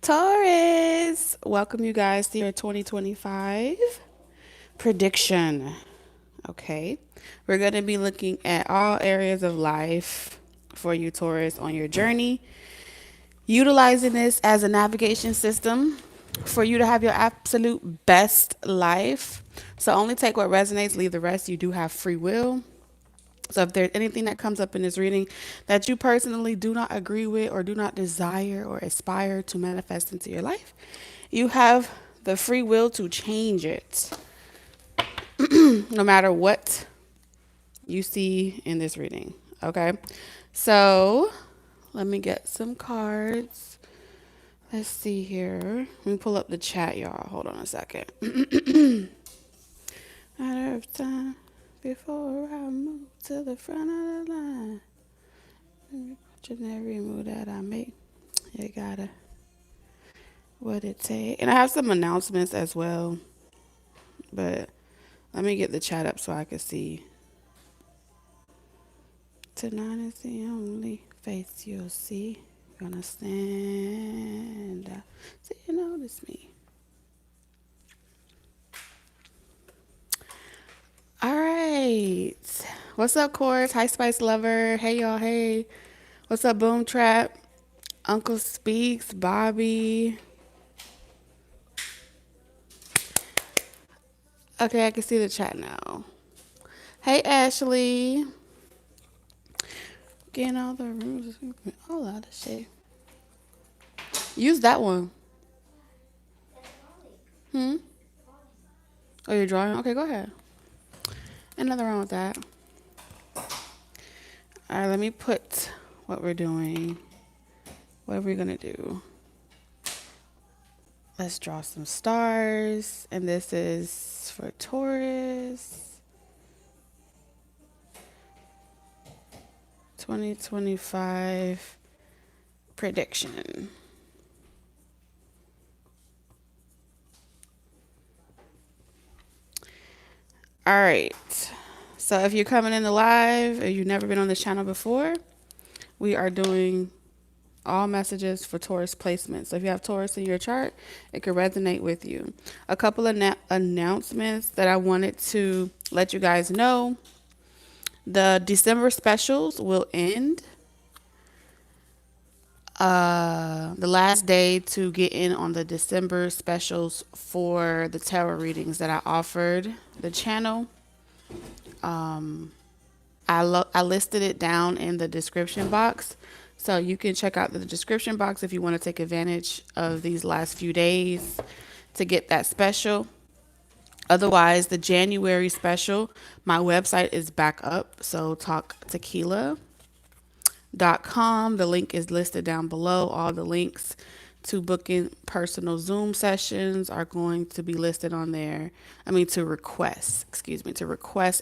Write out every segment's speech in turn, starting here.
Taurus, welcome you guys to your 2025 prediction. Okay, we're going to be looking at all areas of life for you, Taurus, on your journey, utilizing this as a navigation system for you to have your absolute best life. So only take what resonates, leave the rest. You do have free will. So if there's anything that comes up in this reading that you personally do not agree with or do not desire or aspire to manifest into your life, you have the free will to change it, no matter what you see in this reading. Okay, so let me get some cards. Let's see here. Let me pull up the chat, y'all. Hold on a second. Matter of time before I move to the front of the line. Each and every move that I make, you gotta what it take. And I have some announcements as well, but let me get the chat up so I can see. Tonight is the only face you'll see. Gonna stand out so you notice me. All right. What's up, Chorus? Hi, Spice Lover. Hey, y'all. Hey. What's up, Boom Trap? Uncle Speaks, Bobby. Okay, I can see the chat now. Hey, Ashley. Getting all the rooms. All that shit. Use that one. Oh, you're drawing? Okay, go ahead. Ain't nothing wrong with that. All right, let me put what we're doing. What are we going to do? Let's draw some stars. And this is for Taurus. 2025 prediction. All right. So if you're coming in the live or you've never been on this channel before, we are doing all messages for Taurus placement. So if you have Taurus in your chart, it could resonate with you. A couple of announcements that I wanted to let you guys know. The December specials will end. The last day to get in on the December specials for the tarot readings that I offered the channel. I listed it down in the description box. So you can check out the description box if you want to take advantage of these last few days to get that special. Otherwise, the January special, my website is back up. So talktequila.com. The link is listed down below. All the links to booking personal Zoom sessions are going to be listed on there. To request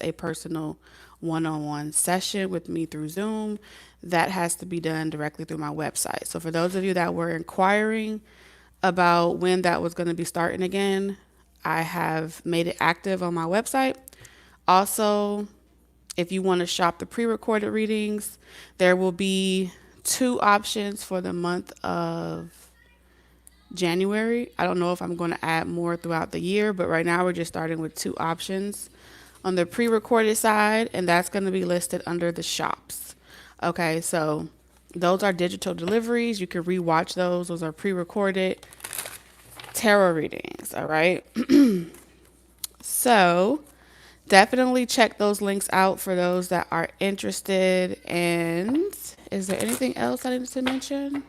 a personal one-on-one session with me through Zoom. That has to be done directly through my website. So for those of you that were inquiring about when that was going to be starting again, I have made it active on my website. Also, if you want to shop the pre-recorded readings, there will be 2 options for the month of January. I don't know if I'm going to add more throughout the year, but right now we're just starting with 2 options on the pre-recorded side, and that's going to be listed under the shops. Okay, so those are digital deliveries. You can rewatch those. Those are pre-recorded tarot readings, all right? So definitely check those links out for those that are interested. And is there anything else I need to mention?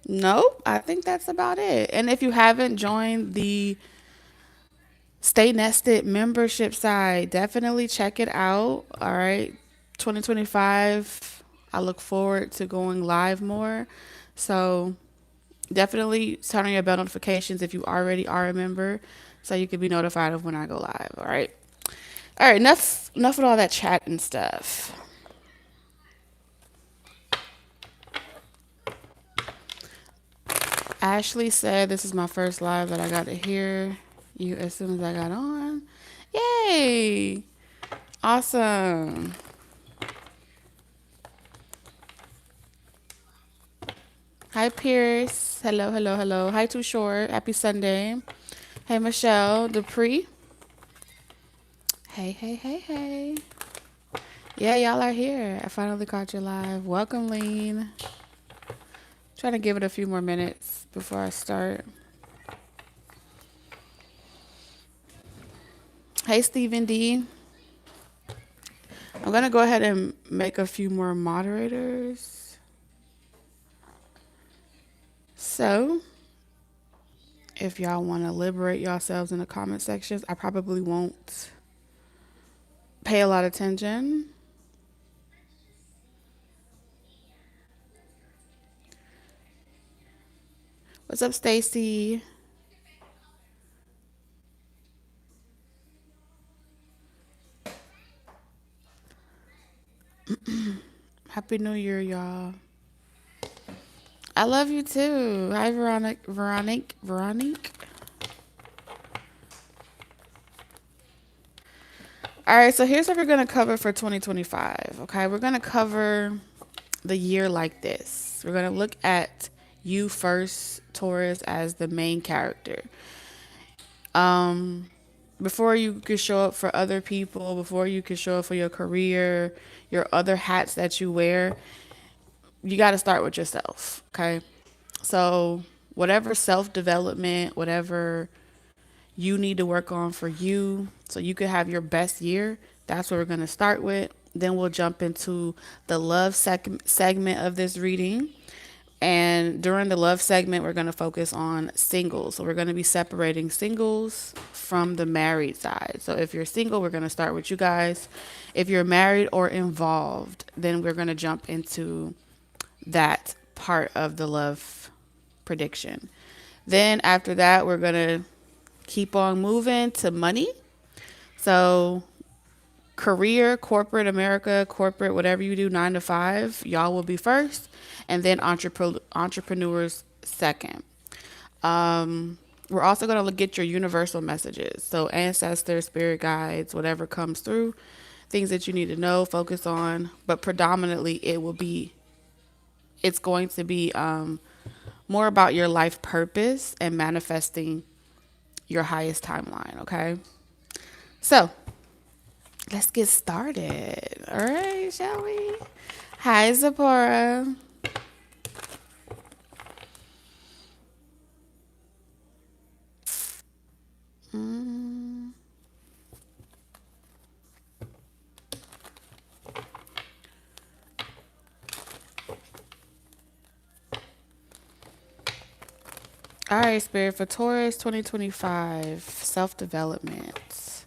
Nope, I think that's about it. And if you haven't joined the Stay Nested membership site, definitely check it out. All right, 2025, I look forward to going live more. So definitely turn on your bell notifications if you already are a member so you can be notified of when I go live. All right. All right, enough with all that chat and stuff. Ashley said this is my first live that I got to hear you as soon as I got on. Yay! Awesome. Hi, Pierce. Hello, hello, hello. Hi, Too Short. Happy Sunday. Hey, Michelle. Dupree. Hey, hey, hey, hey. Yeah, y'all are here. I finally caught you live. Welcome, Lean. Trying to give it a few more minutes before I start. Hey, Stephen D. I'm going to go ahead and make a few more moderators. So, if y'all want to liberate yourselves in the comment sections, I probably won't pay a lot of attention. What's up, Stacy? Happy New Year, y'all. I love you too. Hi, Veronique. All right, so here's what we're going to cover for 2025. Okay, we're going to cover the year like this. We're going to look at you first, Taurus, as the main character. Before you could show up for other people, before you could show up for your career, your other hats that you wear, you got to start with yourself. Okay, so whatever self-development, whatever you need to work on for you so you could have your best year, that's what we're going to start with. Then we'll jump into the love segment of this reading. And during the love segment, we're going to focus on singles. So we're going to be separating singles from the married side. So if you're single, we're going to start with you guys. If you're married or involved, then we're going to jump into that part of the love prediction. Then after that, we're going to keep on moving to money. So career, corporate America, corporate, whatever you do, 9 to 5, y'all will be first. And then entrepreneurs second. We're also going to get your universal messages. So ancestor, spirit guides, whatever comes through, things that you need to know, focus on. But predominantly it's going to be more about your life purpose and manifesting your highest timeline, okay? So, let's get started. All right, shall we? Hi, Zipporah. All right, Spirit, for Taurus 2025, self-development.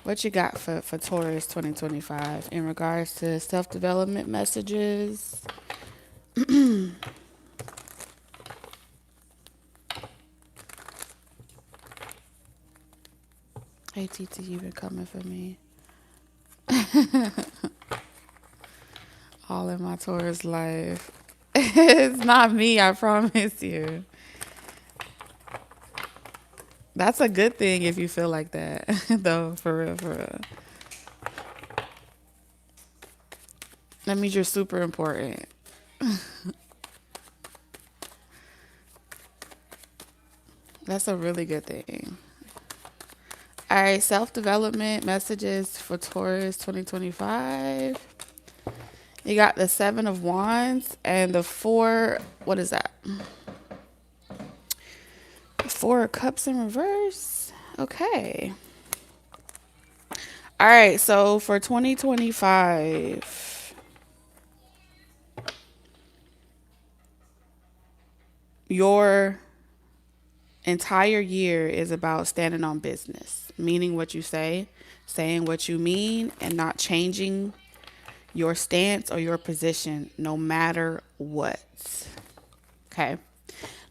What you got for Taurus 2025 in regards to self-development messages? Hey, TT, you been coming for me. All in my Taurus life. It's not me, I promise you. That's a good thing if you feel like that, though, for real, for real. That means you're super important. That's a really good thing. All right, self-development messages for Taurus 2025. You got the 7 of Wands and the 4, what is that? 4 of Cups in reverse. Okay. All right, so for 2025, your entire year is about standing on business, meaning what you say, saying what you mean, and not changing your stance or your position no matter what. Okay.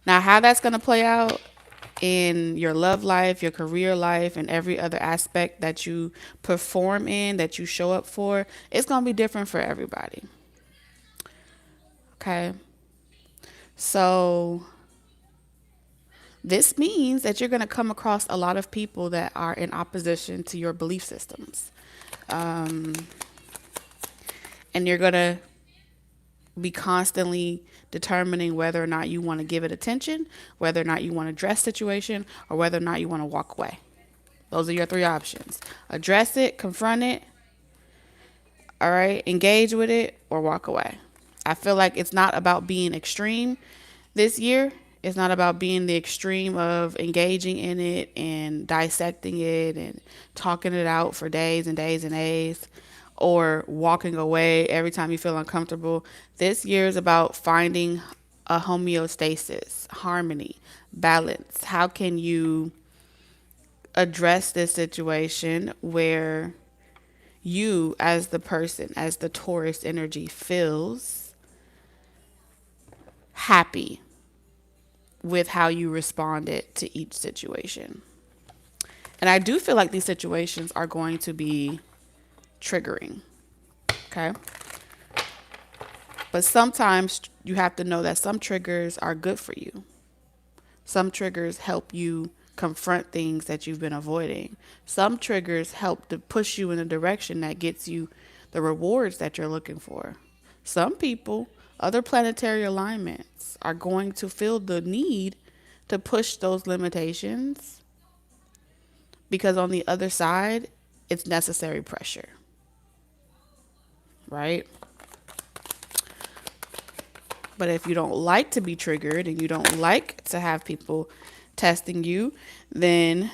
Now, how that's going to play out in your love life, your career life, and every other aspect that you perform in, that you show up for, it's going to be different for everybody. Okay. So this means that you're going to come across a lot of people that are in opposition to your belief systems. And you're going to be constantly determining whether or not you want to give it attention, whether or not you want to address situation, or whether or not you want to walk away. Those are your three options. Address it, confront it, all right, engage with it, or walk away. I feel like it's not about being extreme this year. It's not about being the extreme of engaging in it and dissecting it and talking it out for days and days and days, or walking away every time you feel uncomfortable. This year is about finding a homeostasis, harmony, balance. How can you address this situation where you, as the person, as the Taurus energy, feels happy with how you responded to each situation? And I do feel like these situations are going to be triggering. Okay. But sometimes you have to know that some triggers are good for you. Some triggers help you confront things that you've been avoiding. Some triggers help to push you in a direction that gets you the rewards that you're looking for. Some people, other planetary alignments, are going to feel the need to push those limitations because on the other side, it's necessary pressure. Right? But if you don't like to be triggered and you don't like to have people testing you, then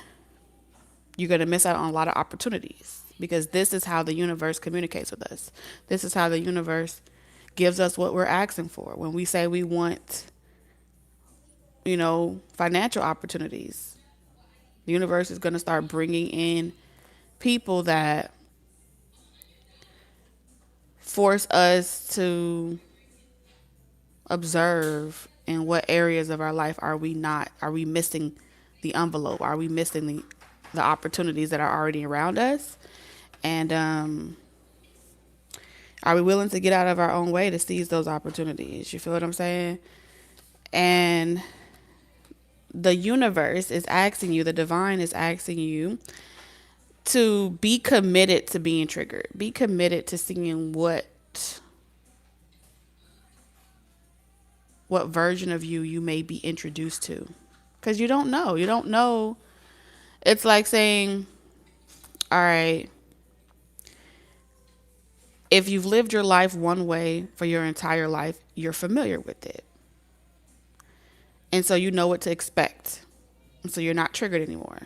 you're going to miss out on a lot of opportunities, because this is how the universe communicates with us. This is how the universe gives us what we're asking for. When we say we want, financial opportunities, the universe is going to start bringing in people that force us to observe in what areas of our life are we missing the envelope? Are we missing the opportunities that are already around us? And are we willing to get out of our own way to seize those opportunities? You feel what I'm saying? And the universe is asking you, the divine is asking you to be committed to being triggered. Be committed to seeing what version of you may be introduced to. Because you don't know. You don't know. It's like saying, all right, if you've lived your life one way for your entire life, you're familiar with it. And so you know what to expect. And so you're not triggered anymore.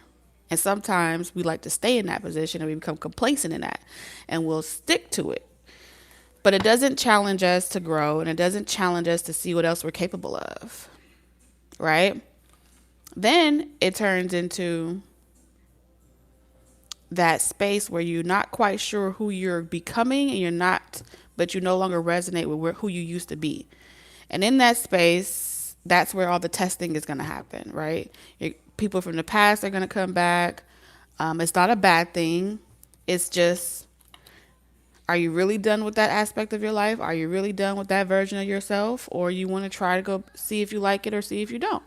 And sometimes we like to stay in that position and we become complacent in that. And we'll stick to it. But it doesn't challenge us to grow, and it doesn't challenge us to see what else we're capable of. Right? Then it turns into that space where you're not quite sure who you're becoming, and but you no longer resonate with who you used to be. And in that space, that's where all the testing is going to happen, right? People from the past are going to come back. It's not a bad thing. It's just, are you really done with that aspect of your life? Are you really done with that version of yourself? Or you want to try to go see if you like it or see if you don't?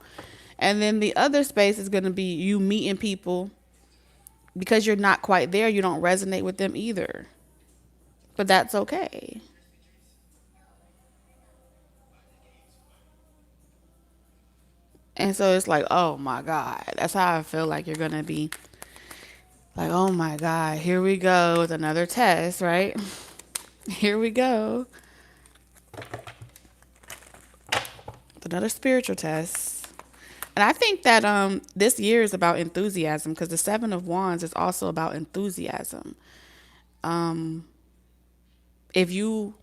And then the other space is going to be you meeting people because you're not quite there. You don't resonate with them either. But that's okay. And so it's like, oh my God. That's how I feel like you're going to be. Like, oh my God, here we go with another test, right? Here we go. Another spiritual test. And I think that this year is about enthusiasm, because the Seven of Wands is also about enthusiasm. If you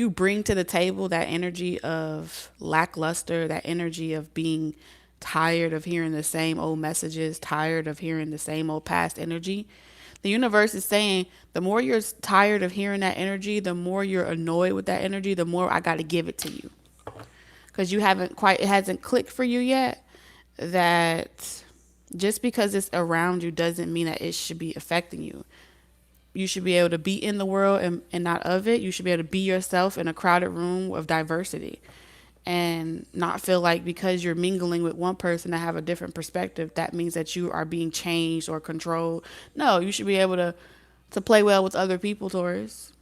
bring to the table that energy of lackluster, that energy of being tired of hearing the same old messages, tired of hearing the same old past energy, the universe is saying the more you're tired of hearing that energy, the more you're annoyed with that energy, the more I got to give it to you. Because it hasn't clicked for you yet that just because it's around you doesn't mean that it should be affecting you. You should be able to be in the world and not of it. You should be able to be yourself in a crowded room of diversity and not feel like because you're mingling with one person that have a different perspective, that means that you are being changed or controlled. No, you should be able to play well with other people, Taurus.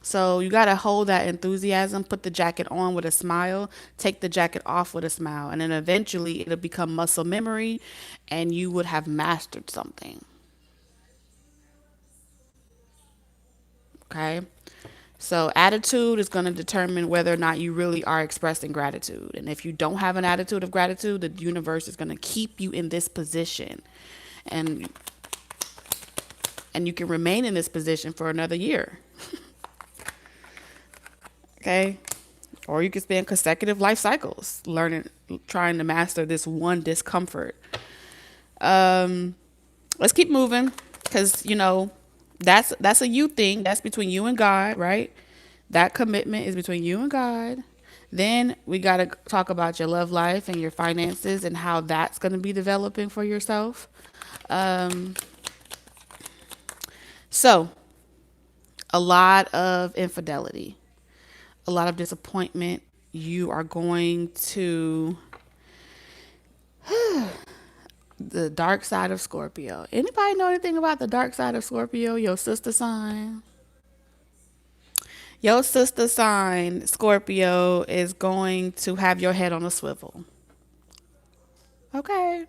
So you got to hold that enthusiasm, put the jacket on with a smile, take the jacket off with a smile, and then eventually it'll become muscle memory and you would have mastered something. Okay? So attitude is going to determine whether or not you really are expressing gratitude. And if you don't have an attitude of gratitude, the universe is going to keep you in this position. And and you can remain in this position for another year. Okay? Or you can spend consecutive life cycles learning, trying to master this one discomfort. Um, let's keep moving because that's a you thing. That's between you and God, right? That commitment is between you and God. Then we got to talk about your love life and your finances and how that's going to be developing for yourself. Um, so, a lot of infidelity, a lot of disappointment. You are going to the dark side of Scorpio. Anybody know anything about the dark side of Scorpio? Your sister sign. Your sister sign, Scorpio, is going to have your head on a swivel. Okay.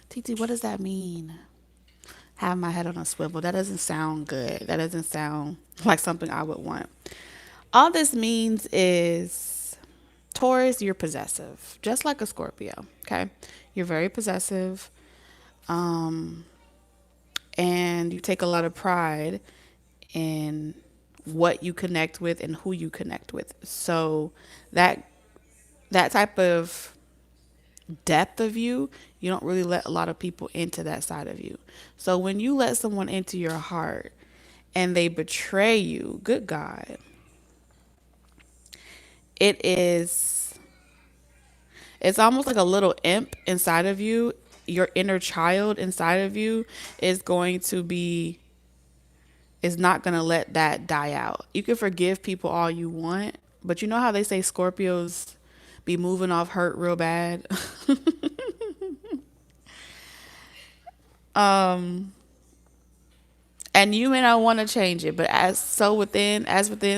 TT, what does that mean? Have my head on a swivel. That doesn't sound good. That doesn't sound like something I would want. All this means is Taurus, you're possessive, just like a Scorpio. Okay. You're very possessive. Um, and you take a lot of pride in what you connect with and who you connect with. So that type of depth of you, you don't really let a lot of people into that side of you. So when you let someone into your heart and they betray you, good God, it is it's almost like a little imp inside of you. Your inner child inside of you is going to be is not going to let that die out. You can forgive people all you want, but you know how they say Scorpios be moving off hurt real bad? um and you may not want to change it, but as within,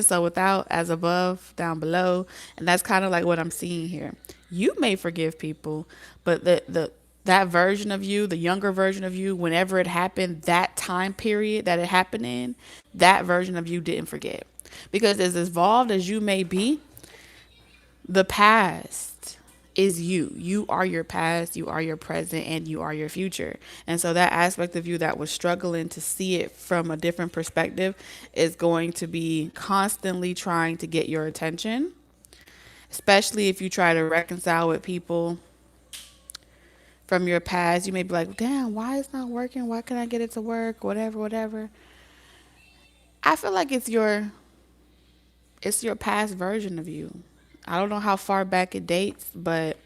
so without, as above, down below. And that's kind of like what I'm seeing here. You may forgive people, but that version of you, the younger version of you, whenever it happened, that time period that it happened in, that version of you didn't forget. Because as evolved as you may be, the past is you. You are your past, you are your present, and you are your future. And so that aspect of you that was struggling to see it from a different perspective is going to be constantly trying to get your attention, especially if you try to reconcile with people from your past. You may be like, damn, why it's not working? Why can't I get it to work? Whatever, whatever. I feel like it's your past version of you. I don't know how far back it dates, but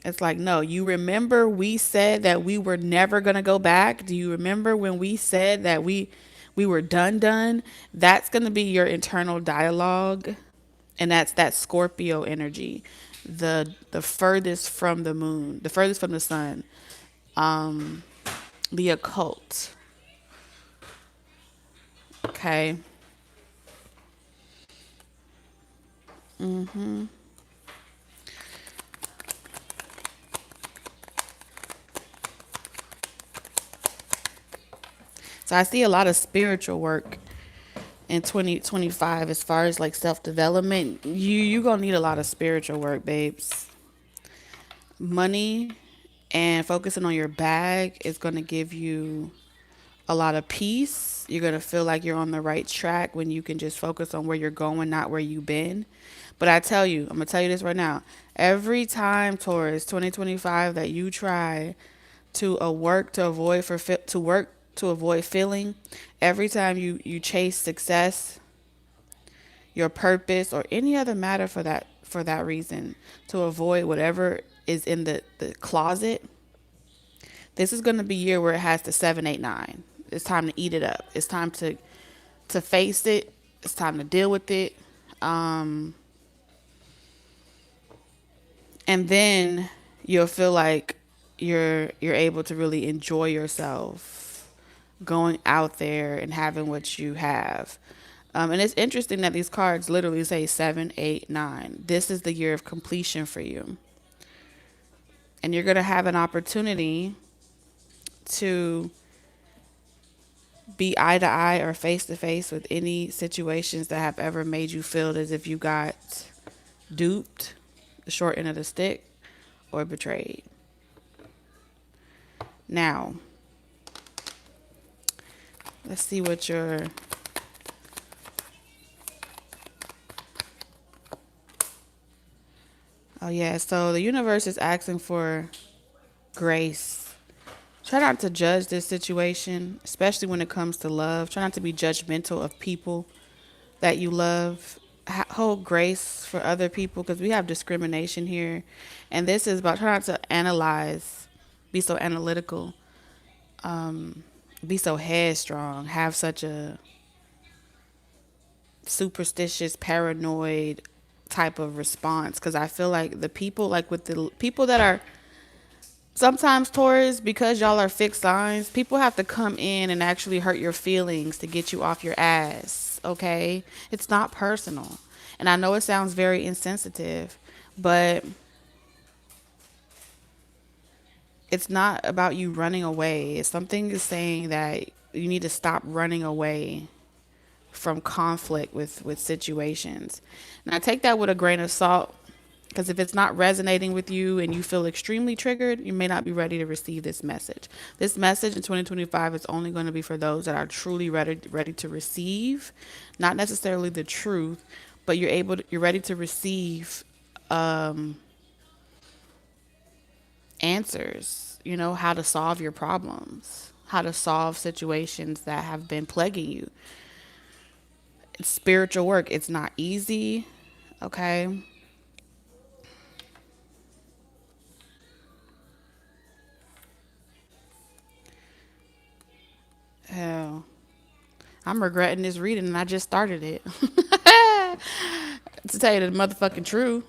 it's like, no, you remember we said that we were never going to go back? Do you remember when we said that we were done? That's going to be your internal dialogue, and that's that Scorpio energy. The furthest from the moon, the furthest from the sun. Um the occult. Okay. Mhm. So I see a lot of spiritual work in 2025 as far as like self-development. You going to need a lot of spiritual work, babes. Money and focusing on your bag is going to give you a lot of peace. You're going to feel like you're on the right track when you can just focus on where you're going, not where you've been. But I tell you, I'm going to tell you this right now. Every time, Taurus, 2025, that you try to work to avoid to work to avoid feeling, every time you chase success, your purpose, or any other matter for that reason, to avoid whatever is in the closet, this is going to be a year where it has the 7, 8, 9. It's time to eat it up. It's time to face it. It's time to deal with it. Um, and then you'll feel like you're able to really enjoy yourself going out there and having what you have. And it's interesting that these cards literally say 7, 8, 9. This is the year of completion for you. And you're going to have an opportunity to be eye to eye or face to face with any situations that have ever made you feel as if you got duped, the short end of the stick, or betrayed. Now, let's see what your oh yeah, so the universe is asking for grace. Try not to judge this situation, especially when it comes to love. Try not to be judgmental of people that you love. Hold grace for other people because we have discrimination here. And this is about trying not to analyze, be so analytical, be so headstrong, have such a superstitious, paranoid type of response. Because I feel like the people, like with the people that are sometimes Taurus, because y'all are fixed signs, people have to come in and actually hurt your feelings to get you off your ass, okay? It's not personal. And I know it sounds very insensitive, but it's not about you running away. It's something is saying that you need to stop running away from conflict with situations. And I take that with a grain of salt because if it's not resonating with you and you feel extremely triggered, you may not be ready to receive this message. This message in 2025 is only going to be for those that are truly ready to receive, not necessarily the truth, but you're ready to receive answers, how to solve your problems, how to solve situations that have been plaguing you. It's spiritual work. It's not easy, okay? Hell, I'm regretting this reading and I just started it. To tell you the motherfucking truth.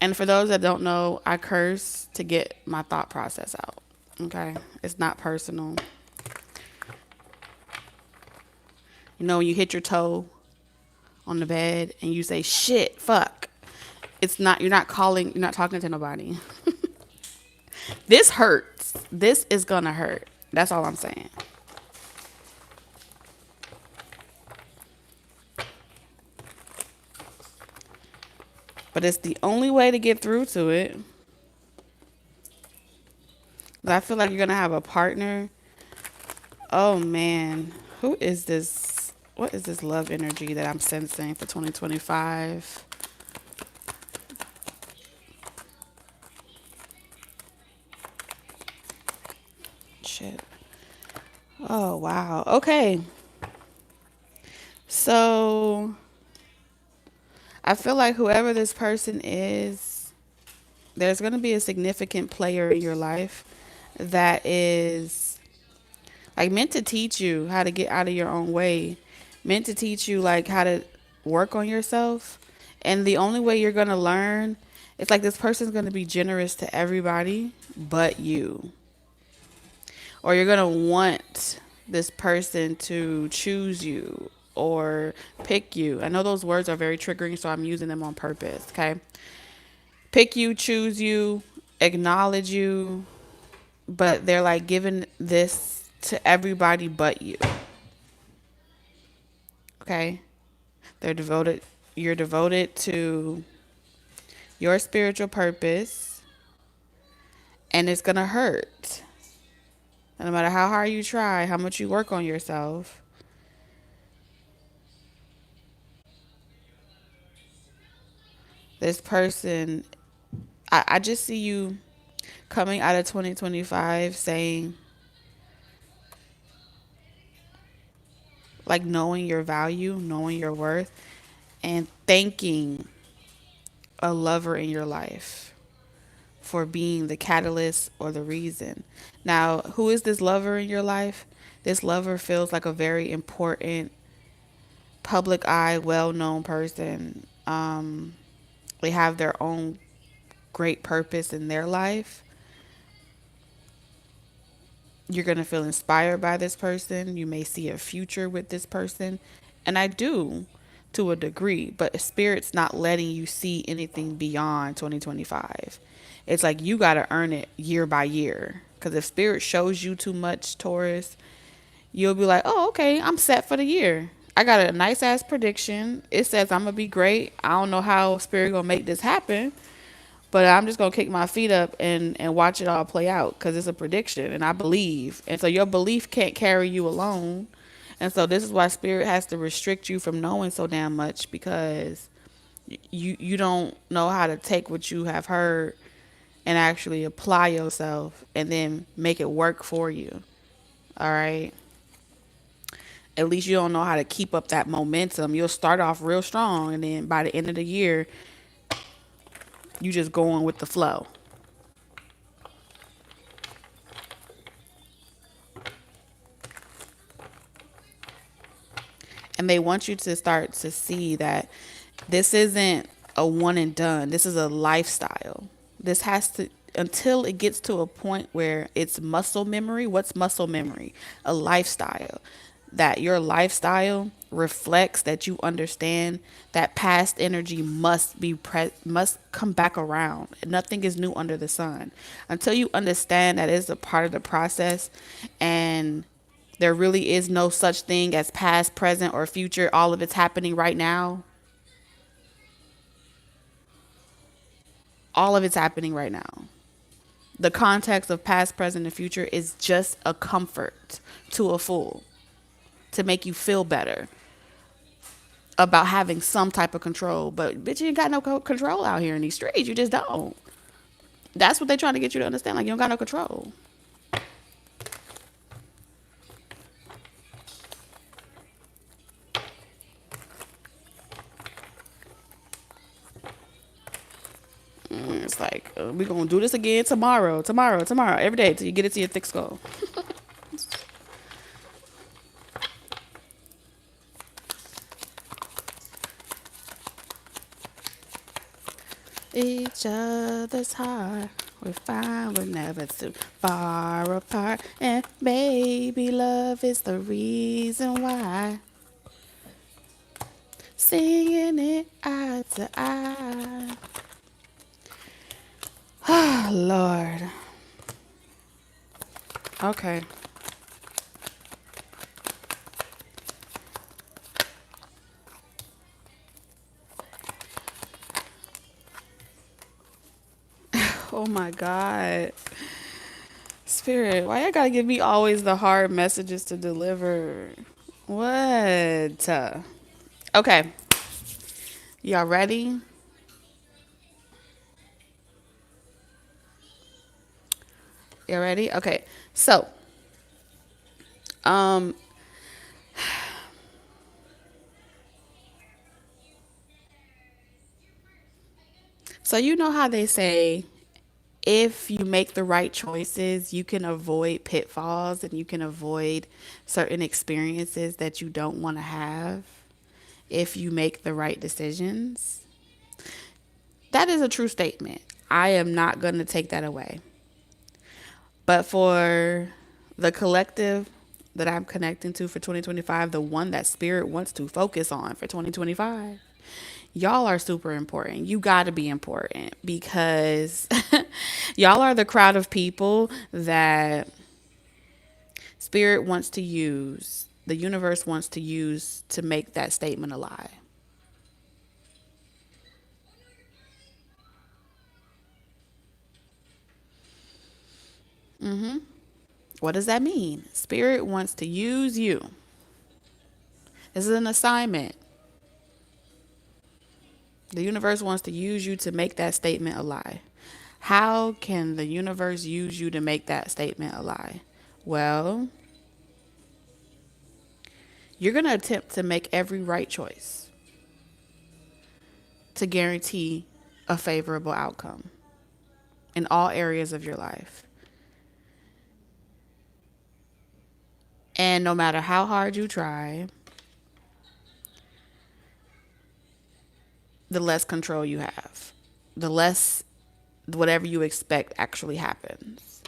And for those that don't know, I curse to get my thought process out. Okay? It's not personal. When you hit your toe on the bed and you say, shit, fuck. You're not talking to nobody. This hurts. This is gonna hurt. That's all I'm saying. But it's the only way to get through to it. But I feel like you're gonna have a partner. Oh man, who is this? What is this love energy that I'm sensing for 2025? Shit. Oh wow. Okay. So I feel like whoever this person is, there's going to be a significant player in your life that is like meant to teach you how to get out of your own way, meant to teach you like how to work on yourself. And the only way you're going to learn, it's like this person's going to be generous to everybody but you. Or you're going to want this person to choose you or pick you. I know those words are very triggering, so I'm using them on purpose, okay? Pick you, choose you, acknowledge you, but they're like giving this to everybody but you. Okay? They're devoted You're devoted to your spiritual purpose and it's going to hurt. And no matter how hard you try, how much you work on yourself, this person, I just see you coming out of 2025 saying, like, knowing your value, knowing your worth, and thanking a lover in your life for being the catalyst or the reason. Now, who is this lover in your life? This lover feels like a very important, public eye, well known person. They have their own great purpose in their life. You're going to feel inspired by this person. You may see a future with this person. And I do, to a degree, but Spirit's not letting you see anything beyond 2025. It's like you got to earn it year by year. Because if Spirit shows you too much, Taurus, you'll be like, oh, okay, I'm set for the year. I got a nice ass prediction. It says I'm going to be great. I don't know how Spirit going to make this happen. But I'm just going to kick my feet up and watch it all play out because it's a prediction and I believe. And so your belief can't carry you alone. And so this is why Spirit has to restrict you from knowing so damn much because you don't know how to take what you have heard and actually apply yourself and then make it work for you. All right. At least you don't know how to keep up that momentum. You'll start off real strong and then by the end of the year, you just going with the flow. And they want you to start to see that this isn't a one and done. This is a lifestyle. This has to, until it gets to a point where it's muscle memory. What's muscle memory? A lifestyle. That your lifestyle reflects that you understand that past energy must come back around. Nothing is new under the sun. Until you understand that it's a part of the process and there really is no such thing as past, present, or future. All of it's happening right now. All of it's happening right now. The context of past, present, and future is just a comfort to a fool to make you feel better about having some type of control. But bitch, you ain't got no control out here in these streets. You just don't. That's what they're trying to get you to understand. Like, you don't got no control. It's like, we're going to do this again tomorrow, every day till you get it to your thick skull. Each other's heart, we find we're never too far apart. And maybe love is the reason why. Singing it eye to eye. Oh, Lord. Okay. Oh my God. Spirit, why y'all gotta give me always the hard messages to deliver? What? Okay. Y'all ready? You ready? Okay. So, um, so you know how they say if you make the right choices, you can avoid pitfalls and you can avoid certain experiences that you don't want to have if you make the right decisions. That is a true statement. I am not going to take that away. But for the collective that I'm connecting to for 2025, the one that Spirit wants to focus on for 2025, y'all are super important. You got to be important because y'all are the crowd of people that Spirit wants to use, the universe wants to use to make that statement alive. What does that mean? Spirit wants to use you. This is an assignment. The universe wants to use you to make that statement alive. How can the universe use you to make that statement alive? Well, you're going to attempt to make every right choice to guarantee a favorable outcome in all areas of your life. And no matter how hard you try, the less control you have, the less whatever you expect actually happens.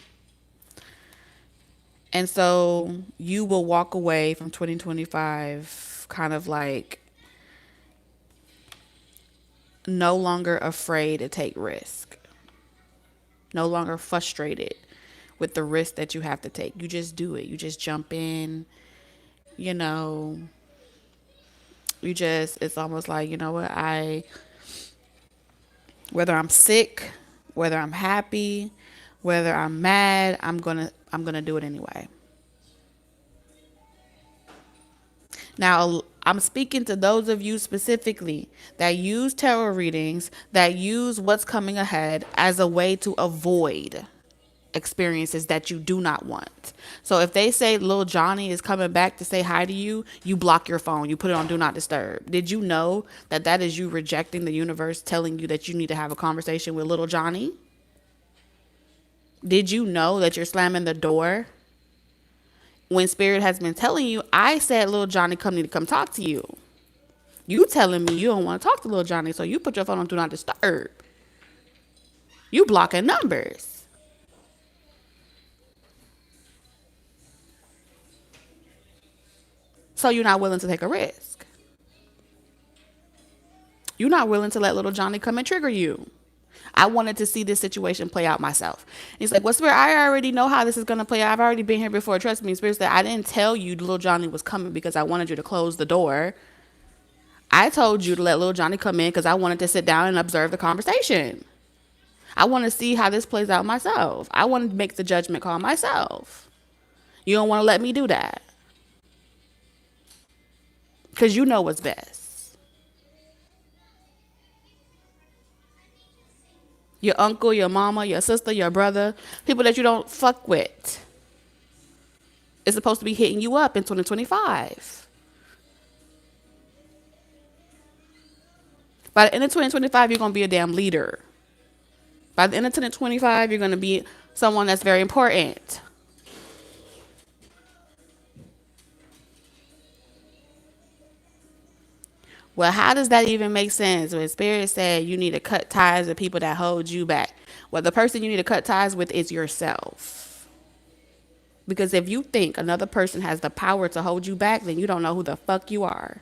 And so you will walk away from 2025 kind of like no longer afraid to take risk, no longer frustrated with the risk that you have to take. You just do it. You just jump in, you know, it's almost like, you know what, whether I'm sick, whether I'm happy, whether I'm mad, I'm gonna do it anyway. Now, I'm speaking to those of you specifically that use tarot readings, that use what's coming ahead as a way to avoid experiences that you do not want. So if they say little Johnny is coming back to say hi to you, you block your phone, you put it on do not disturb. Did you know that that is you rejecting the universe telling you that you need to have a conversation with little Johnny? Did you know that you're slamming the door when spirit has been telling you, I said little Johnny need to come talk to you? You telling me you don't want to talk to little Johnny, so you put your phone on do not disturb. You blocking numbers. So you're not willing to take a risk. You're not willing to let little Johnny come and trigger you. I wanted to see this situation play out myself. And he's like, well, Spirit, I already know how this is going to play out. I've already been here before. Trust me. Spirit said, I didn't tell you little Johnny was coming because I wanted you to close the door. I told you to let little Johnny come in because I wanted to sit down and observe the conversation. I want to see how this plays out myself. I want to make the judgment call myself. You don't want to let me do that because you know what's best. Your uncle, your mama, your sister, your brother, people that you don't fuck with, is supposed to be hitting you up in 2025. By the end of 2025, you're going to be a damn leader. By the end of 2025, you're going to be someone that's very important. Well, how does that even make sense when Spirit said you need to cut ties with people that hold you back? Well, the person you need to cut ties with is yourself. Because if you think another person has the power to hold you back, then you don't know who the fuck you are.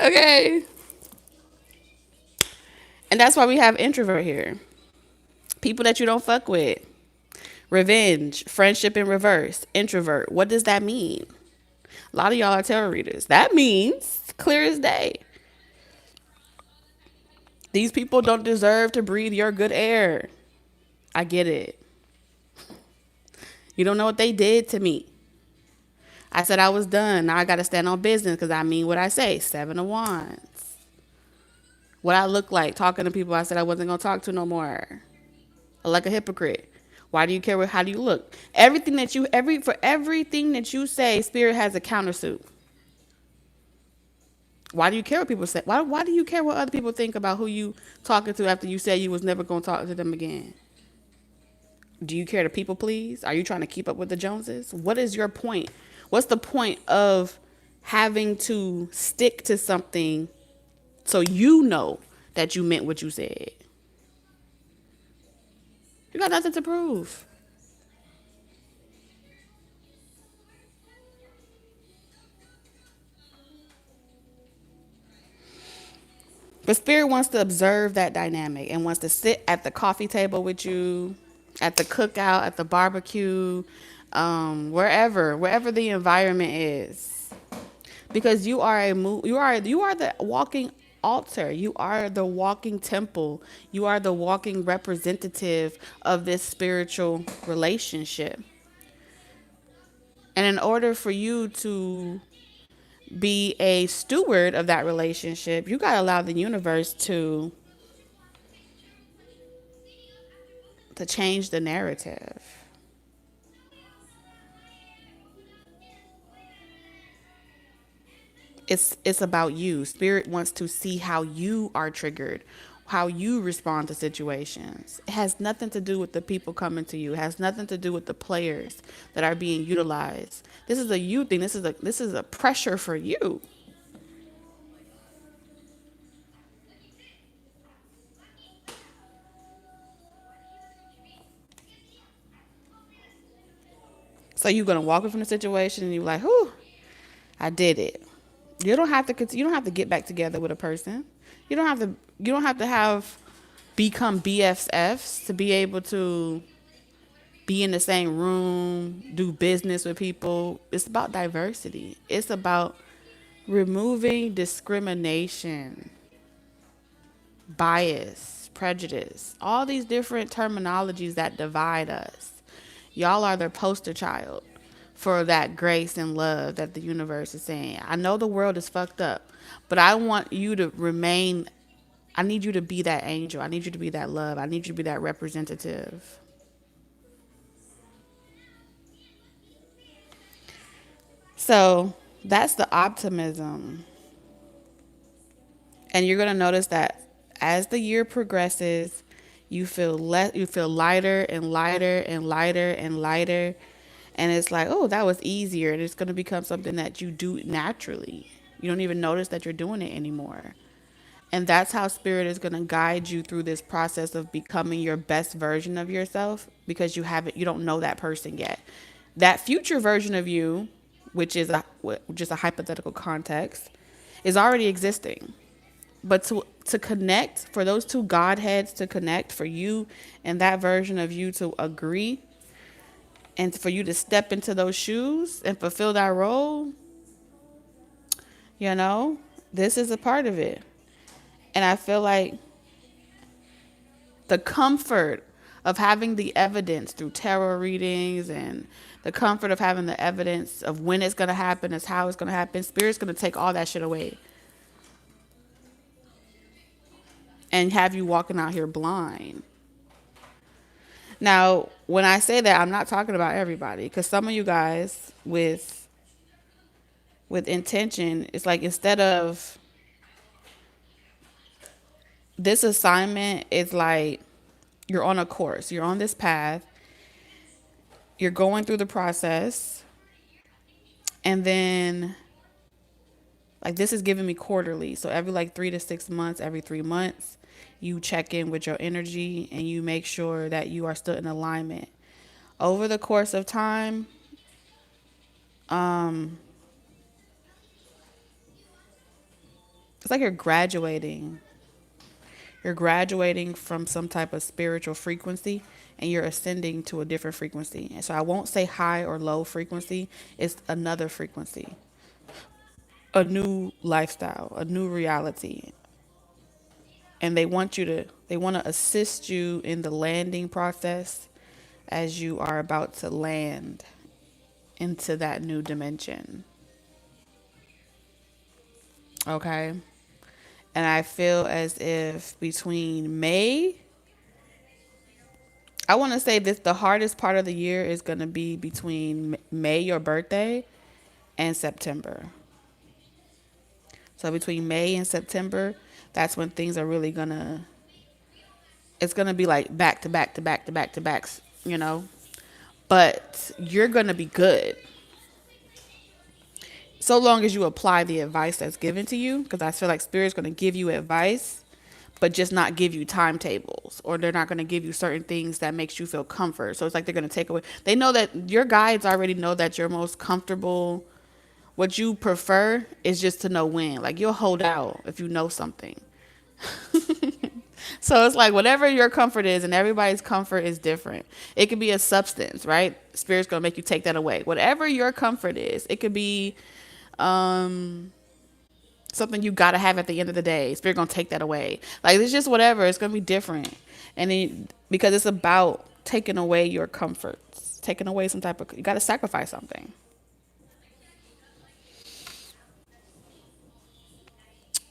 Okay. And that's why we have introvert here. People that you don't fuck with. Revenge, friendship in reverse, introvert. What does that mean? A lot of y'all are tarot readers. That means clear as day. These people don't deserve to breathe your good air. I get it. You don't know what they did to me. I said I was done. Now I got to stand on business because I mean what I say. 7 of Wands. What I look like talking to people I said I wasn't going to talk to no more. Like a hypocrite. Why do you care how do you look? For everything that you say, Spirit has a countersuit. Why do you care what people say? Why do you care what other people think about who you talking to after you said you was never going to talk to them again? Do you care to people please? Are you trying to keep up with the Joneses? What is your point? What's the point of having to stick to something so you know that you meant what you said? You got nothing to prove. But Spirit wants to observe that dynamic and wants to sit at the coffee table with you, at the cookout, at the barbecue, wherever the environment is, because you are the walking altar. You are the walking temple. You are the walking representative of this spiritual relationship. And in order for you to be a steward of that relationship, you got to allow the universe to change the narrative. It's about you. Spirit wants to see how you are triggered, how you respond to situations. It has nothing to do with the people coming to you. It has nothing to do with the players that are being utilized. This is a you thing. This is a pressure for you. So you're gonna walk away from the situation and you're like, "Whew, I did it." You don't have to get back together with a person. You don't have to. You don't have to have become BFFs to be able to be in the same room, do business with people. It's about diversity. It's about removing discrimination, bias, prejudice, all these different terminologies that divide us. Y'all are the poster child for that grace and love that the universe is saying. I know the world is fucked up, but I want you to remain. I need you to be that angel. I need you to be that love. I need you to be that representative. So that's the optimism. And you're going to notice that as the year progresses, you feel lighter and lighter and lighter and lighter, and it's like, "Oh, that was easier." And it's going to become something that you do naturally. You don't even notice that you're doing it anymore. And that's how spirit is going to guide you through this process of becoming your best version of yourself, because you don't know that person yet. That future version of you, which is just a hypothetical context, is already existing. But to connect, for those two godheads to connect, for you and that version of you to agree, and for you to step into those shoes and fulfill that role, you know, this is a part of it. And I feel like the comfort of having the evidence through tarot readings, and the comfort of having the evidence of when it's going to happen, is how it's going to happen, spirit's going to take all that shit away and have you walking out here blind. Now, when I say that, I'm not talking about everybody, because some of you guys with intention, it's like, instead of this assignment, it's like you're on a course, you're on this path, you're going through the process, and then, like, this is giving me quarterly. So every like 3 to 6 months, every 3 months, you check in with your energy and you make sure that you are still in alignment. Over the course of time, it's like you're graduating. You're graduating from some type of spiritual frequency, and you're ascending to a different frequency. And so I won't say high or low frequency. It's another frequency, a new lifestyle, a new reality. And they want to assist you in the landing process as you are about to land into that new dimension. Okay? And I feel as if between I want to say this, the hardest part of the year is going to be between May, your birthday, and September. So between May and September, that's when things are really it's going to be like back to back to back to back to backs, you know? But you're going to be good. So long as you apply the advice that's given to you, because I feel like spirit's going to give you advice, but just not give you timetables, or they're not going to give you certain things that makes you feel comfort. So it's like they're going to take away. They know that your guides already know that you're most comfortable. What you prefer is just to know when. Like, you'll hold out if you know something. So it's like whatever your comfort is, and everybody's comfort is different. It could be a substance, right? Spirit's going to make you take that away. Whatever your comfort is, it could be something you got to have at the end of the day. Spirit going to take that away. Like, it's just whatever. It's going to be different. And then, because it's about taking away your comforts, taking away some type of, you got to sacrifice something.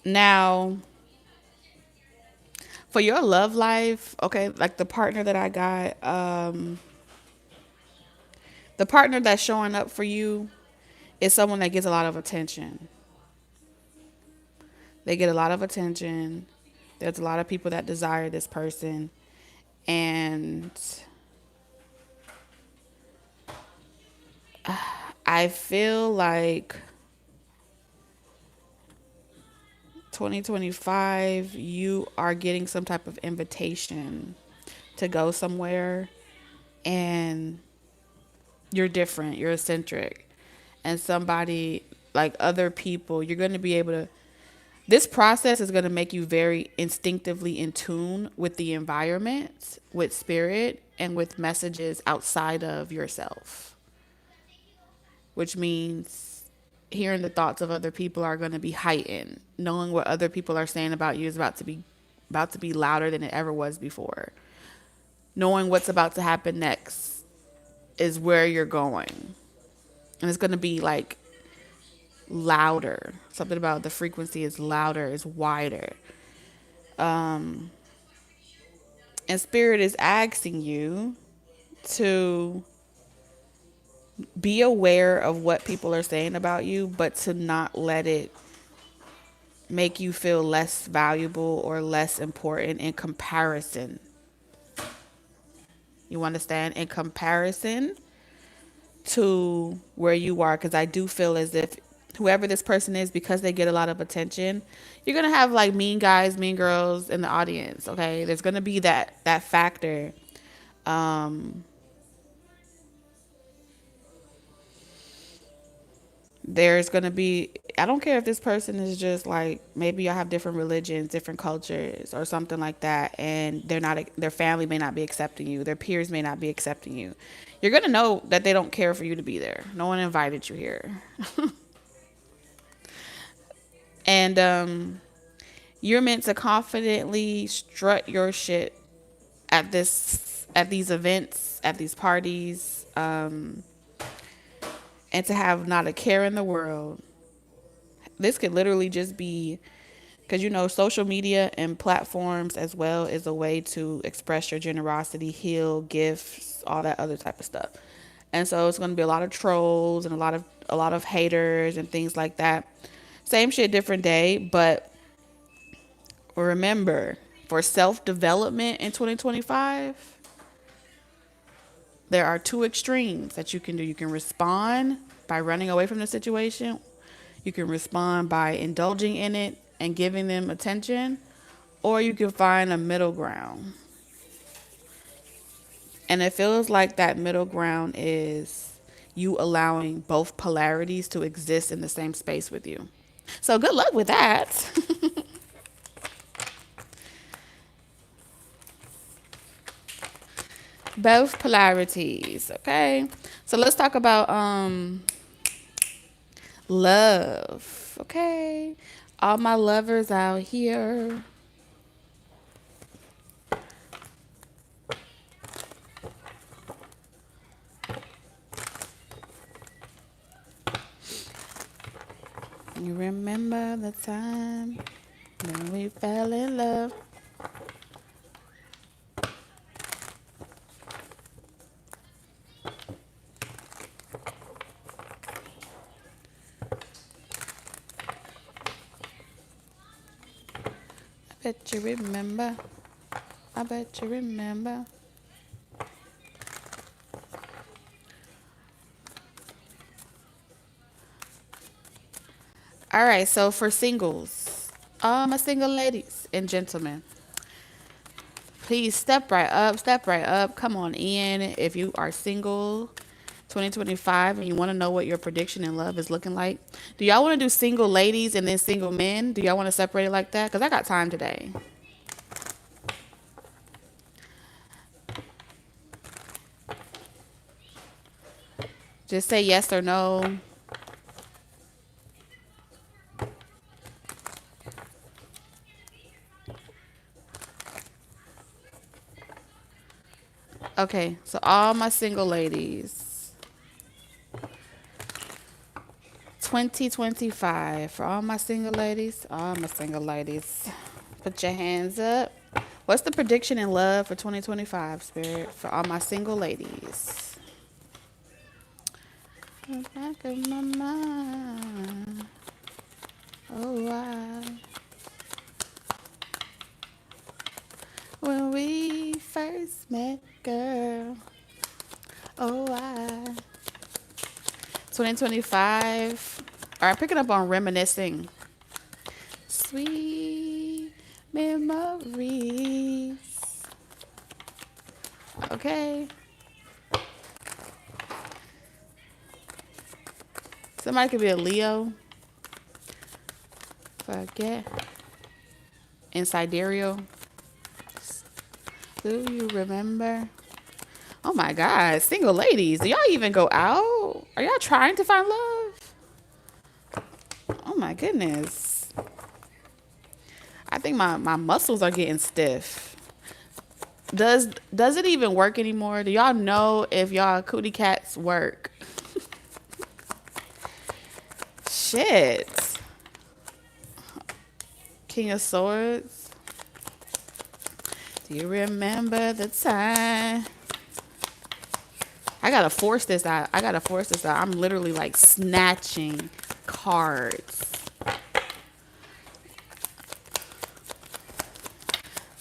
Now, for your love life, okay, like the partner that I got, the partner that's showing up for you is someone that gets a lot of attention. They get a lot of attention. There's a lot of people that desire this person. And I feel like 2025, you are getting some type of invitation to go somewhere, and you're different, you're eccentric. And somebody, like other people, you're going to be able to, this process is going to make you very instinctively in tune with the environment, with spirit, and with messages outside of yourself, which means hearing the thoughts of other people are going to be heightened. Knowing what other people are saying about you is about to be louder than it ever was before. Knowing what's about to happen next is where you're going. And it's going to be like louder. Something about the frequency is louder, is wider. And spirit is asking you to be aware of what people are saying about you, but to not let it make you feel less valuable or less important in comparison. You understand? In comparison to where you are, because I do feel as if whoever this person is, because they get a lot of attention, you're gonna have like mean guys, mean girls in the audience. Okay, there's gonna be that factor. There's gonna be, I don't care if this person is just like, maybe y'all have different religions, different cultures or something like that, and they're not, their family may not be accepting you, their peers may not be accepting you. You're gonna know that they don't care for you to be there. No one invited you here. And you're meant to confidently strut your shit at these events, at these parties, and to have not a care in the world. This could literally just be because, you know, social media and platforms as well is a way to express your generosity, heal, gifts, all that other type of stuff. And so it's going to be a lot of trolls and a lot of haters and things like that. Same shit, different day. But remember, for self-development in 2025, there are two extremes that you can do. You can respond by running away from the situation. You can respond by indulging in it and giving them attention, or you can find a middle ground. And it feels like that middle ground is you allowing both polarities to exist in the same space with you. So good luck with that. Both polarities, okay? So let's talk about love, okay? All my lovers out here. You remember the time when we fell in love? I bet you remember. I bet you remember. All right, so for singles, all my single ladies and gentlemen, please step right up, step right up. Come on in. If you are single 2025 and you want to know what your prediction in love is looking like, do y'all want to do single ladies and then single men? Do y'all want to separate it like that? Because I got time today. Just say yes or no. Okay, so all my single ladies, 2025, for all my single ladies, put your hands up. What's the prediction in love for 2025, Spirit, for all my single ladies? The back of my mind. Oh, wow. When we first met, girl. Oh, I. 2025. All right, picking up on reminiscing. Sweet memories. Okay. Somebody could be a Leo. Forget. In Sidereal. Do you remember? Oh my God, single ladies, do y'all even go out? Are y'all trying to find love? Oh my goodness. I think my muscles are getting stiff. Does it even work anymore? Do y'all know if y'all cootie cats work? Shit. King of Swords. Do you remember the time? I gotta force this out. I'm literally like snatching cards.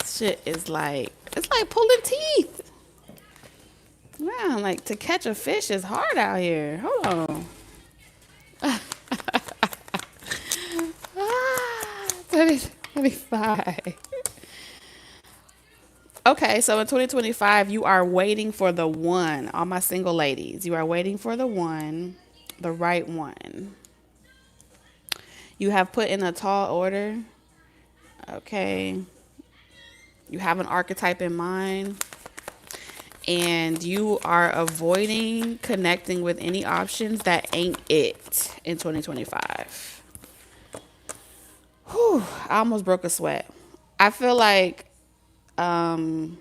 Shit is like, it's like pulling teeth. Man, like to catch a fish is hard out here. Hold on. 2025. Okay, so in 2025, you are waiting for the one. All my single ladies, you are waiting for the one, the right one. You have put in a tall order. Okay. You have an archetype in mind. And you are avoiding connecting with any options that ain't it in 2025. Whew, I almost broke a sweat. I feel like some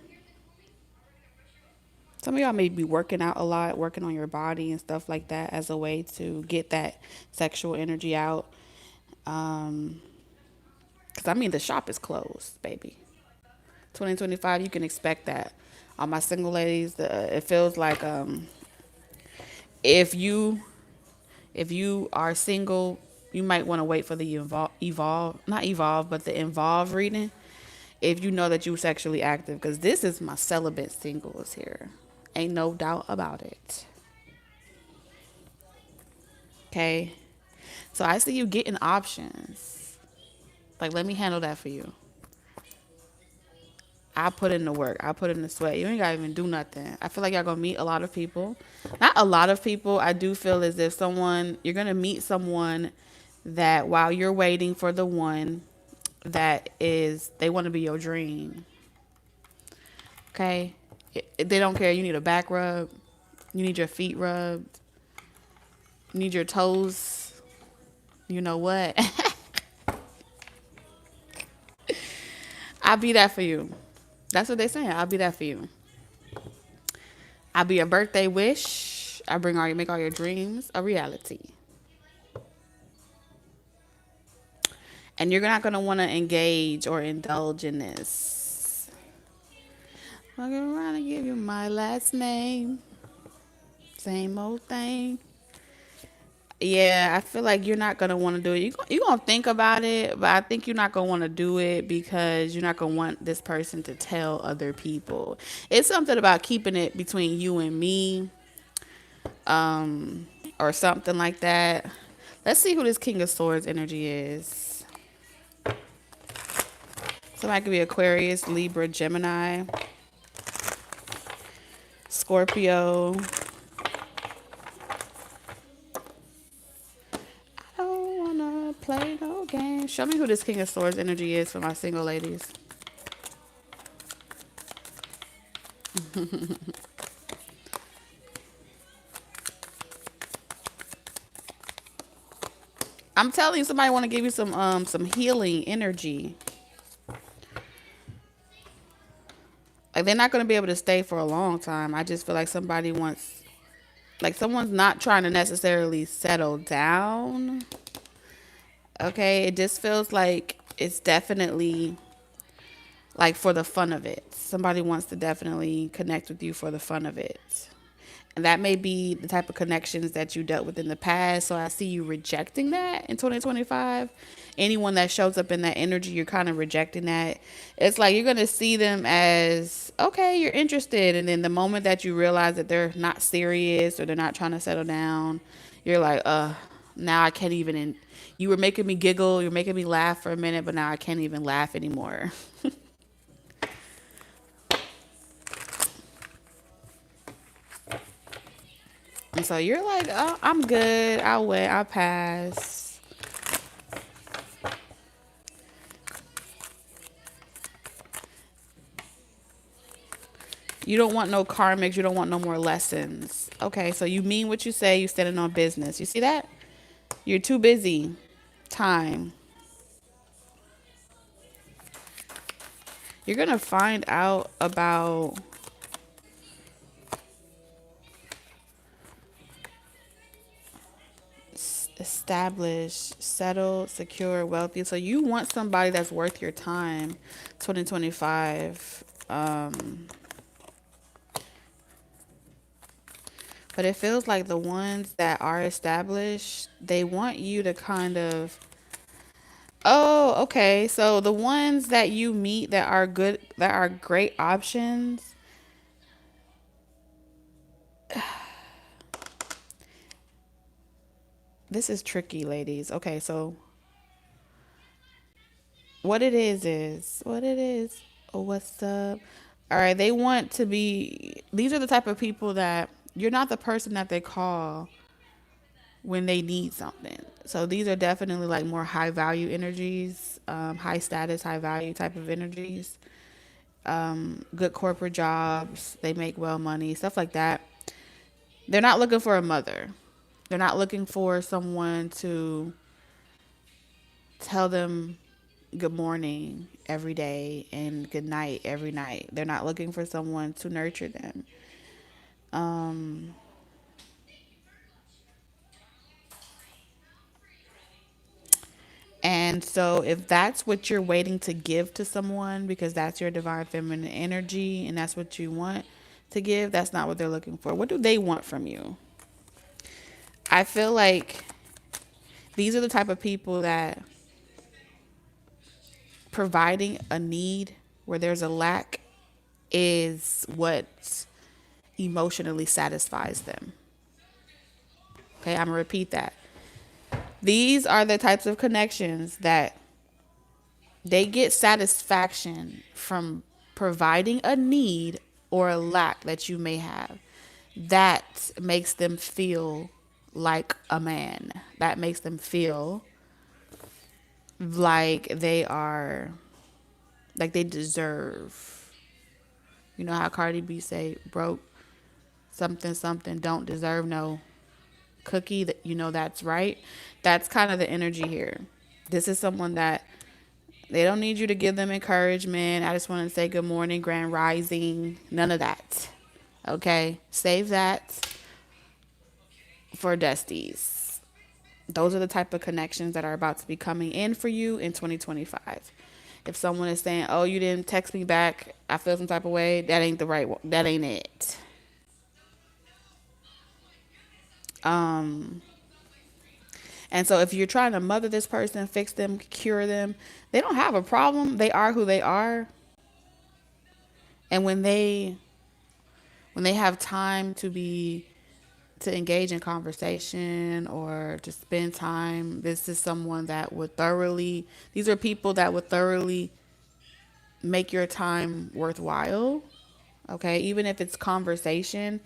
of y'all may be working out a lot, working on your body and stuff like that as a way to get that sexual energy out. Because I mean, the shop is closed, baby. 2025, you can expect that. All my single ladies, it feels like if you are single, you might want to wait for the involve reading. If you know that you're sexually active, because this is my celibate singles here. Ain't no doubt about it. Okay. So I see you getting options. Like, let me handle that for you. I put in the work. I put in the sweat. You ain't got to even do nothing. I feel like y'all going to meet a lot of people. Not a lot of people. I do feel as if you're going to meet someone that while you're waiting for the one they want to be your dream. Okay? They don't care. You need a back rub. You need your feet rubbed. You need your toes. You know what? I'll be that for you. That's what they're saying. I'll be that for you. I'll be a birthday wish. Make all your dreams a reality. And you're not going to want to engage or indulge in this. I'm going to want to give you my last name. Same old thing. Yeah, I feel like you're not going to want to do it. You're going to think about it, but I think you're not going to want to do it because you're not going to want this person to tell other people. It's something about keeping it between you and me, or something like that. Let's see who this King of Swords energy is. Somebody could be Aquarius, Libra, Gemini, Scorpio. I don't wanna play no games. Show me who this King of Swords energy is for my single ladies. I'm telling you, somebody want to give you some healing energy. Like, they're not going to be able to stay for a long time. I just feel like someone's not trying to necessarily settle down. Okay, it just feels like it's definitely like for the fun of it. Somebody wants to definitely connect with you for the fun of it. And that may be the type of connections that you dealt with in the past. So I see you rejecting that in 2025. Anyone that shows up in that energy, you're kind of rejecting that. It's like you're going to see them as, okay, you're interested. And then the moment that you realize that they're not serious or they're not trying to settle down, you're like, now I can't even. You were making me giggle. You're making me laugh for a minute, but now I can't even laugh anymore. And so you're like, oh, I'm good. I'll wait. I'll pass. You don't want no karmics. You don't want no more lessons. Okay, so you mean what you say. You're standing on business. You see that? You're too busy. Time. You're going to find out about established, settled, secure, wealthy. So you want somebody that's worth your time. 2025. But it feels like the ones that are established, they want you to kind of, oh, okay. So the ones that you meet that are good, that are great options, this is tricky, ladies. Okay, so what it is, oh, what's up? All right, they want to be, these are the type of people that you're not the person that they call when they need something. So these are definitely like more high value energies, high status, high value type of energies. Good corporate jobs, they make well money, stuff like that. They're not looking for a mother. They're not looking for someone to tell them good morning every day and good night every night. They're not looking for someone to nurture them. And so if that's what you're waiting to give to someone because that's your divine feminine energy and that's what you want to give, that's not what they're looking for. What do they want from you? I feel like these are the type of people that providing a need where there's a lack is what emotionally satisfies them. Okay, I'm going to repeat that. These are the types of connections that they get satisfaction from providing a need or a lack that you may have. That makes them feel like a man. That makes them feel like they are, like they deserve. You know how Cardi B say, broke something, something, don't deserve no cookie, that you know that's right. That's kind of the energy here. This is someone that they don't need you to give them encouragement. I just want to say good morning, grand rising. None of that. Okay, save that for Dusties. Those are the type of connections that are about to be coming in for you in 2025. If someone is saying, oh, you didn't text me back, I feel some type of way, that ain't the right one. That ain't it. And so if you're trying to mother this person, fix them, cure them, they don't have a problem. They are who they are. And when they have time to engage in conversation or to spend time, this is someone that would thoroughly, these are people that would thoroughly make your time worthwhile. Okay, even if it's conversation,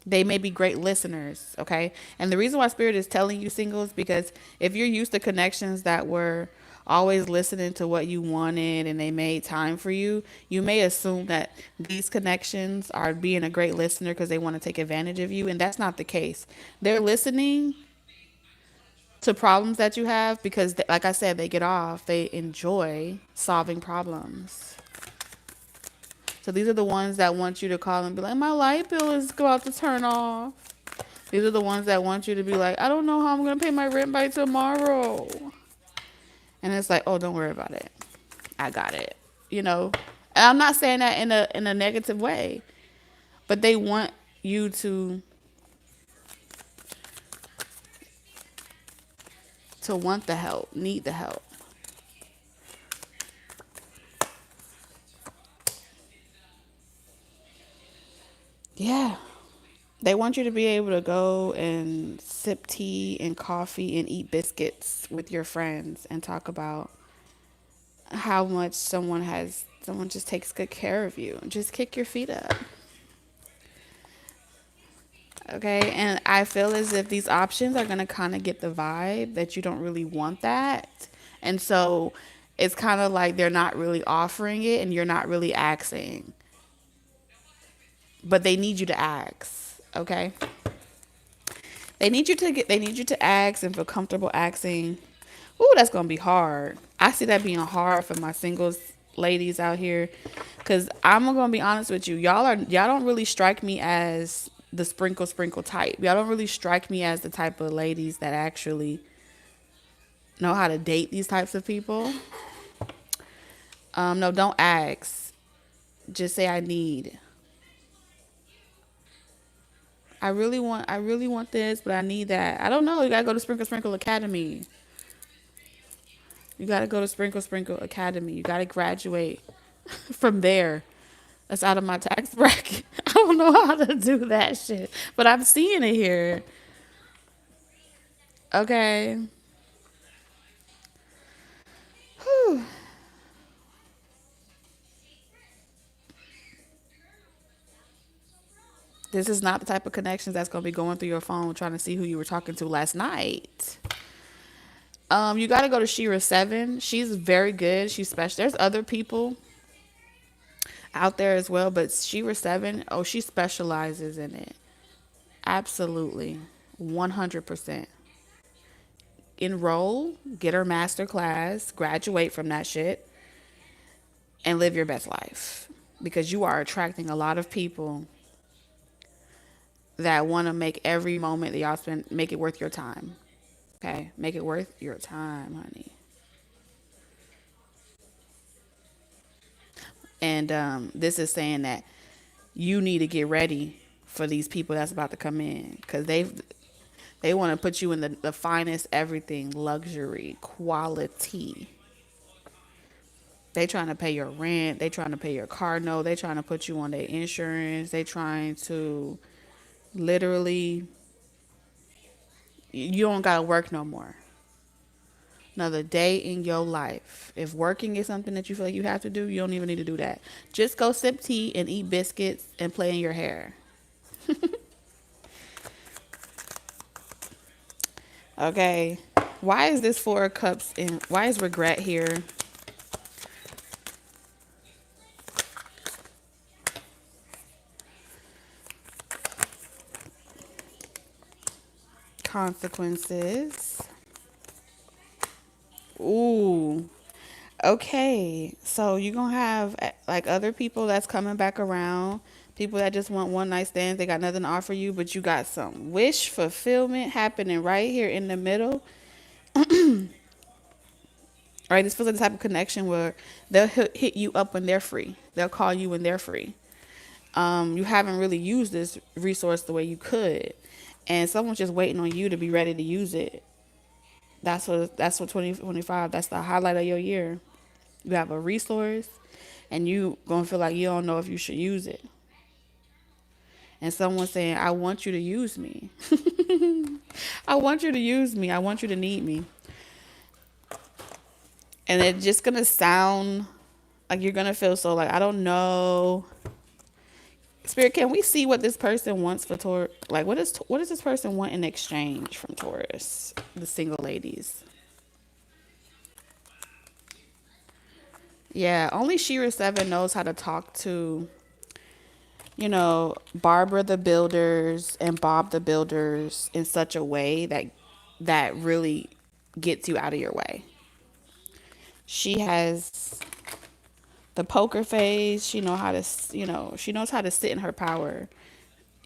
they may be great listeners. Okay, and the reason why Spirit is telling you singles, because if you're used to connections that were always listening to what you wanted and they made time for you, you may assume that these connections are being a great listener because they want to take advantage of you, and that's not the case. They're listening to problems that you have because, like I said, they get off. They enjoy solving problems. So these are the ones that want you to call and be like, my light bill is about to turn off. These are the ones that want you to be like, I don't know how I'm going to pay my rent by tomorrow. And it's like, oh, don't worry about it. I got it. You know, And I'm not saying that in a negative way, but they want you to want the help, need the help. Yeah. They want you to be able to go and sip tea and coffee and eat biscuits with your friends and talk about how much someone just takes good care of you. Just kick your feet up. Okay? And I feel as if these options are going to kind of get the vibe that you don't really want that. And so it's kind of like they're not really offering it and you're not really asking. But they need you to ask. Okay? They need you to ask and feel comfortable asking. Ooh, that's gonna be hard. I see that being hard for my singles ladies out here. Cause I'm gonna be honest with you. Y'all don't really strike me as the sprinkle type. Y'all don't really strike me as the type of ladies that actually know how to date these types of people. No, don't ask. Just say I need. I really want this, but I need that. I don't know. You gotta go to Sprinkle Academy. You gotta go to Sprinkle Academy. You gotta graduate from there. That's out of my tax bracket. I don't know how to do that shit, but I'm seeing it here. Okay. Whew. This is not the type of connections that's gonna be going through your phone trying to see who you were talking to last night. You got to go to Shira 7. She's very good. She's special. There's other people out there as well, but Shira 7, oh, she specializes in it. Absolutely. 100%. Enroll, get her master class, graduate from that shit, and live your best life. Because you are attracting a lot of people that want to make every moment that y'all spend, make it worth your time. Okay? Make it worth your time, honey. And this is saying that you need to get ready for these people that's about to come in. Because they want to put you in the finest everything, luxury, quality. They trying to pay your rent. They trying to pay your car note. They trying to put you on their insurance. They trying to literally, you don't got to work no more. Another day in your life. If working is something that you feel like you have to do, you don't even need to do that. Just go sip tea and eat biscuits and play in your hair. Okay. Why is this 4 of Cups in? Why is regret here? Consequences. Ooh. Okay. So you're going to have like other people that's coming back around. People that just want one night stands. They got nothing to offer you, but you got some wish fulfillment happening right here in the middle. Right? This feels like the type of connection where they'll hit you up when they're free. They'll call you when they're free. You haven't really used this resource the way you could. And someone's just waiting on you to be ready to use it. That's what 2025, that's the highlight of your year. You have a resource and you gonna feel like you don't know if you should use it. And someone's saying, I want you to use me. I want you to use me. I want you to need me. And it's just gonna sound like you're gonna feel so like, I don't know. Spirit, can we see what this person wants for Taurus? Like, what does this person want in exchange from Taurus? The single ladies. Yeah, only Shira 7 knows how to talk to, Barbara the Builders and Bob the Builders in such a way that really gets you out of your way. She has the poker face. She knows how to sit in her power.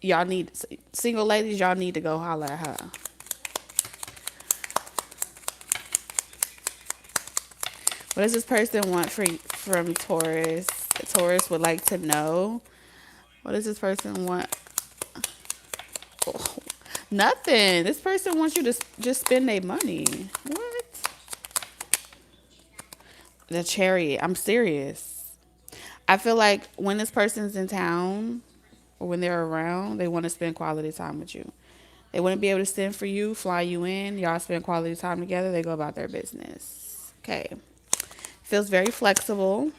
Y'all need, single ladies, y'all need to go holler at her. What does this person want from Taurus? Taurus would like to know. What does this person want? Oh, nothing. This person wants you to just spend their money. What? The Chariot. I'm serious. I feel like when this person's in town or when they're around, they want to spend quality time with you. They wouldn't be able to send for you, fly you in. Y'all spend quality time together. They go about their business. Okay. Feels very flexible.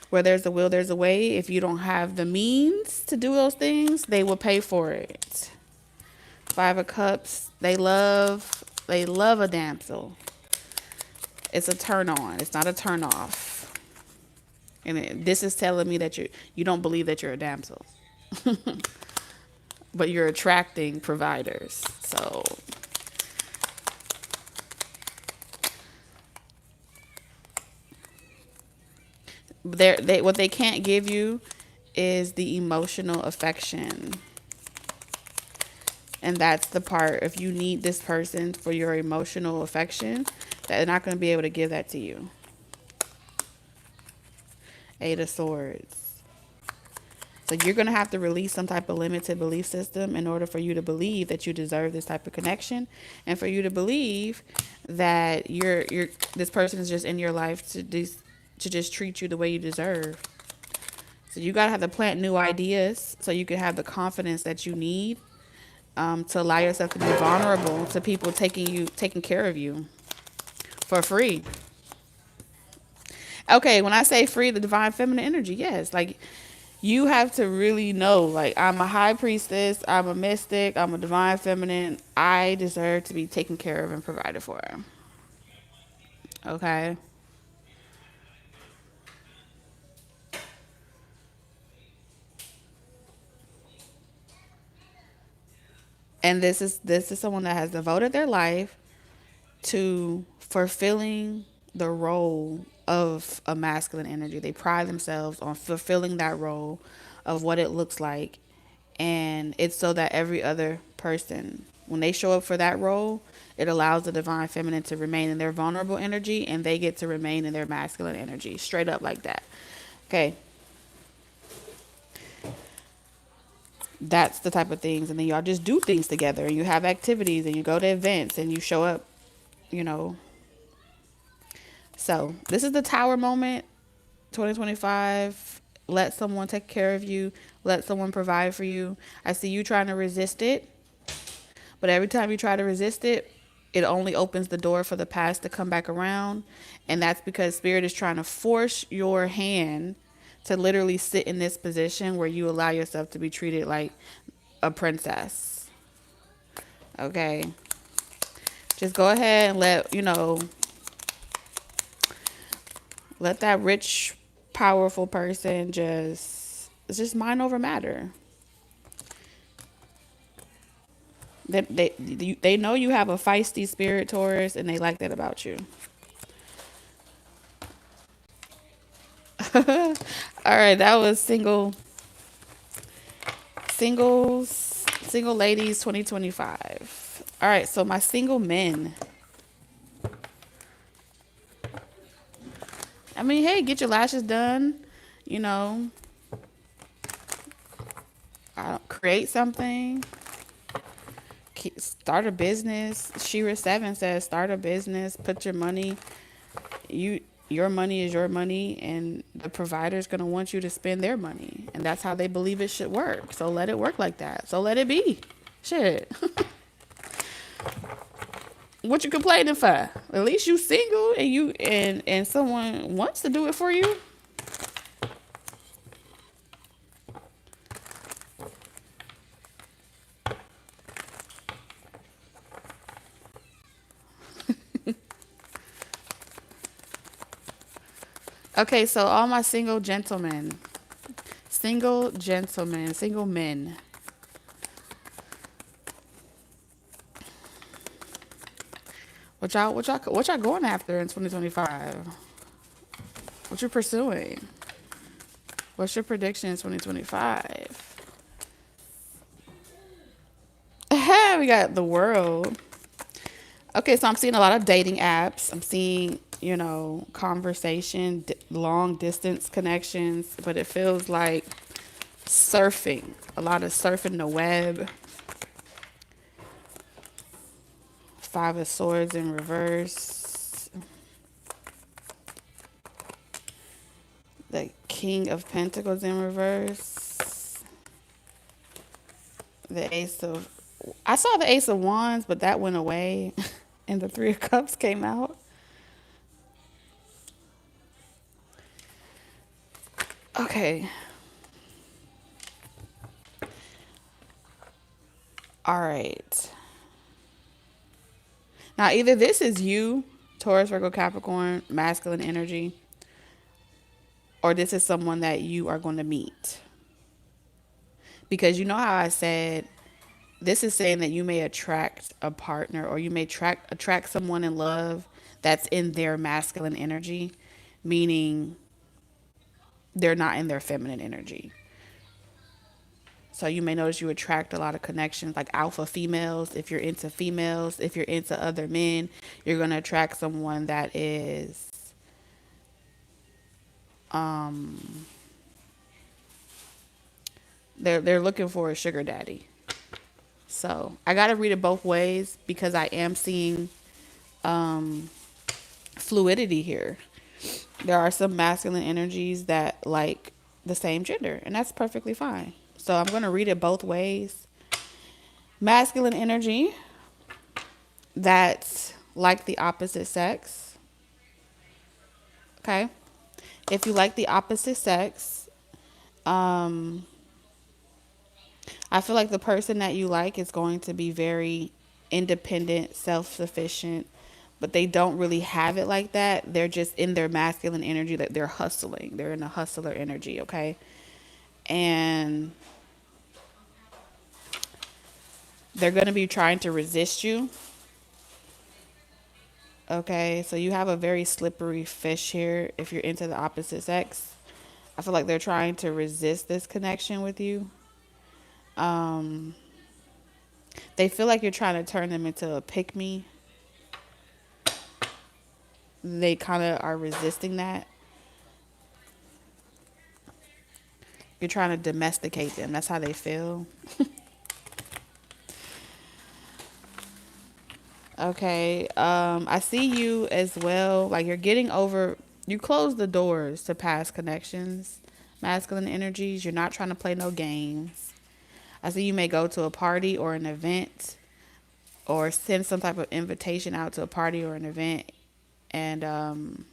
Where there's a will, there's a way. If you don't have the means to do those things, they will pay for it. 5 of Cups. They love a damsel. It's a turn on. It's not a turn off. And this is telling me that you don't believe that you're a damsel. But you're attracting providers. So what they can't give you is the emotional affection. And that's the part, if you need this person for your emotional affection, they're not going to be able to give that to you. 8 of Swords. So you're going to have to release some type of limited belief system in order for you to believe that you deserve this type of connection, and for you to believe that this person is just in your life to just treat you the way you deserve. So you got to have to plant new ideas so you can have the confidence that you need to allow yourself to be vulnerable to people taking care of you for free. Okay, when I say free, the divine feminine energy, yes. Like, you have to really know, like, I'm a high priestess, I'm a mystic, I'm a divine feminine. I deserve to be taken care of and provided for. Okay? And this is someone that has devoted their life to fulfilling the role of a masculine energy. They pride themselves on fulfilling that role of what it looks like. And it's so that every other person, when they show up for that role, it allows the divine feminine to remain in their vulnerable energy, and they get to remain in their masculine energy. Straight up like that. Okay. That's the type of things. And then y'all just do things together, and you have activities, and you go to events, and you show up, you know. So this is the Tower moment, 2025. Let someone take care of you. Let someone provide for you. I see you trying to resist it. But every time you try to resist it, it only opens the door for the past to come back around. And that's because Spirit is trying to force your hand to literally sit in this position where you allow yourself to be treated like a princess. Okay? Just go ahead and let that rich, powerful person it's just mind over matter. They know you have a feisty spirit, Taurus, and they like that about you. All right, that was single ladies 2025. All right, so my single men. I mean, hey, get your lashes done, create something, start a business. Shira 7 says start a business, put your money, your money is your money, and the provider's going to want you to spend their money, and that's how they believe it should work. So let it work like that. So let it be. Shit. What you complaining for? At least you single and someone wants to do it for you. Okay, so all my single men. What y'all going after in 2025? What you pursuing? What's your prediction in 2025? We got the World. Okay, so I'm seeing a lot of dating apps. I'm seeing conversation, long distance connections, but it feels like surfing, a lot of surfing the web. Five of Swords in reverse. The King of Pentacles in reverse. The Ace of... I saw the Ace of Wands, but that went away. And the Three of Cups came out. Okay. All right. Now, either this is you, Taurus, Virgo, Capricorn, masculine energy, or this is someone that you are going to meet. Because you know how I said, this is saying that you may attract a partner, or you may attract someone in love that's in their masculine energy, meaning they're not in their feminine energy. So you may notice you attract a lot of connections, like alpha females. If you're into females, if you're into other men, you're going to attract someone that is they're looking for a sugar daddy. So I got to read it both ways because I am seeing fluidity here. There are some masculine energies that like the same gender, and that's perfectly fine. So I'm going to read it both ways. Masculine energy that's like the opposite sex. Okay. If you like the opposite sex, I feel like the person that you like is going to be very independent, self-sufficient, but they don't really have it like that. They're just in their masculine energy, that they're hustling. They're in a hustler energy, okay? And they're going to be trying to resist you. Okay, so you have a very slippery fish here if you're into the opposite sex. I feel like they're trying to resist this connection with you. They feel like you're trying to turn them into a pick-me. They kind of are resisting that. You're trying to domesticate them. That's how they feel. Okay. I see you as well. Like you're getting over, you close the doors to past connections, masculine energies. You're not trying to play no games. I see you may go to a party or an event or send some type of invitation out to a party or an event. And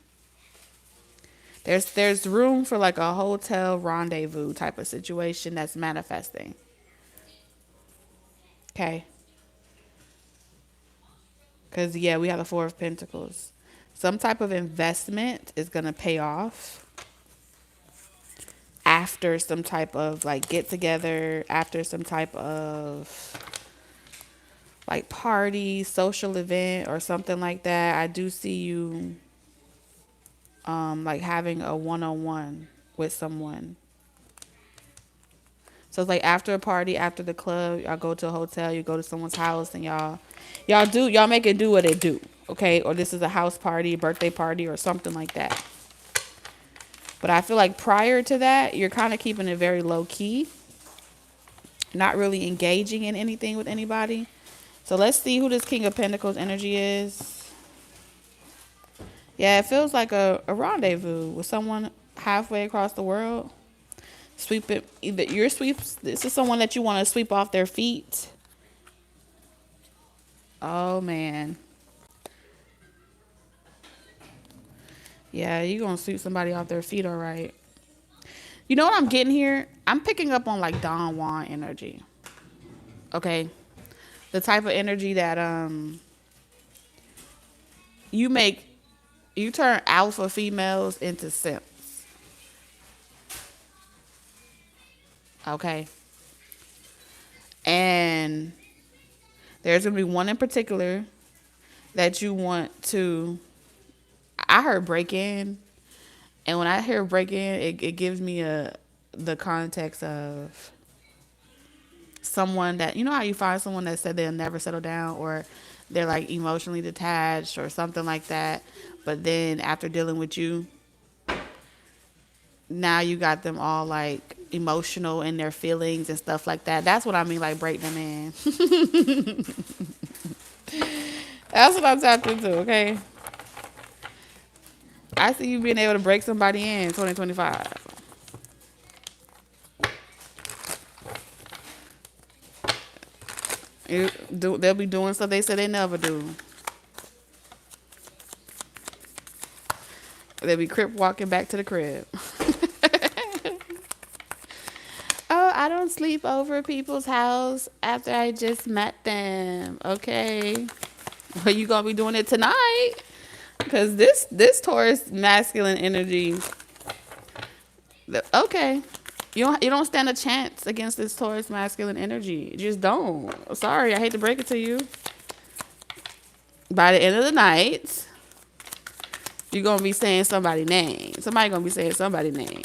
there's room for like a hotel rendezvous type of situation that's manifesting. Okay. Because, yeah, we have the Four of Pentacles. Some type of investment is going to pay off after some type of, like, get-together, after some type of, like, party, social event, or something like that. I do see you, like, having a one-on-one with someone. So it's like after a party, after the club, y'all go to a hotel, you go to someone's house, and y'all make it do what it do, okay? Or this is a house party, birthday party, or something like that. But I feel like prior to that, you're kind of keeping it very low key, not really engaging in anything with anybody. So let's see who this King of Pentacles energy is. Yeah, it feels like a rendezvous with someone halfway across the world. Sweep it. Either your sweeps. This is someone that you want to sweep off their feet. Oh man. Yeah, you're gonna sweep somebody off their feet, all right. You know what I'm getting here? I'm picking up on like Don Juan energy. Okay. The type of energy that you turn alpha females into simps. Okay. And there's going to be one in particular that you want to... I heard break in. And when I hear break in, it gives me the context of someone that... You know how you find someone that said they'll never settle down, or they're like emotionally detached or something like that. But then after dealing with you, now you got them all like emotional in their feelings and stuff like that. That's what I mean, like break them in. That's what I'm tapped into, okay? I see you being able to break somebody in 2025. They'll be doing stuff they said they never do. They'll be crip walking back to the crib. Oh, I don't sleep over people's house after I just met them. Okay. Well, you gonna be doing it tonight. Because this Taurus masculine energy, okay. You don't stand a chance against this Taurus masculine energy. You just don't. Sorry, I hate to break it to you. By the end of the night, you're gonna be saying somebody's name. Somebody gonna be saying somebody's name.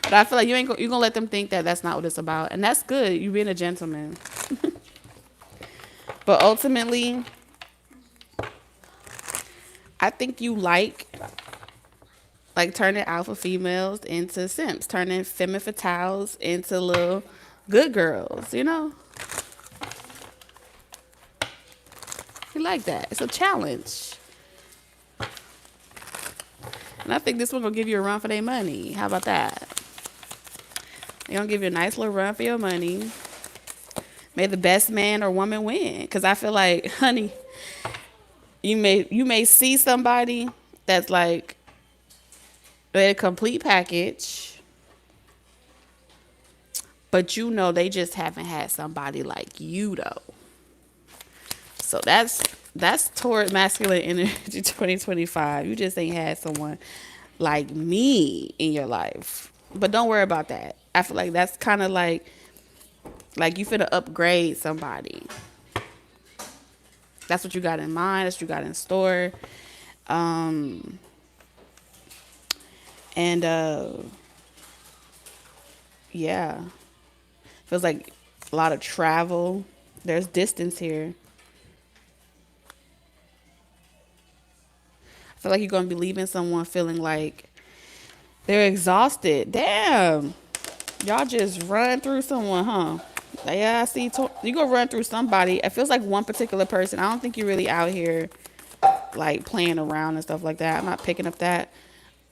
But I feel like you're gonna let them think that that's not what it's about, and that's good. You being a gentleman. But ultimately, I think you like turning alpha females into simps, turning femme fatales into little good girls. You know, you like that. It's a challenge. And I think this one gonna give you a run for their money. How about that? They're gonna give you a nice little run for your money. May the best man or woman win. Cause I feel like, honey, you may see somebody that's like a complete package, but you know they just haven't had somebody like you though. So that's toward masculine energy 2025. You just ain't had someone like me in your life. But don't worry about that. I feel like that's kind of like you finna upgrade somebody. That's what you got in mind. That's what you got in store. And yeah. Feels like a lot of travel. There's distance here. I feel like you're going to be leaving someone feeling like they're exhausted. Damn. Y'all just run through someone, huh? Yeah, I see. You go run through somebody. It feels like one particular person. I don't think you're really out here like playing around and stuff like that. I'm not picking up that.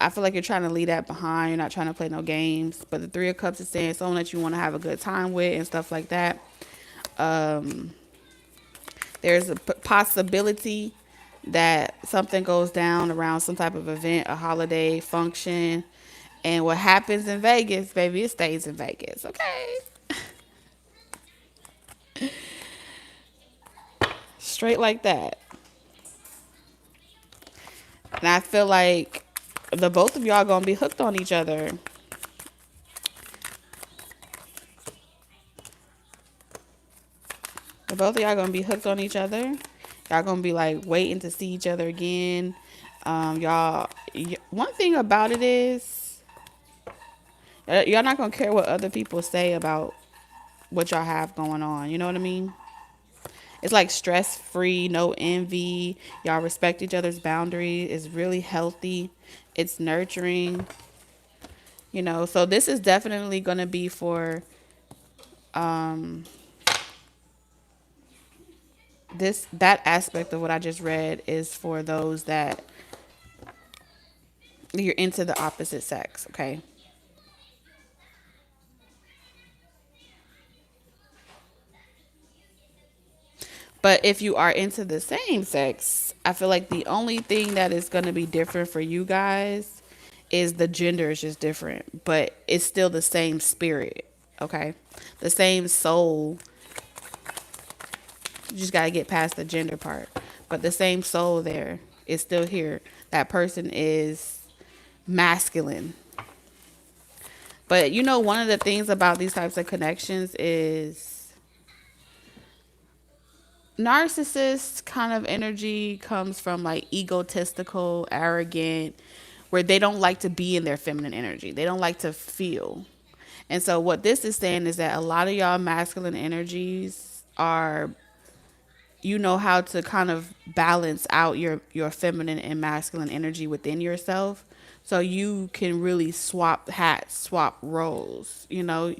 I feel like you're trying to leave that behind. You're not trying to play no games. But the Three of Cups is saying someone that you want to have a good time with and stuff like that. There's a possibility that something goes down around some type of event, a holiday, function. And what happens in Vegas, baby, it stays in Vegas, okay? Straight like that. And I feel like the both of y'all gonna be hooked on each other. The both of y'all gonna be hooked on each other. Y'all gonna be like waiting to see each other again. Y'all, one thing about it is, y'all not gonna care what other people say about what y'all have going on. You know what I mean? It's like stress free, no envy. Y'all respect each other's boundaries. It's really healthy. It's nurturing. You know, so this is definitely going to be for that aspect of what I just read is for those that you're into the opposite sex, okay? But if you are into the same sex, I feel like the only thing that is going to be different for you guys is the gender is just different, but it's still the same spirit, okay? The same soul. You just got to get past the gender part. But the same soul there is still here. That person is masculine. But you know, one of the things about these types of connections is narcissist kind of energy comes from like egotistical, arrogant, where they don't like to be in their feminine energy. They don't like to feel. And so what this is saying is that a lot of y'all masculine energies are you know how to kind of balance out your feminine and masculine energy within yourself, so you can really swap hats, swap roles, you know.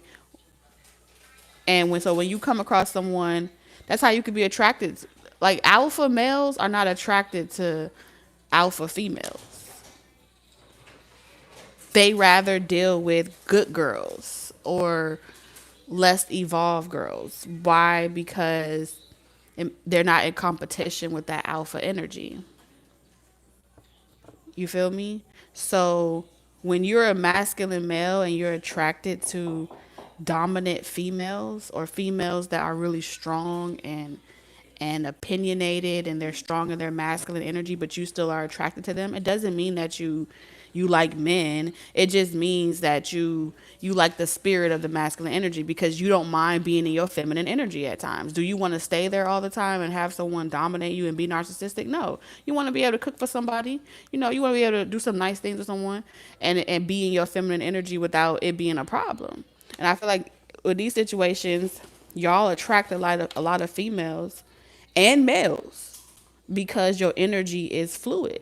And when you come across someone, that's how you could be attracted. Like, alpha males are not attracted to alpha females. They rather deal with good girls or less evolved girls. Why? Because they're not in competition with that alpha energy. You feel me? So when you're a masculine male and you're attracted to dominant females, or females that are really strong and opinionated, and they're strong in their masculine energy, but you still are attracted to them, it doesn't mean that you like men. It just means that you like the spirit of the masculine energy, because you don't mind being in your feminine energy at times. Do you want to stay there all the time and have someone dominate you and be narcissistic? No. You want to be able to cook for somebody. You know, you want to be able to do some nice things with someone and be in your feminine energy without it being a problem. And I feel like with these situations, y'all attract a lot of females and males because your energy is fluid.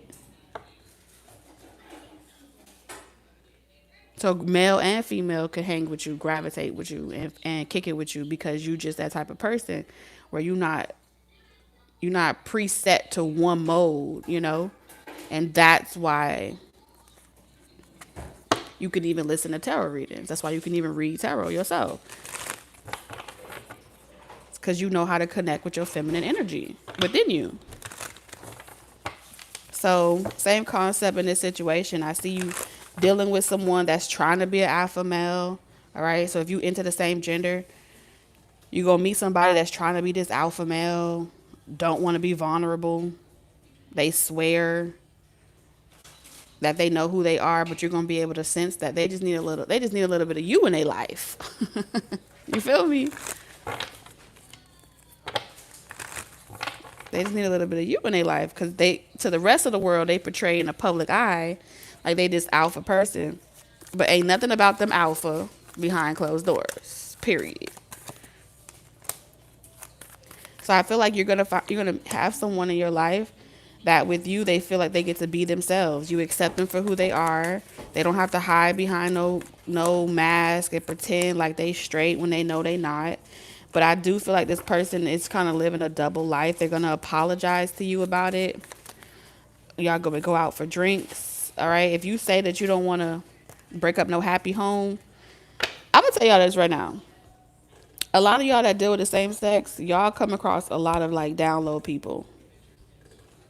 So male and female can hang with you, gravitate with you, and kick it with you, because you just that type of person where you're not preset to one mode, you know? And that's why you can even listen to tarot readings. That's why you can even read tarot yourself. It's because you know how to connect with your feminine energy within you. So, same concept in this situation. I see you dealing with someone that's trying to be an alpha male. All right. So, if you into the same gender, you gonna meet somebody that's trying to be this alpha male, don't want to be vulnerable. They swear that they know who they are, but you're gonna be able to sense that they just need a little bit of you in their life. You feel me? They just need a little bit of you in their life, because to the rest of the world, they portray in the public eye like they this alpha person, but ain't nothing about them alpha behind closed doors. Period. So I feel like you're gonna have someone in your life that with you they feel like they get to be themselves. You accept them for who they are. They don't have to hide behind no mask and pretend like they straight when they know they not. But I do feel like this person is kind of living a double life. They're gonna apologize to you about it. Y'all gonna go out for drinks. All right. If you say that you don't want to break up no happy home, I'm gonna tell y'all this right now. A lot of y'all that deal with the same sex, y'all come across a lot of like down low people.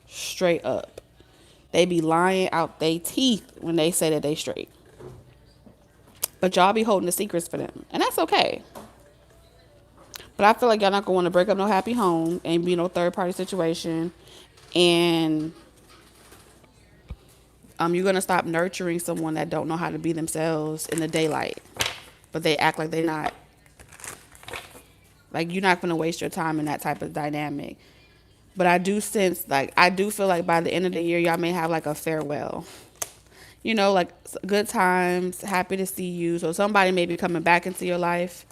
Straight up. They be lying out their teeth when they say that they straight. But y'all be holding the secrets for them. And that's okay. But I feel like y'all not gonna want to break up no happy home and be no third party situation. And you're gonna stop nurturing someone that don't know how to be themselves in the daylight. But they act like they not. Like, you're not gonna waste your time in that type of dynamic. But I do feel like by the end of the year, y'all may have like a farewell. You know, like good times, happy to see you. So somebody may be coming back into your life.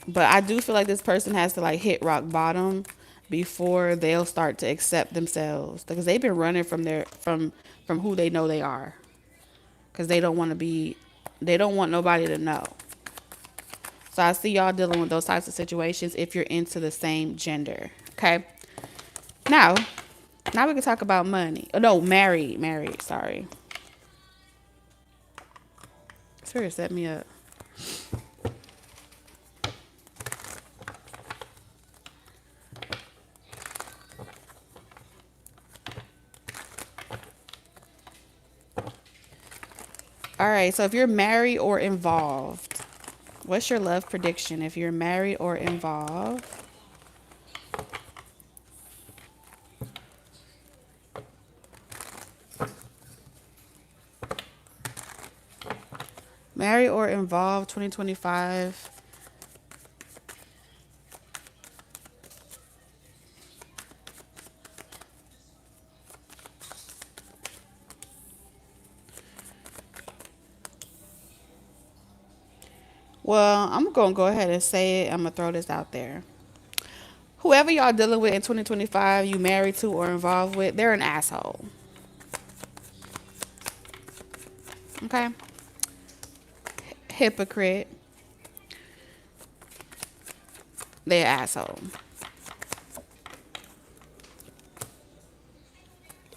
But I do feel like this person has to like hit rock bottom before they'll start to accept themselves, because they've been running from who they know they are, because they don't want nobody to know. So I see y'all dealing with those types of situations if you're into the same gender. Okay. Now we can talk about money. Oh, no, married. Sorry. Spirit set me up. All right. So if you're married or involved, what's your love prediction if you're married or involved? Married or involved 2025. Well, I'm going to go ahead and say it. I'm going to throw this out there. Whoever y'all dealing with in 2025, you married to or involved with, they're an asshole. Okay? Hypocrite. They're an asshole.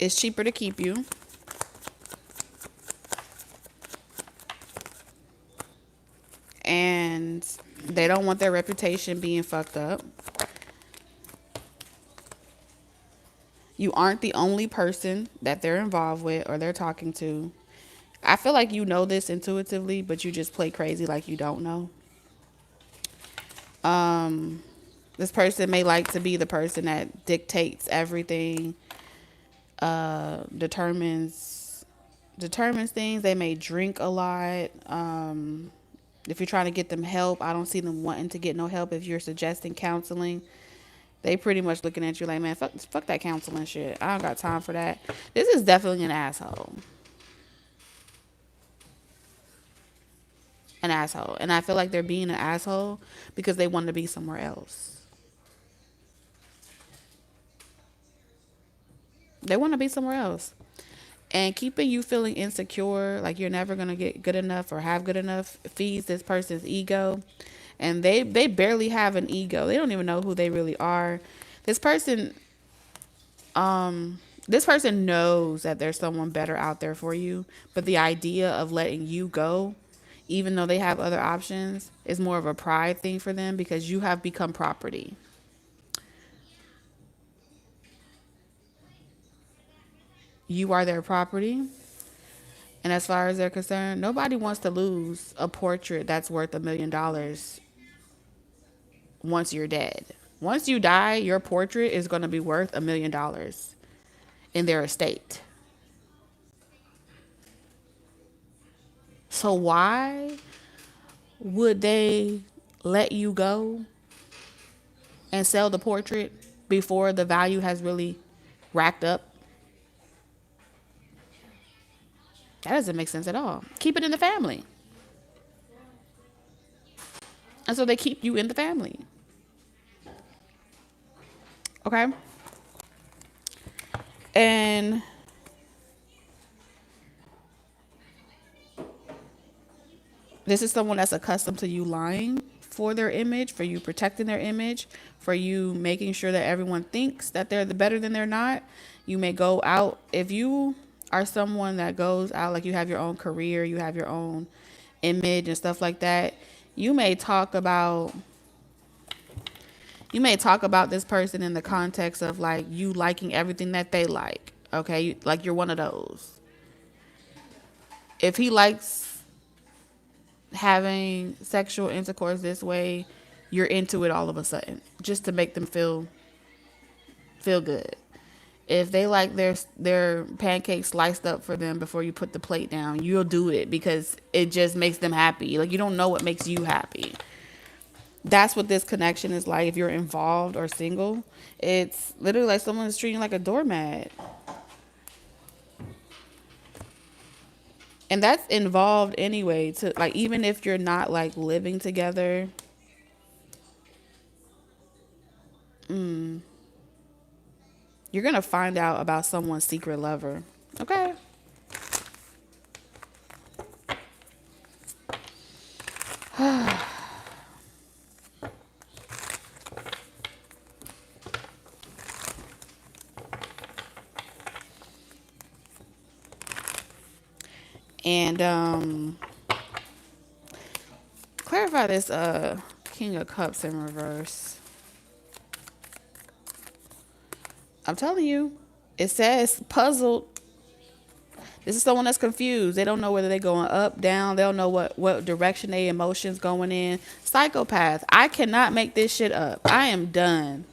It's cheaper to keep you. And they don't want their reputation being fucked up. You aren't the only person that they're involved with or they're talking to. I feel like you know this intuitively, but you just play crazy like you don't know. This person may like to be the person that dictates everything, determines things. They may drink a lot. If you're trying to get them help, I don't see them wanting to get no help. If you're suggesting counseling, they pretty much looking at you like, man, fuck that counseling shit. I don't got time for that. This is definitely an asshole. An asshole. And I feel like they're being an asshole because they want to be somewhere else. They want to be somewhere else. And keeping you feeling insecure, like you're never going to get good enough or have good enough, feeds this person's ego. And they barely have an ego. They don't even know who they really are. This person this person knows that there's someone better out there for you, but the idea of letting you go, even though they have other options, is more of a pride thing for them because you have become property. You are their property. And as far as they're concerned, nobody wants to lose a portrait that's worth $1,000,000 once you're dead. Once you die, your portrait is going to be worth $1,000,000 in their estate. So why would they let you go and sell the portrait before the value has really racked up? That doesn't make sense at all. Keep it in the family. And so they keep you in the family. Okay? And this is someone that's accustomed to you lying for their image, for you protecting their image, for you making sure that everyone thinks that they're the better than they're not. You may go out, if you are someone that goes out, like you have your own career, you have your own image and stuff like that, you may talk about this person in the context of like you liking everything that they like. Okay, like you're one of those. If he likes having sexual intercourse this way, you're into it all of a sudden just to make them feel good. If they like their pancakes sliced up for them before you put the plate down, you'll do it because it just makes them happy. Like you don't know what makes you happy. That's what this connection is like. If you're involved or single, it's literally like someone's treating you like a doormat. And that's involved anyway, to like, even if you're not like living together, you're gonna find out about someone's secret lover. Okay. And clarify this King of Cups in reverse. I'm telling you, it says puzzled. This is someone that's confused. They don't know whether they're going up, down. They don't know what direction their emotions going in. Psychopath. I cannot make this shit up. I am done.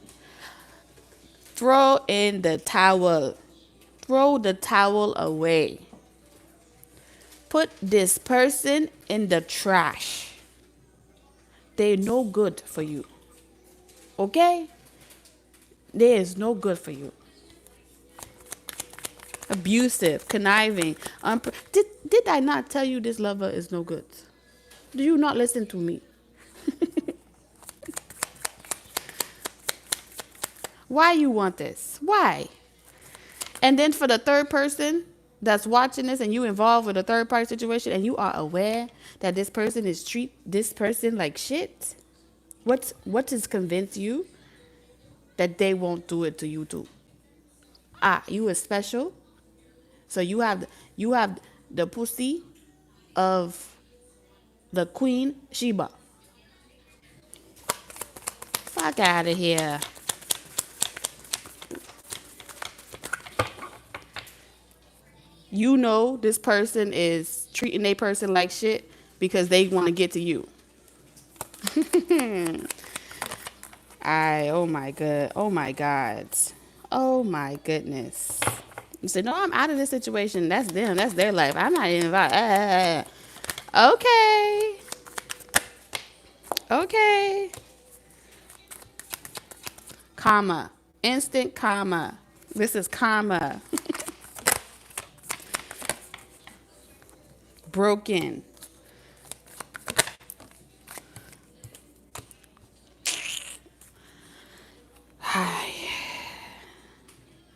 Throw in the towel. Throw the towel away. Put this person in the trash. They're no good for you. Okay? They is no good for you. Abusive, conniving. Did I not tell you this lover is no good? Do you not listen to me? Why you want this? Why? And then for the third person that's watching this and you involved with a third party situation and you are aware that this person is treat this person like shit, what does convince you that they won't do it to you too? You is special, so you have the pussy of the Queen Sheba. Fuck out of here. You know this person is treating a person like shit because they want to get to you. Oh my god. Oh my god. Oh my goodness. You say, no, I'm out of this situation. That's them. That's their life. I'm not involved. Okay. Okay. Karma. Instant karma. This is karma. Broken. Hi.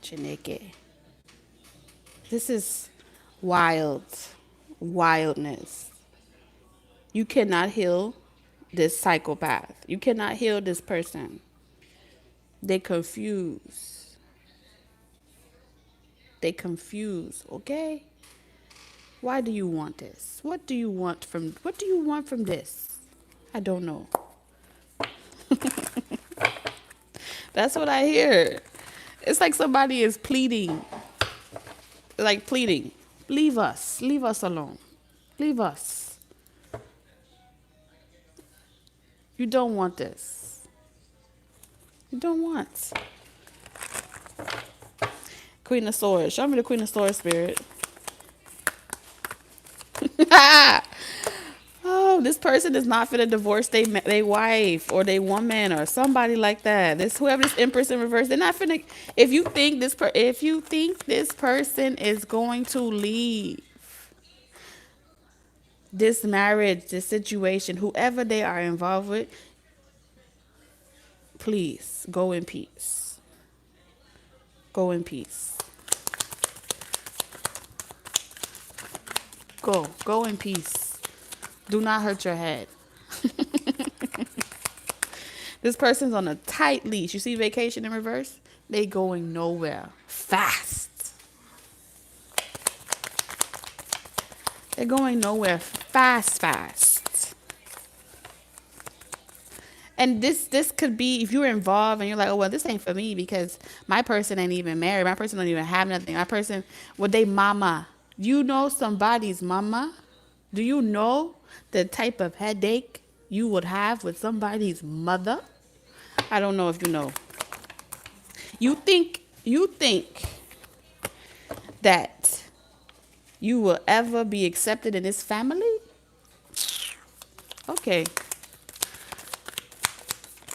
Chineke. This is wild. Wildness. You cannot heal this psychopath. You cannot heal this person. They confuse. They confuse, okay? Why do you want this? What do you want from this? I don't know. That's what I hear. It's like somebody is pleading. Like pleading. Leave us. Leave us alone. Leave us. You don't want this. You don't want. Queen of Swords. Show me the Queen of Swords spirit. Oh, this person is not finna divorce they wife or they woman or somebody like that. Whoever this Empress in reverse, they're not finna. If you think this person is going to leave this marriage, this situation, whoever they are involved with, please go in peace. Go in peace. Go in peace. Do not hurt your head. This person's on a tight leash. You see vacation in reverse? They going nowhere. Fast. They're going nowhere fast. And this could be, if you're involved and you're like, oh, well, this ain't for me because my person ain't even married. My person don't even have nothing. My person, well, they mama. You know somebody's mama? Do you know the type of headache you would have with somebody's mother? I don't know if you know. You think that you will ever be accepted in this family? Okay.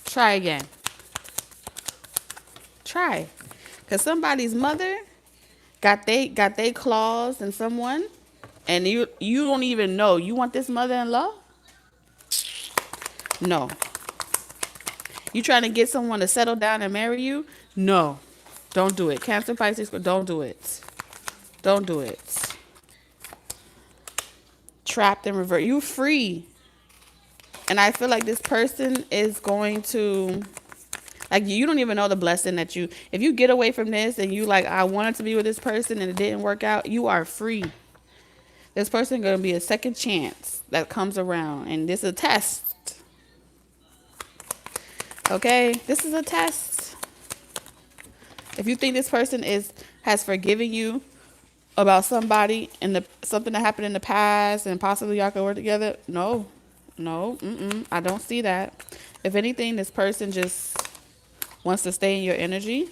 Try again. Try. Because somebody's mother got they claws in someone and you don't even know. You want this mother-in-law? No. You trying to get someone to settle down and marry you? No. Don't do it. Cancer, Pisces, don't do it. Don't do it. Trapped and revert. You free. And I feel like this person is going to, like, you don't even know the blessing that if you get away from this and you like, I wanted to be with this person and it didn't work out, you are free. This person going to be a second chance that comes around. And this is a test. Okay? This is a test. If you think this person has forgiven you about somebody and something that happened in the past and possibly y'all could work together, no, I don't see that. If anything, this person just wants to stay in your energy.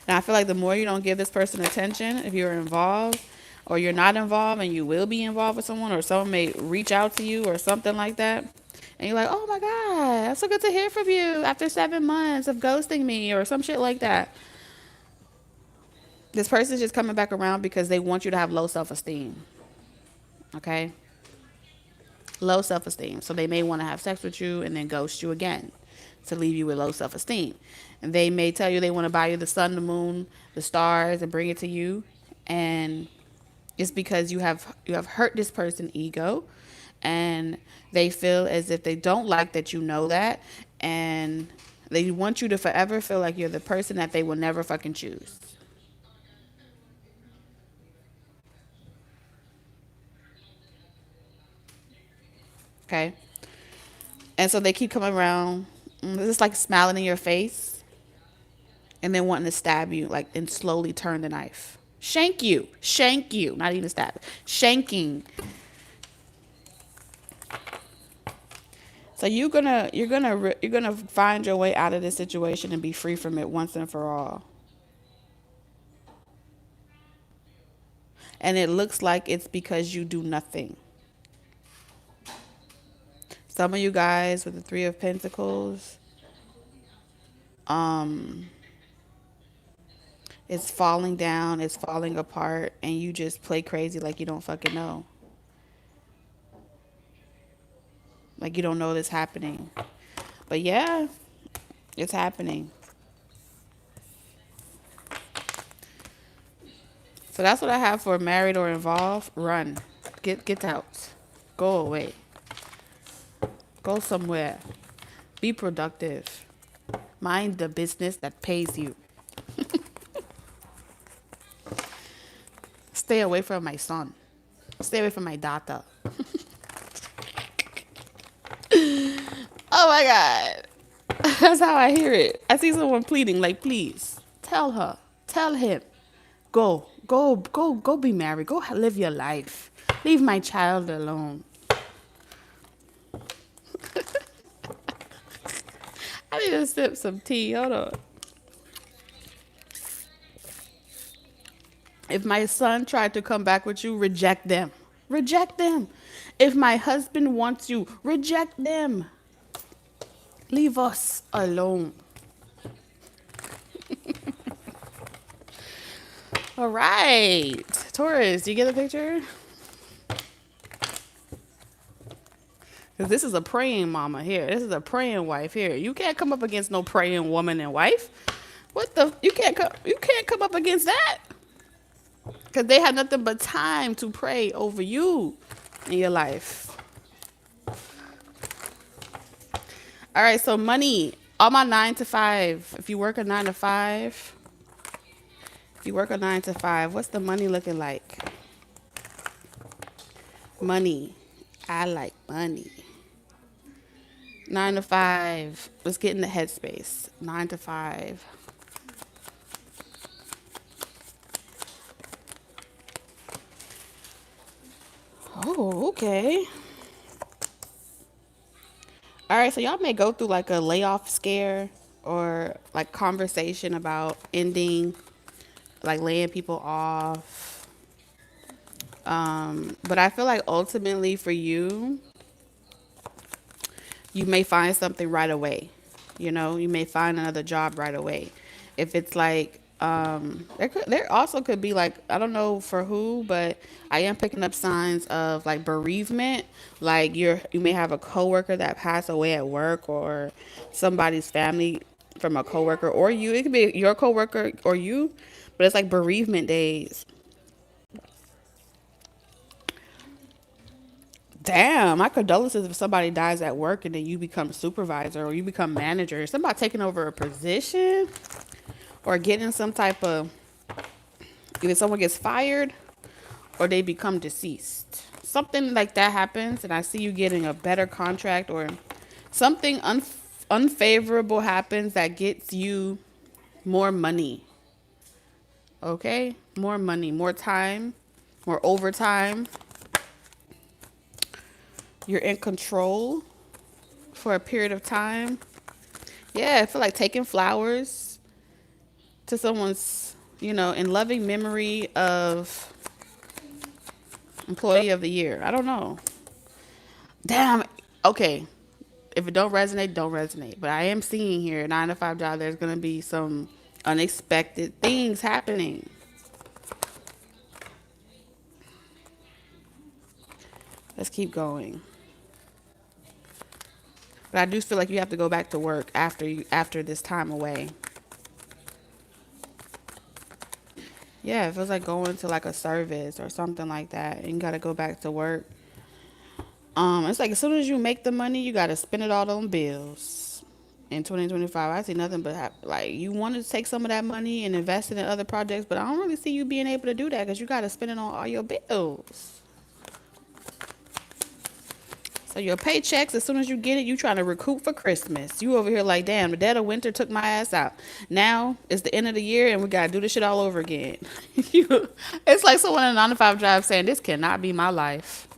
And I feel like the more you don't give this person attention, if you're involved or you're not involved and you will be involved with someone or someone may reach out to you or something like that, and you're like, oh my God, that's so good to hear from you after 7 months of ghosting me or some shit like that. This person's just coming back around because they want you to have low self-esteem. Okay? Low self-esteem. So they may want to have sex with you and then ghost you again to leave you with low self-esteem. And they may tell you they want to buy you the sun, the moon, the stars, and bring it to you. And it's because you have hurt this person's ego, and they feel as if they don't like that you know that, and they want you to forever feel like you're the person that they will never fucking choose. Okay? And so they keep coming around, it's like smiling in your face and then wanting to stab you, like, and slowly turn the knife. Shank you, not even stab, shanking. So you're gonna find your way out of this situation and be free from it once and for all. And it looks like it's because you do nothing. Some of you guys with the Three of Pentacles, it's falling down, it's falling apart, and you just play crazy like you don't fucking know. Like you don't know this happening. But yeah, it's happening. So that's what I have for married or involved. Run. Get out. Go away. Go somewhere. Be productive. Mind the business that pays you. Stay away from my son. Stay away from my daughter. Oh my God. That's how I hear it. I see someone pleading, like, please, tell her, tell him, go be married. Go live your life. Leave my child alone. I need to sip some tea. Hold on. If my son tried to come back with you, reject them. Reject them. If my husband wants you, reject them. Leave us alone. All right. Taurus, do you get the picture? Because this is a praying mama here. This is a praying wife here. You can't come up against no praying woman and wife. What the? You can't come up against that. Because they have nothing but time to pray over you in your life. All right, so money. All my 9 to 5. If you work a 9 to 5, what's the money looking like? Money. I like money. 9 to 5. Let's get in the headspace. 9 to 5. Oh, okay. All right, so y'all may go through like a layoff scare or like conversation about ending, like laying people off. But I feel like ultimately for you, you may find something right away. You know, you may find another job right away. If it's like, there also could be like, I don't know for who, but I am picking up signs of like bereavement. Like you may have a coworker that passed away at work, or somebody's family from a coworker, or you. It could be your coworker or you, but it's like bereavement days. Damn, my condolences if somebody dies at work and then you become supervisor or you become manager. Somebody taking over a position or getting some type of, either someone gets fired or they become deceased. Something like that happens, and I see you getting a better contract, or something unfavorable happens that gets you more money. Okay? More money, more time, more overtime. You're in control for a period of time. Yeah, I feel like taking flowers to someone's, in loving memory of employee of the year. I don't know. Damn. Okay. If it don't resonate, don't resonate. But I am seeing here, 9 to 5 job, there's going to be some unexpected things happening. Let's keep going. But I do feel like you have to go back to work after this time away. Yeah, it feels like going to like a service or something like that. And you gotta go back to work. It's like as soon as you make the money, you gotta spend it all on bills. In 2025, I see nothing but like you want to take some of that money and invest it in other projects, but I don't really see you being able to do that because you gotta spend it on all your bills. So your paychecks, as soon as you get it, you trying to recoup for Christmas. You over here like, damn, the dead of winter took my ass out. Now it's the end of the year and we gotta do this shit all over again. It's like someone in a 9 to 5 job saying, this cannot be my life.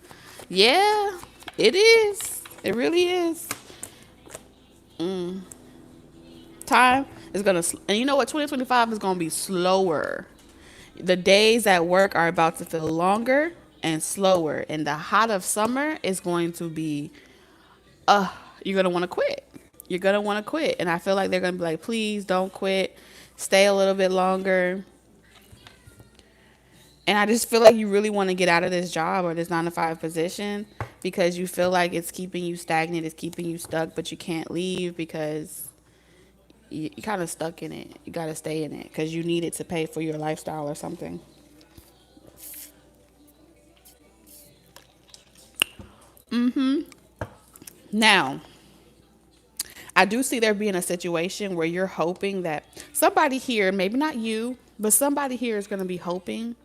Yeah, it is. It really is. Time is gonna, and you know what? 2025 is gonna be slower. The days at work are about to feel longer and slower, and the hot of summer is going to be you're gonna want to quit. You're gonna want to quit, and I feel like they're gonna be like, please don't quit, stay a little bit longer. And I just feel like you really want to get out of this job or this 9 to 5 position because you feel like it's keeping you stagnant, it's keeping you stuck, but you can't leave because you're kind of stuck in it. You gotta stay in it because you need it to pay for your lifestyle or something. Now, I do see there being a situation where you're hoping that somebody here, maybe not you, but somebody here is going to be hoping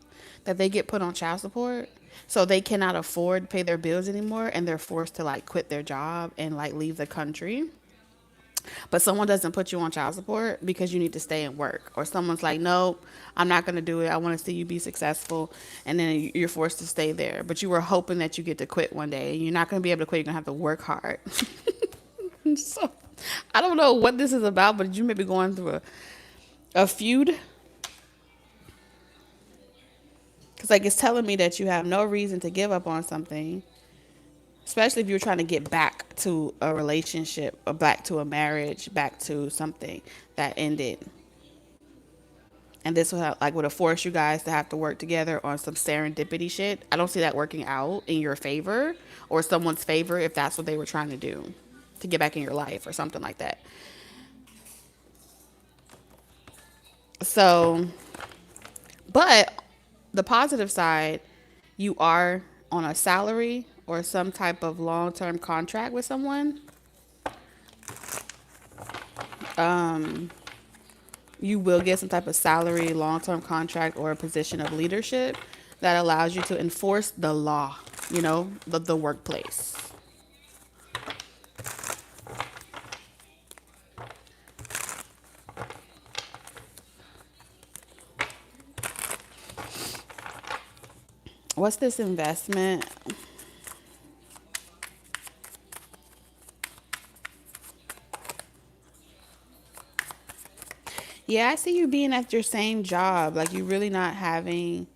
that they get put on child support so they cannot afford to pay their bills anymore and they're forced to like quit their job and like leave the country. But someone doesn't put you on child support because you need to stay and work. Or someone's like, no, I'm not going to do it. I want to see you be successful. And then you're forced to stay there. But you were hoping that you get to quit one day. And you're not going to be able to quit. You're going to have to work hard. So I don't know what this is about, but you may be going through a feud. Because like it's telling me that you have no reason to give up on something. Especially if you're trying to get back to a relationship or back to a marriage, back to something that ended. And this would have, like would have forced you guys to have to work together on some serendipity shit. I don't see that working out in your favor or someone's favor if that's what they were trying to do to get back in your life or something like that. So, but the positive side, you are on a salary or some type of long-term contract with someone. You will get some type of salary, long-term contract, or a position of leadership that allows you to enforce the law, you know, the workplace. What's this investment? Yeah, I see you being at your same job. Like you really not having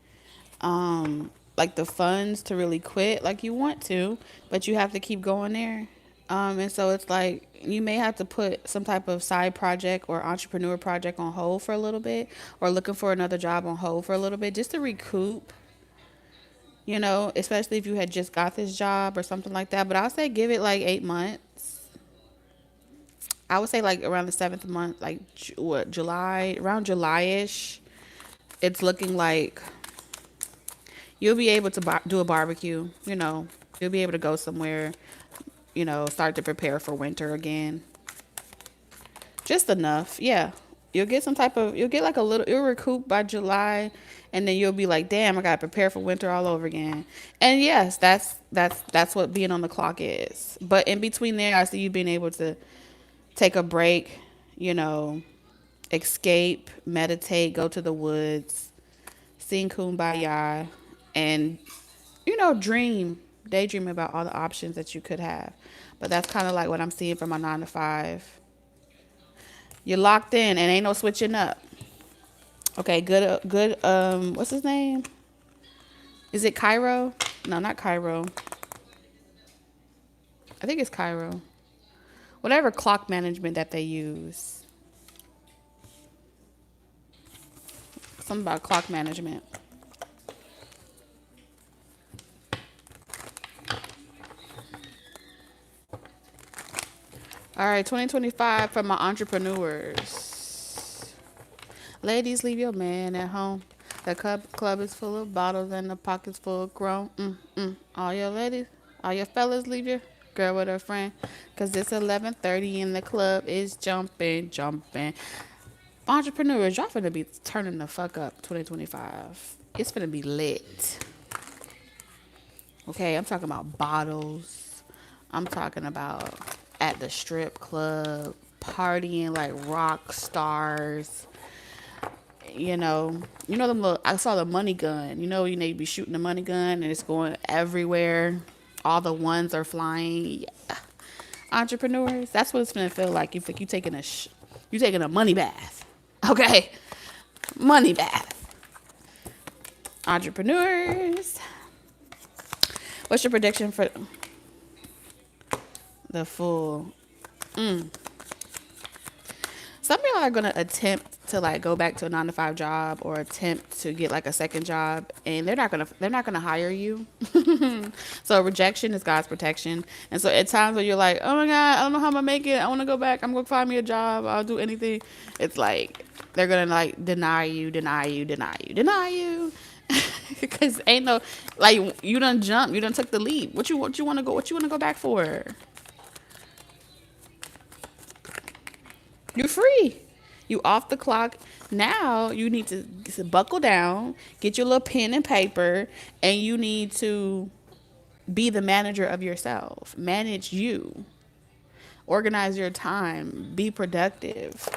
like the funds to really quit like you want to, but you have to keep going there. And so it's like you may have to put some type of side project or entrepreneur project on hold for a little bit or looking for another job on hold for a little bit just to recoup, you know, especially if you had just got this job or something like that. But I'll say give it like 8 months. I would say like around the seventh month, like what, July, around July-ish. It's looking like you'll be able to do a barbecue, you know, you'll be able to go somewhere, you know, start to prepare for winter again. Just enough. Yeah. You'll get some type of, you'll get like a little, you'll recoup by July and then you'll be like, damn, I got to prepare for winter all over again. And yes, that's what being on the clock is. But in between there, I see you being able to take a break, you know, escape, meditate, go to the woods, sing Kumbaya, and, you know, daydream about all the options that you could have. But that's kind of like what I'm seeing from my 9 to 5. You're locked in and ain't no switching up. Okay, good, what's his name? Is it Cairo? No, not Cairo. I think it's Cairo. Whatever clock management that they use. Something about clock management. All right, 2025 for my entrepreneurs. Ladies, leave your man at home. The club is full of bottles and the pocket's full of grown. All your ladies, all your fellas, leave your girl with her friend. Cause it's 11:30 and the club is jumping, jumping. Entrepreneurs, y'all finna be turning the fuck up 2025. It's finna be lit. Okay, I'm talking about bottles. I'm talking about at the strip club, partying like rock stars. Them little. I saw the money gun. You need to be shooting the money gun and it's going everywhere. All the ones are flying. Yeah. Entrepreneurs, that's what it's gonna feel like. You think you taking a money bath. Okay, money bath. Entrepreneurs. What's your prediction for the full? Some people are gonna attempt to like go back to a 9 to 5 job or attempt to get like a second job, and they're not gonna hire you. So rejection is God's protection. And so at times when you're like, oh my God, I don't know how I'm gonna make it. I want to go back. I'm gonna find me a job. I'll do anything. It's like they're gonna like deny you. Because ain't no like you done jumped. You done took the leap. What you want to go? What you want to go back for? You're free. You off the clock. Now you need to buckle down, get your little pen and paper, and you need to be the manager of yourself. Manage you. Organize your time. Be productive.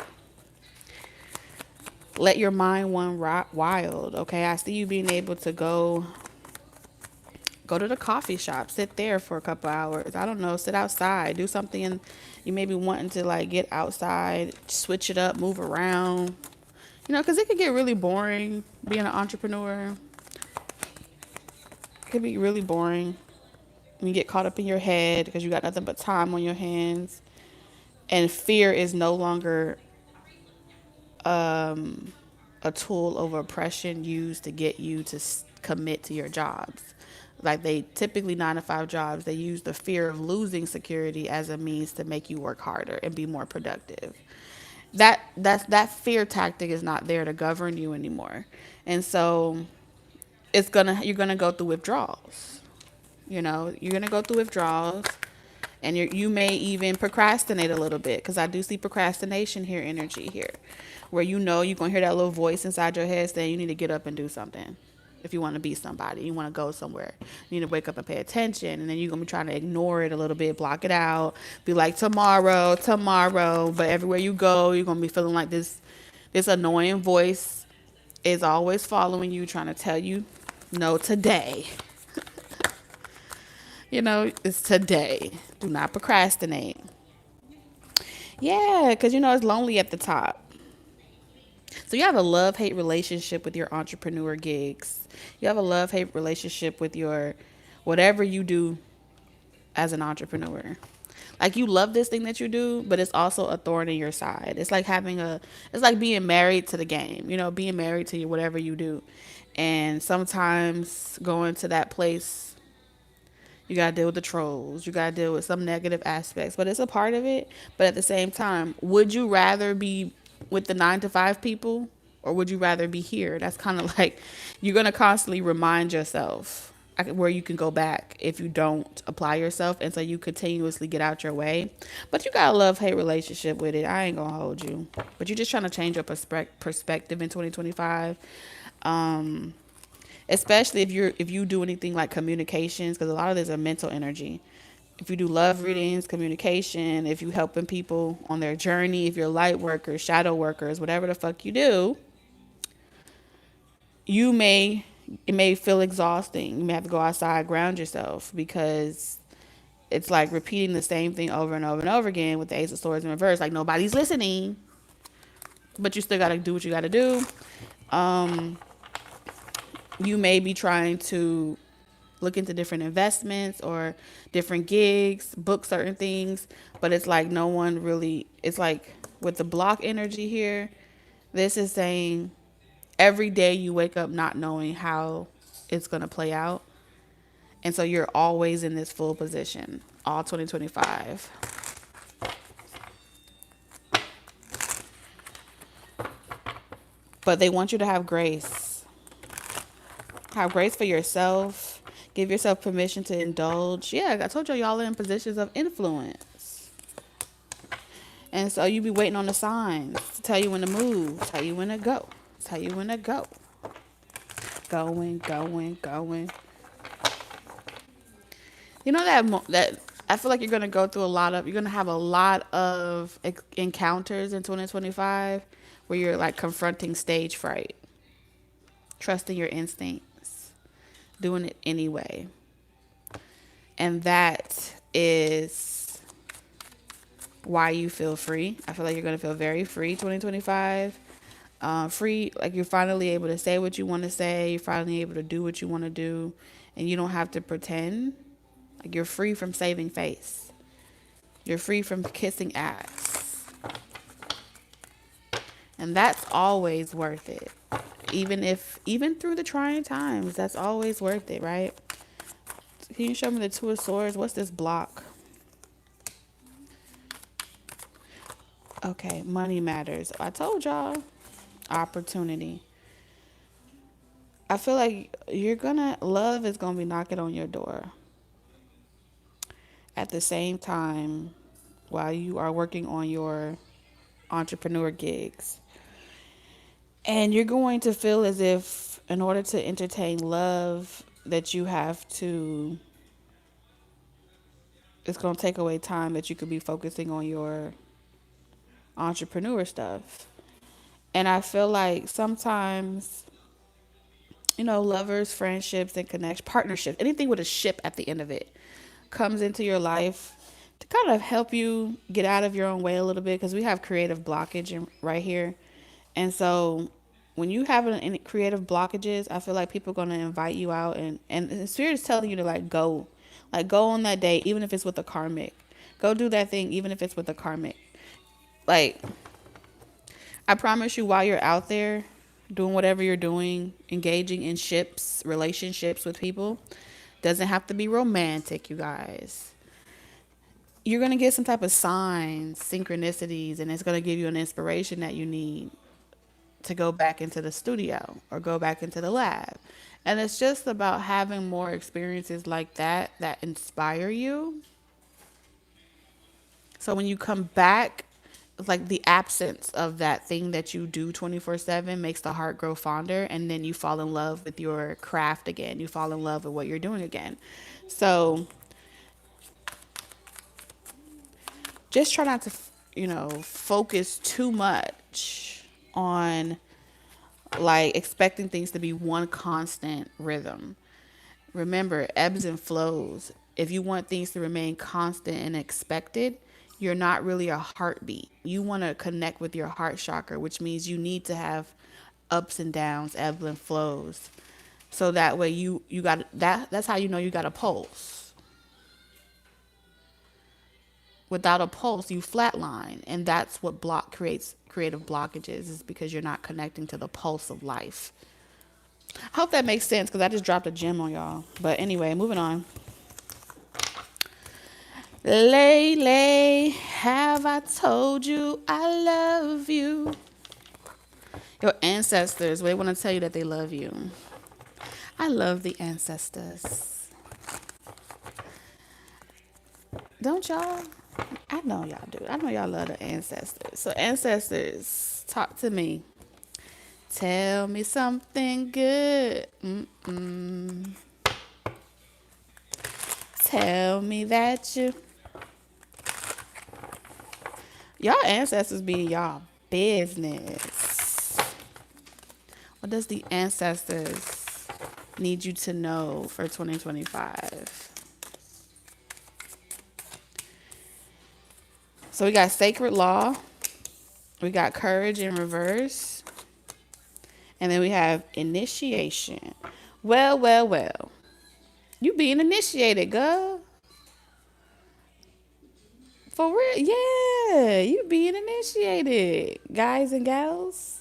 Let your mind run wild. Okay, I see you being able to go to the coffee shop, sit there for a couple hours. I don't know, sit outside, do something. And you may be wanting to like get outside, switch it up, move around. Because it could get really boring being an entrepreneur. It could be really boring. You get caught up in your head because you got nothing but time on your hands. And fear is no longer a tool of oppression used to get you to commit to your jobs. Like they typically 9 to 5 jobs, they use the fear of losing security as a means to make you work harder and be more productive. That fear tactic is not there to govern you anymore. And so you're gonna go through withdrawals. You're gonna go through withdrawals, and you may even procrastinate a little bit, because I do see procrastination here, energy here, where you're gonna hear that little voice inside your head saying you need to get up and do something. If you want to be somebody, you want to go somewhere, you need to wake up and pay attention. And then you're gonna be trying to ignore it a little bit, block it out, be like tomorrow. But everywhere you go, you're gonna be feeling like this annoying voice is always following you, trying to tell you, no, today. It's today. Do not procrastinate. Yeah, because it's lonely at the top. So you have a love-hate relationship with your entrepreneur gigs. You have a love-hate relationship with your whatever you do as an entrepreneur. Like you love this thing that you do, but it's also a thorn in your side. It's like it's like being married to the game, being married to whatever you do. And sometimes going to that place, you got to deal with the trolls. You got to deal with some negative aspects, but it's a part of it. But at the same time, would you rather be with the 9 to 5 people, or would you rather be here? That's kind of like you're going to constantly remind yourself where you can go back if you don't apply yourself. And so you continuously get out your way. But you got a love-hate relationship with it. I ain't going to hold you. But you're just trying to change your perspective in 2025. Especially if you do anything like communications, because a lot of this is mental energy. If you do love readings, communication, if you helping people on their journey, if you're light workers, shadow workers, whatever the fuck you do, it may feel exhausting. You may have to go outside, ground yourself, because it's like repeating the same thing over and over and over again with the Ace of Swords in reverse. Like nobody's listening, but you still got to do what you got to do. You may be trying to look into different investments or different gigs, book certain things, but it's like no one really, it's like with the block energy here, this is saying every day you wake up not knowing how it's going to play out. And so you're always in this full position, all 2025. But they want you to have grace. Have grace for yourself. Give yourself permission to indulge. Yeah, I told y'all are in positions of influence. And so you be waiting on the signs to tell you when to move, tell you when to go, tell you when to go. Going, going, going. You know that I feel like you're gonna go through you're gonna have a lot of encounters in 2025 where you're like confronting stage fright, trusting your instincts, doing it anyway. And that is why you feel free. I feel like you're going to feel very free 2025. Free, like you're finally able to say what you want to say. You're finally able to do what you want to do. And you don't have to pretend. Like you're free from saving face. You're free from kissing ass. And that's always worth it. Even through the trying times, that's always worth it, right? Can you show me the Two of Swords? What's this block? Okay, money matters. I told y'all. Opportunity. I feel like love is gonna be knocking on your door. At the same time, while you are working on your entrepreneur gigs. And you're going to feel as if in order to entertain love that you have to, it's going to take away time that you could be focusing on your entrepreneur stuff. And I feel like sometimes, lovers, friendships, and connections, partnerships, anything with a ship at the end of it comes into your life to kind of help you get out of your own way a little bit, because we have creative blockage right here. And so when you have any creative blockages, I feel like people are going to invite you out, and the spirit is telling you to go on that date, even if it's with a karmic. Go do that thing, even if it's with a karmic. Like, I promise you, while you're out there doing whatever you're doing, engaging in relationships with people, doesn't have to be romantic, you guys. You're going to get some type of signs, synchronicities, and it's going to give you an inspiration that you need to go back into the studio or go back into the lab. And it's just about having more experiences like that inspire you. So when you come back, it's like the absence of that thing that you do 24/7 makes the heart grow fonder, and then you fall in love with your craft again. You fall in love with what you're doing again. So just try not to, focus too much on like expecting things to be one constant rhythm. Remember, ebbs and flows. If you want things to remain constant and expected, you're not really a heartbeat. You want to connect with your heart chakra, which means you need to have ups and downs, ebbs and flows. So that way you got that's how you know you got a pulse. Without a pulse, you flatline, and that's what creates creative blockages, is because you're not connecting to the pulse of life. I hope that makes sense, because I just dropped a gem on y'all. But anyway, moving on. Lately, have I told you I love you? Your ancestors, they want to tell you that they love you. I love the ancestors. Don't y'all? I know y'all do. I know y'all love the ancestors. So ancestors, talk to me. Tell me something good. Tell me that y'all ancestors be in y'all business. What does the ancestors need you to know for 2025? So we got sacred law. We got courage in reverse. And then we have initiation. Well. You being initiated, girl. For real? Yeah, you being initiated, guys and gals.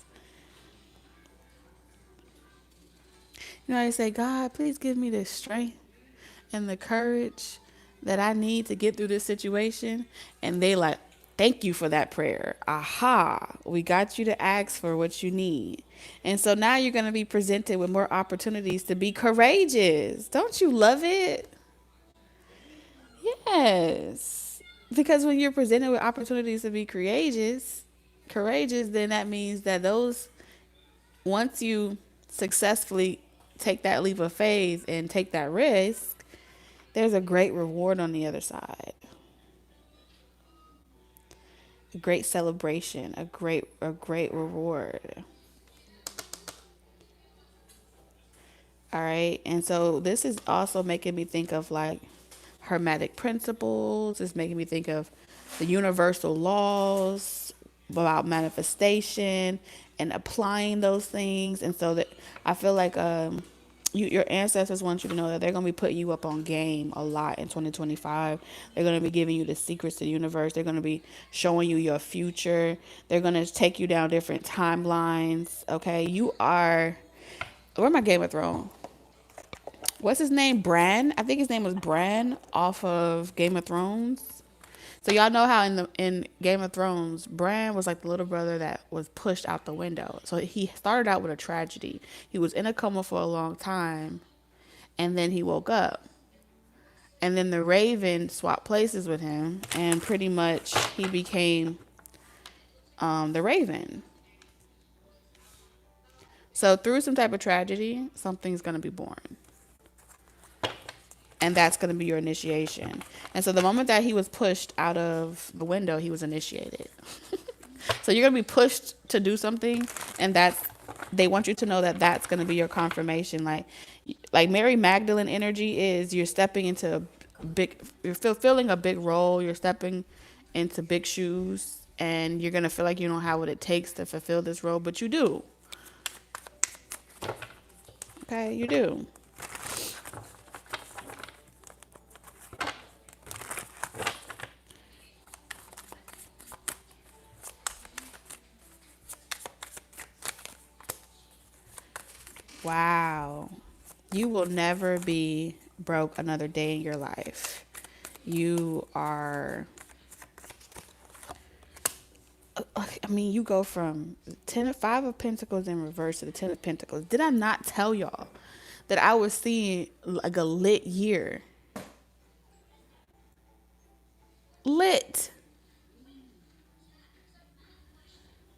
They say, God, please give me the strength and the courage that I need to get through this situation. And they like, Thank you for that prayer. Aha, we got you to ask for what you need. And so now you're going to be presented with more opportunities to be courageous. Don't you love it? Yes. Because when you're presented with opportunities to be courageous, then that means that those, once you successfully take that leap of faith and take that risk, there's a great reward on the other side. A great celebration, a great reward. All right. And so this is also making me think of like hermetic principles. It's making me think of the universal laws about manifestation and applying those things. And so that I feel like your ancestors want you to know that they're going to be putting you up on game a lot in 2025. They're going to be giving you the secrets to the universe. They're going to be showing you your future. They're going to take you down different timelines. Okay. You are, where my Game of Thrones? What's his name? Bran. I think his name was Bran off of Game of Thrones. So y'all know how in Game of Thrones, Bran was like the little brother that was pushed out the window. So he started out with a tragedy. He was in a coma for a long time, and then he woke up. And then the Raven swapped places with him, and pretty much he became the Raven. So through some type of tragedy, something's gonna be born. And that's going to be your initiation. And so the moment that he was pushed out of the window, he was initiated. So you're going to be pushed to do something, and they want you to know that that's going to be your confirmation. Like Mary Magdalene energy is, you're stepping into you're fulfilling a big role. You're stepping into big shoes, and you're going to feel like you don't have what it takes to fulfill this role, but you do. Okay, you do. Wow. You will never be broke another day in your life. You are, I mean, you go from 5 of Pentacles in reverse to the 10 of Pentacles. Did I not tell y'all that I was seeing like a lit year? Lit.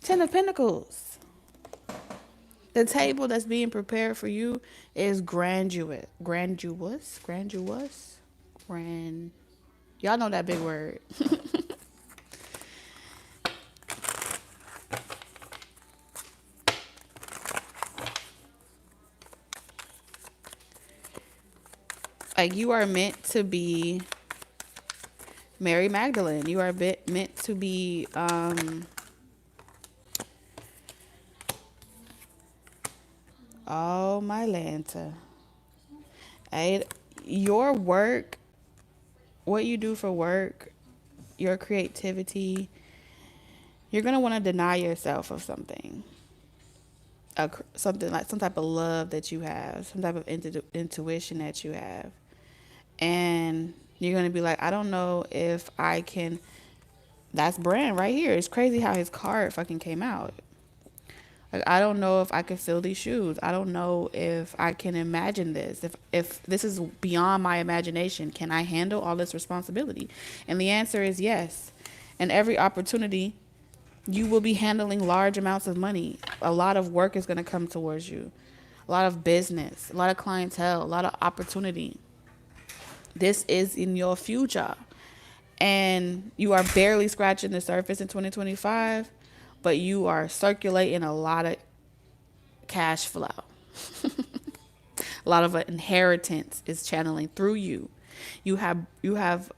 10 of Pentacles. The table that's being prepared for you is grandiose. Y'all know that big word. Like, you are meant to be Mary Magdalene. You are meant to be oh my Lanta. Your work, what you do for work, your creativity, you're going to want to deny yourself of something. Something like some type of love that you have, some type of intuition that you have. And you're going to be like, I don't know if I can. That's Brand right here. It's crazy how his card fucking came out. Like, I don't know if I can fill these shoes. I don't know if I can imagine this. If this is beyond my imagination, can I handle all this responsibility? And the answer is yes. And every opportunity, you will be handling large amounts of money. A lot of work is going to come towards you. A lot of business, a lot of clientele, a lot of opportunity. This is in your future. And you are barely scratching the surface in 2025, but you are circulating a lot of cash flow. A lot of inheritance is channeling through you. You have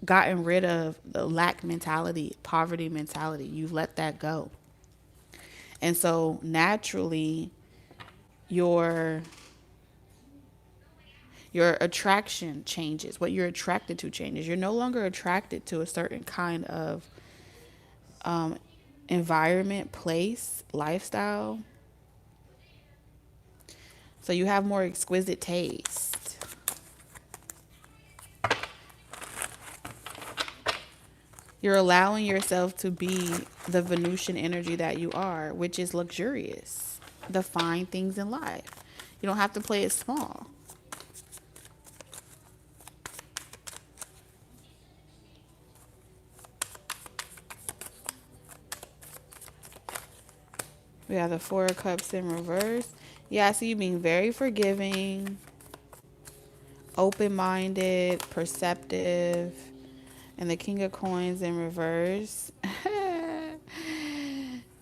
gotten rid of the lack mentality, poverty mentality. You've let that go. And so naturally your attraction changes. What you're attracted to changes. You're no longer attracted to a certain kind of environment, place, lifestyle. So you have more exquisite taste. You're allowing yourself to be the Venusian energy that you are, which is luxurious. The fine things in life. You don't have to play it small. We have the Four of Cups in reverse. Yeah, I see you being very forgiving, open-minded, perceptive, and the King of Coins in reverse.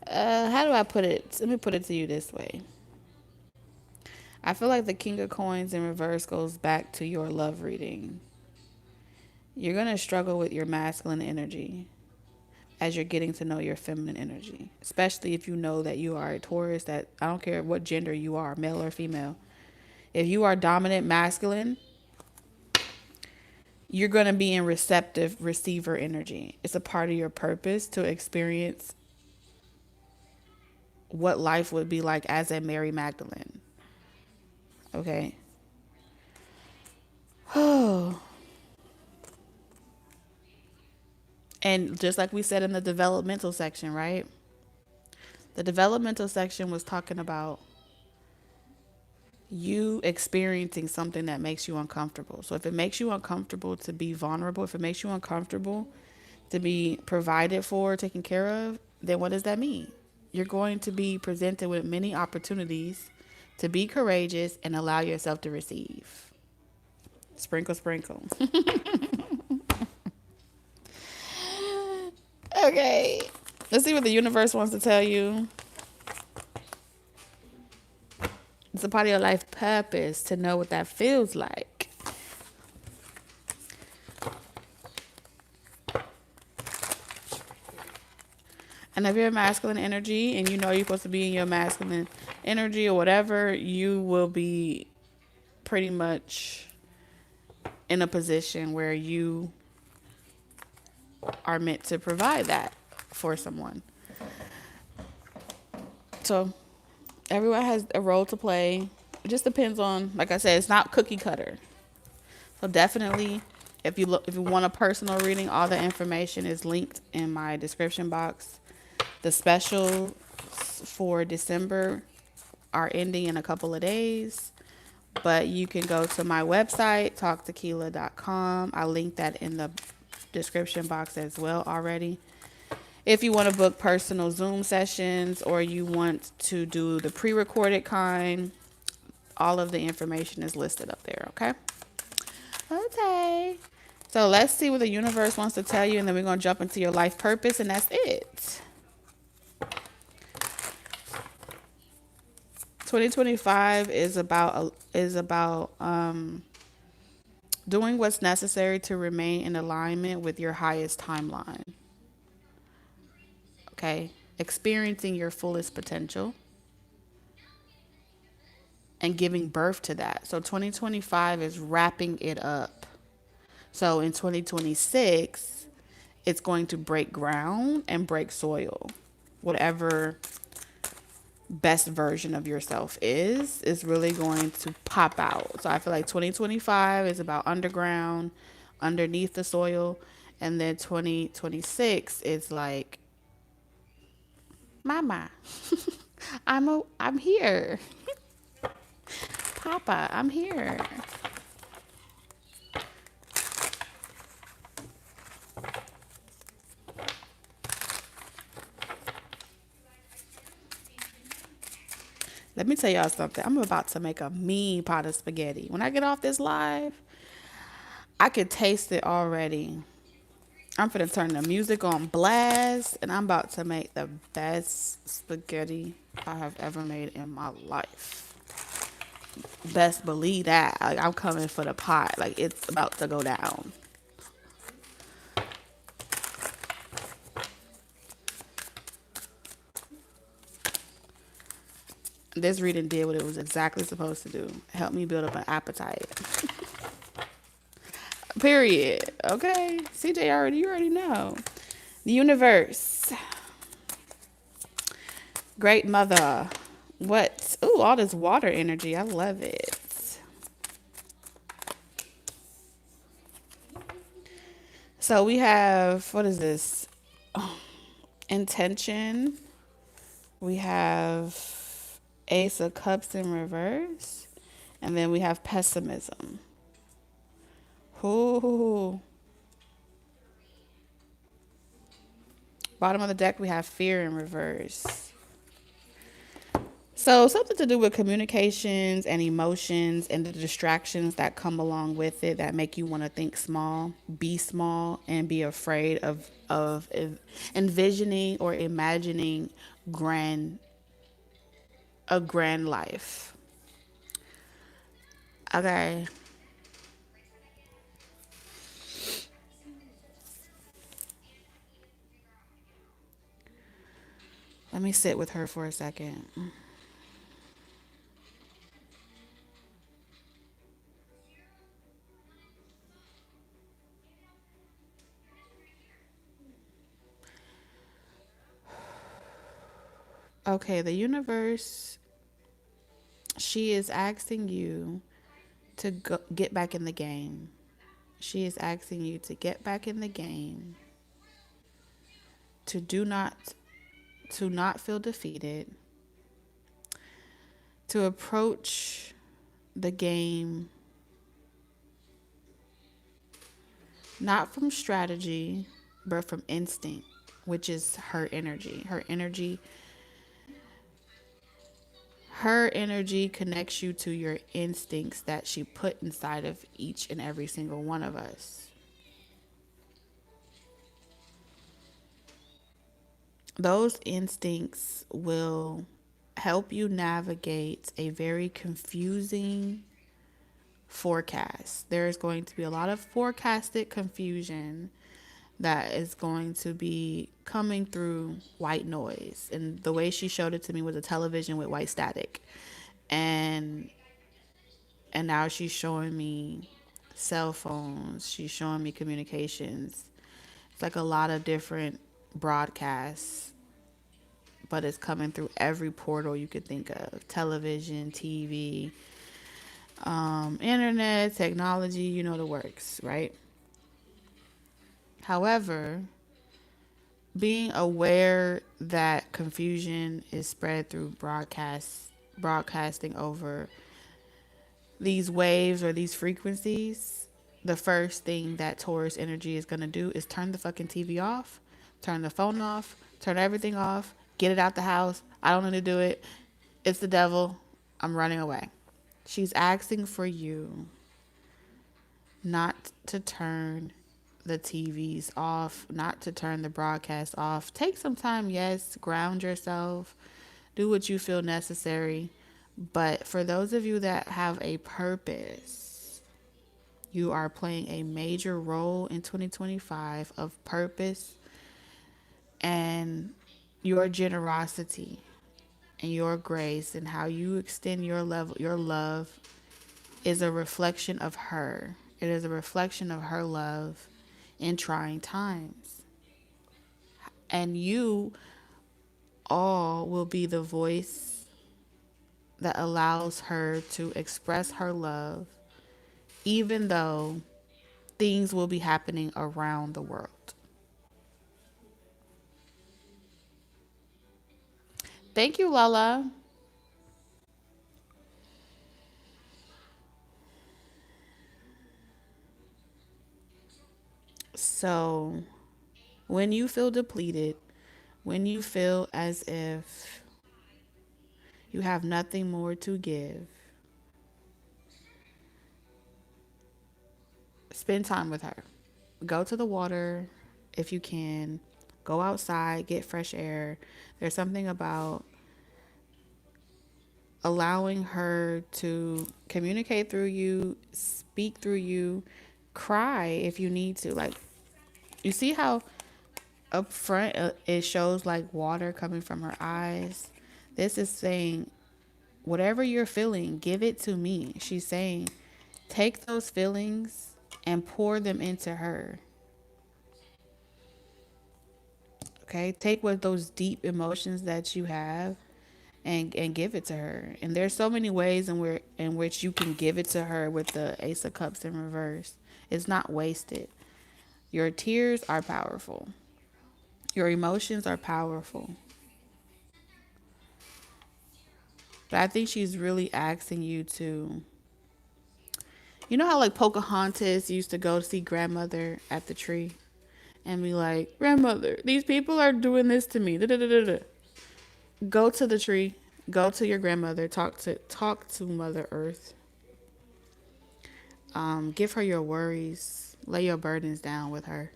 How do I put it? Let me put it to you this way. I feel like the King of Coins in reverse goes back to your love reading. You're going to struggle with your masculine energy as you're getting to know your feminine energy, especially if you know that you are a Taurus, that I don't care what gender you are, male or female. If you are dominant masculine, you're going to be in receptive receiver energy. It's a part of your purpose to experience what life would be like as a Mary Magdalene. Okay. Oh. And just like we said in the developmental section, right? The developmental section was talking about you experiencing something that makes you uncomfortable. So if it makes you uncomfortable to be vulnerable, if it makes you uncomfortable to be provided for, taken care of, then what does that mean? You're going to be presented with many opportunities to be courageous and allow yourself to receive. Sprinkle, sprinkle. Okay. Let's see what the universe wants to tell you. It's a part of your life purpose to know what that feels like. And if you're a masculine energy and you know you're supposed to be in your masculine energy or whatever, you will be pretty much in a position where you are meant to provide that for someone. So everyone has a role to play. It just depends on, like I said, it's not cookie cutter. So definitely, if you want a personal reading, all the information is linked in my description box. The specials for December are ending in a couple of days, but you can go to my website, talktequila.com. I linked that in the description box as well already. If you want to book personal Zoom sessions or you want to do the pre-recorded kind, all of the information is listed up there, okay? Okay. So let's see what the universe wants to tell you, and then we're going to jump into your life purpose, and that's it. 2025 is about doing what's necessary to remain in alignment with your highest timeline. Okay? Experiencing your fullest potential and giving birth to that. So 2025 is wrapping it up. So in 2026, it's going to break ground and break soil. Whatever best version of yourself is really going to pop out. So I feel like 2025 is about underground, underneath the soil, and then 2026 is like, Mama, I'm here. Papa, I'm here. Let me tell y'all something. I'm about to make a mean pot of spaghetti. When I get off this live, I can taste it already. I'm finna turn the music on blast, and I'm about to make the best spaghetti I have ever made in my life. Best believe that. Like, I'm coming for the pot. Like, it's about to go down. This reading did what it was exactly supposed to do. Help me build up an appetite. Period. Okay. CJ, you already know. The universe. Great mother. What? Ooh, all this water energy. I love it. So we have, what is this? Intention. We have Ace of Cups in reverse. And then we have pessimism. Ooh. Bottom of the deck, we have fear in reverse. So something to do with communications and emotions and the distractions that come along with it that make you want to think small, and be afraid of envisioning or imagining grand a grand life. Okay. Let me sit with her for a second. Okay, the universe, she is asking you to get back in the game. She is asking you to get back in the game, to do not to not feel defeated, to approach the game not from strategy, but from instinct, which is her energy. Her energy connects you to your instincts that she put inside of each and every single one of us. Those instincts will help you navigate a very confusing forecast. There is going to be a lot of forecasted confusion that is going to be coming through white noise. And the way she showed it to me was a television with white static. And now she's showing me cell phones. She's showing me communications. It's like a lot of different broadcasts, but it's coming through every portal you could think of: television, TV, internet, technology, you know the works, right? However, being aware that confusion is spread through broadcasting over these waves or these frequencies, the first thing that Taurus energy is going to do is turn the fucking TV off, turn the phone off, turn everything off, get it out the house. I don't need to do it. It's the devil. I'm running away. She's asking for you not to turn the TVs off, not to turn the broadcast off. Take some time, yes, ground yourself, do what you feel necessary. But for those of you that have a purpose, you are playing a major role in 2025 of purpose, and your generosity and your grace and how you extend your love is a reflection of her. It is a reflection of her love in trying times. And you all will be the voice that allows her to express her love, even though things will be happening around the world. Thank you, Lala. So, when you feel depleted, when you feel as if you have nothing more to give, spend time with her. Go to the water if you can. Go outside, get fresh air. There's something about allowing her to communicate through you, speak through you, cry if you need to. Like, you see how up front it shows like water coming from her eyes? This is saying, whatever you're feeling, give it to me. She's saying, take those feelings and pour them into her. Okay, take what those deep emotions that you have and give it to her. And there's so many ways in which you can give it to her with the Ace of Cups in reverse. It's not wasted. Your tears are powerful. Your emotions are powerful. But I think she's really asking you to, you know how like Pocahontas used to go see grandmother at the tree and be like, grandmother, these people are doing this to me. Da, da, da, da, da. Go to the tree. Go to your grandmother. Talk to Mother Earth. Give her your worries. Lay your burdens down with her.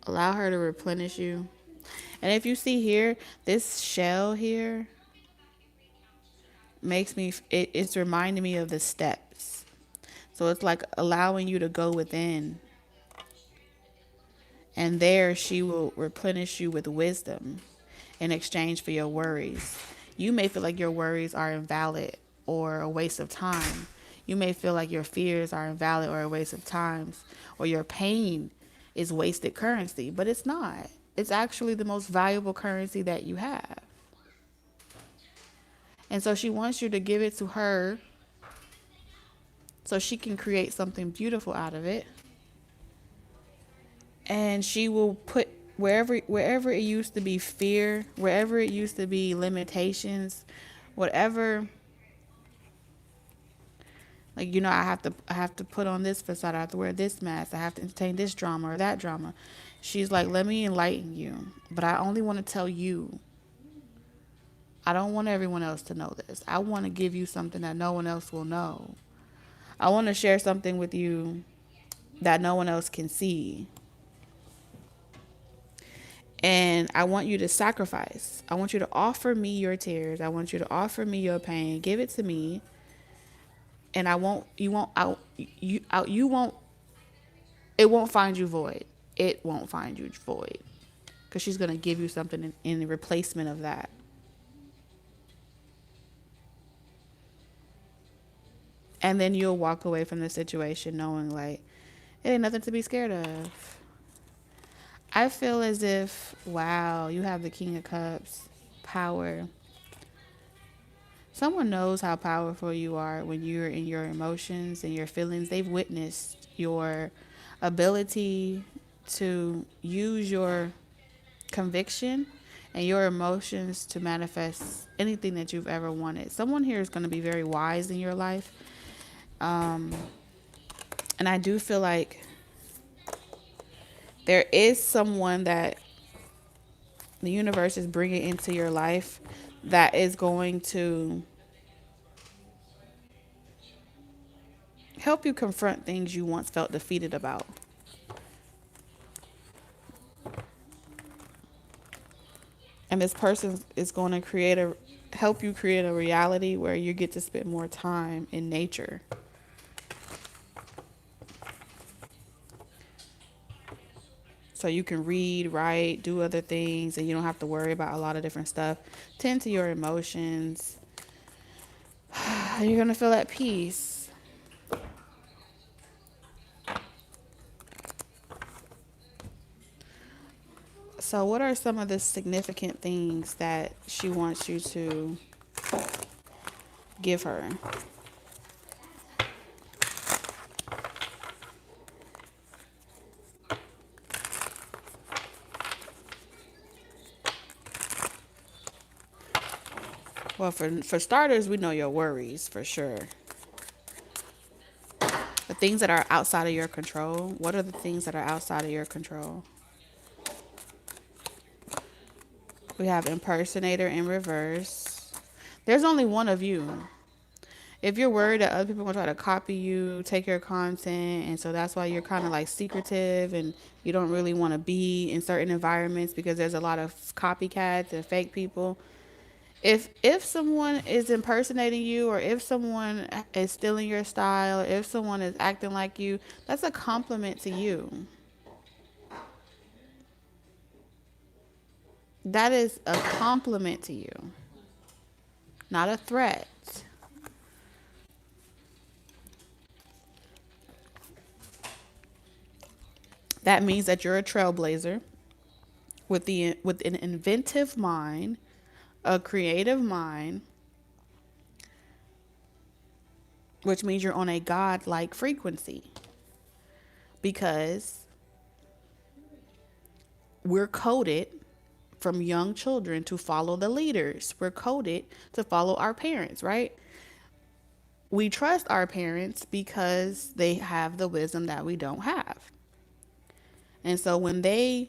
Allow her to replenish you. And if you see here, this shell here makes me, it's reminding me of the steps. So it's like allowing you to go within. And there she will replenish you with wisdom in exchange for your worries. You may feel like your worries are invalid or a waste of time. You may feel like your fears are invalid or a waste of time, or your pain is wasted currency, but it's not. It's actually the most valuable currency that you have. And so she wants you to give it to her so she can create something beautiful out of it. And she will put wherever it used to be fear, wherever it used to be limitations, whatever, like, you know, I have to put on this facade, I have to wear this mask, I have to entertain this drama or that drama. She's like, let me enlighten you, but I only want to tell you. I don't want everyone else to know this. I want to give you something that no one else will know. I want to share something with you that no one else can see. And I want you to sacrifice. I want you to offer me your tears. I want you to offer me your pain. Give it to me. And it won't find you void. It won't find you void. Because she's going to give you something in replacement of that. And then you'll walk away from the situation knowing, like, it ain't nothing to be scared of. I feel as if, wow, you have the King of Cups, power. Someone knows how powerful you are when you're in your emotions and your feelings. They've witnessed your ability to use your conviction and your emotions to manifest anything that you've ever wanted. Someone here is going to be very wise in your life. And I do feel like there is someone that the universe is bringing into your life that is going to help you confront things you once felt defeated about. And this person is going to help you create a reality where you get to spend more time in nature. So you can read, write, do other things, and you don't have to worry about a lot of different stuff. Tend to your emotions. You're going to feel at peace. So what are some of the significant things that she wants you to give her? Well, for starters, we know your worries for sure. The things that are outside of your control. What are the things that are outside of your control? We have impersonator in reverse. There's only one of you. If you're worried that other people are going to try to copy you, take your content, and so that's why you're kind of like secretive and you don't really want to be in certain environments because there's a lot of copycats and fake people. If someone is impersonating you, or if someone is stealing your style, or if someone is acting like you, that's a compliment to you. That is a compliment to you, not a threat. That means that you're a trailblazer with an inventive mind, a creative mind, which means you're on a God-like frequency, because we're coded from young children to follow the leaders. We're coded to follow our parents, right? We trust our parents because they have the wisdom that we don't have. And so when they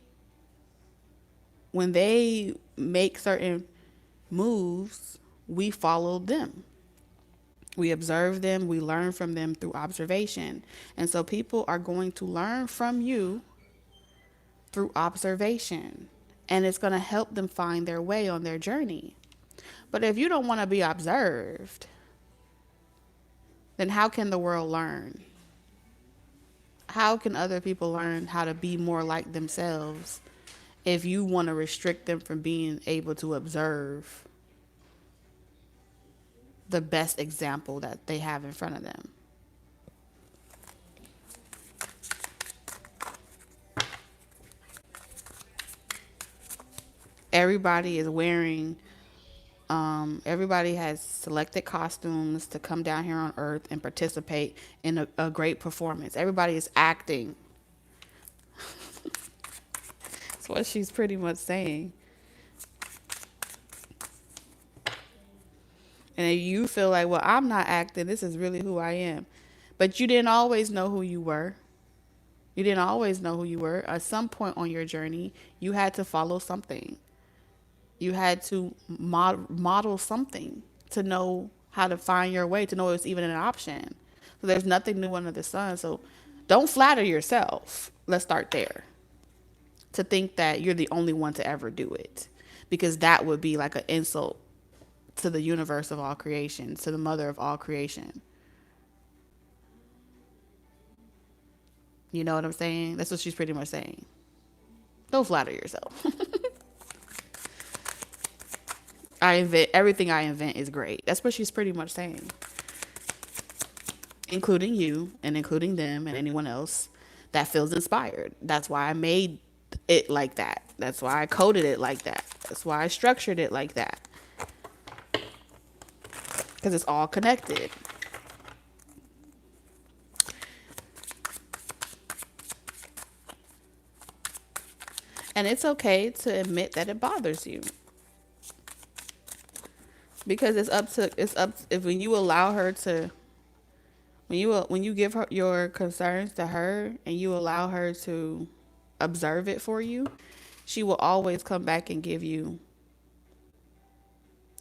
make certain moves, we follow them. We observe them, we learn from them through observation. And so people are going to learn from you through observation. And it's going to help them find their way on their journey. But if you don't want to be observed, then how can the world learn? How can other people learn how to be more like themselves if you want to restrict them from being able to observe the best example that they have in front of them? Everybody is wearing, everybody has selected costumes to come down here on Earth and participate in a great performance. Everybody is acting. That's what she's pretty much saying. And if you feel like, well, I'm not acting, this is really who I am. But you didn't always know who you were. You didn't always know who you were. At some point on your journey, you had to follow something. You had to model something to know how to find your way, to know it's even an option. So there's nothing new under the sun. So don't flatter yourself. Let's start there. To think that you're the only one to ever do it. Because that would be like an insult to the universe of all creation, to the mother of all creation. You know what I'm saying? That's what she's pretty much saying. Don't flatter yourself. Everything I invent is great. That's what she's pretty much saying. Including you and including them and anyone else that feels inspired. That's why I made it like that. That's why I coded it like that. That's why I structured it like that. Because it's all connected. And it's okay to admit that it bothers you. Because it's up if when you allow her to, when you give her your concerns to her and you allow her to observe it for you, she will always come back and give you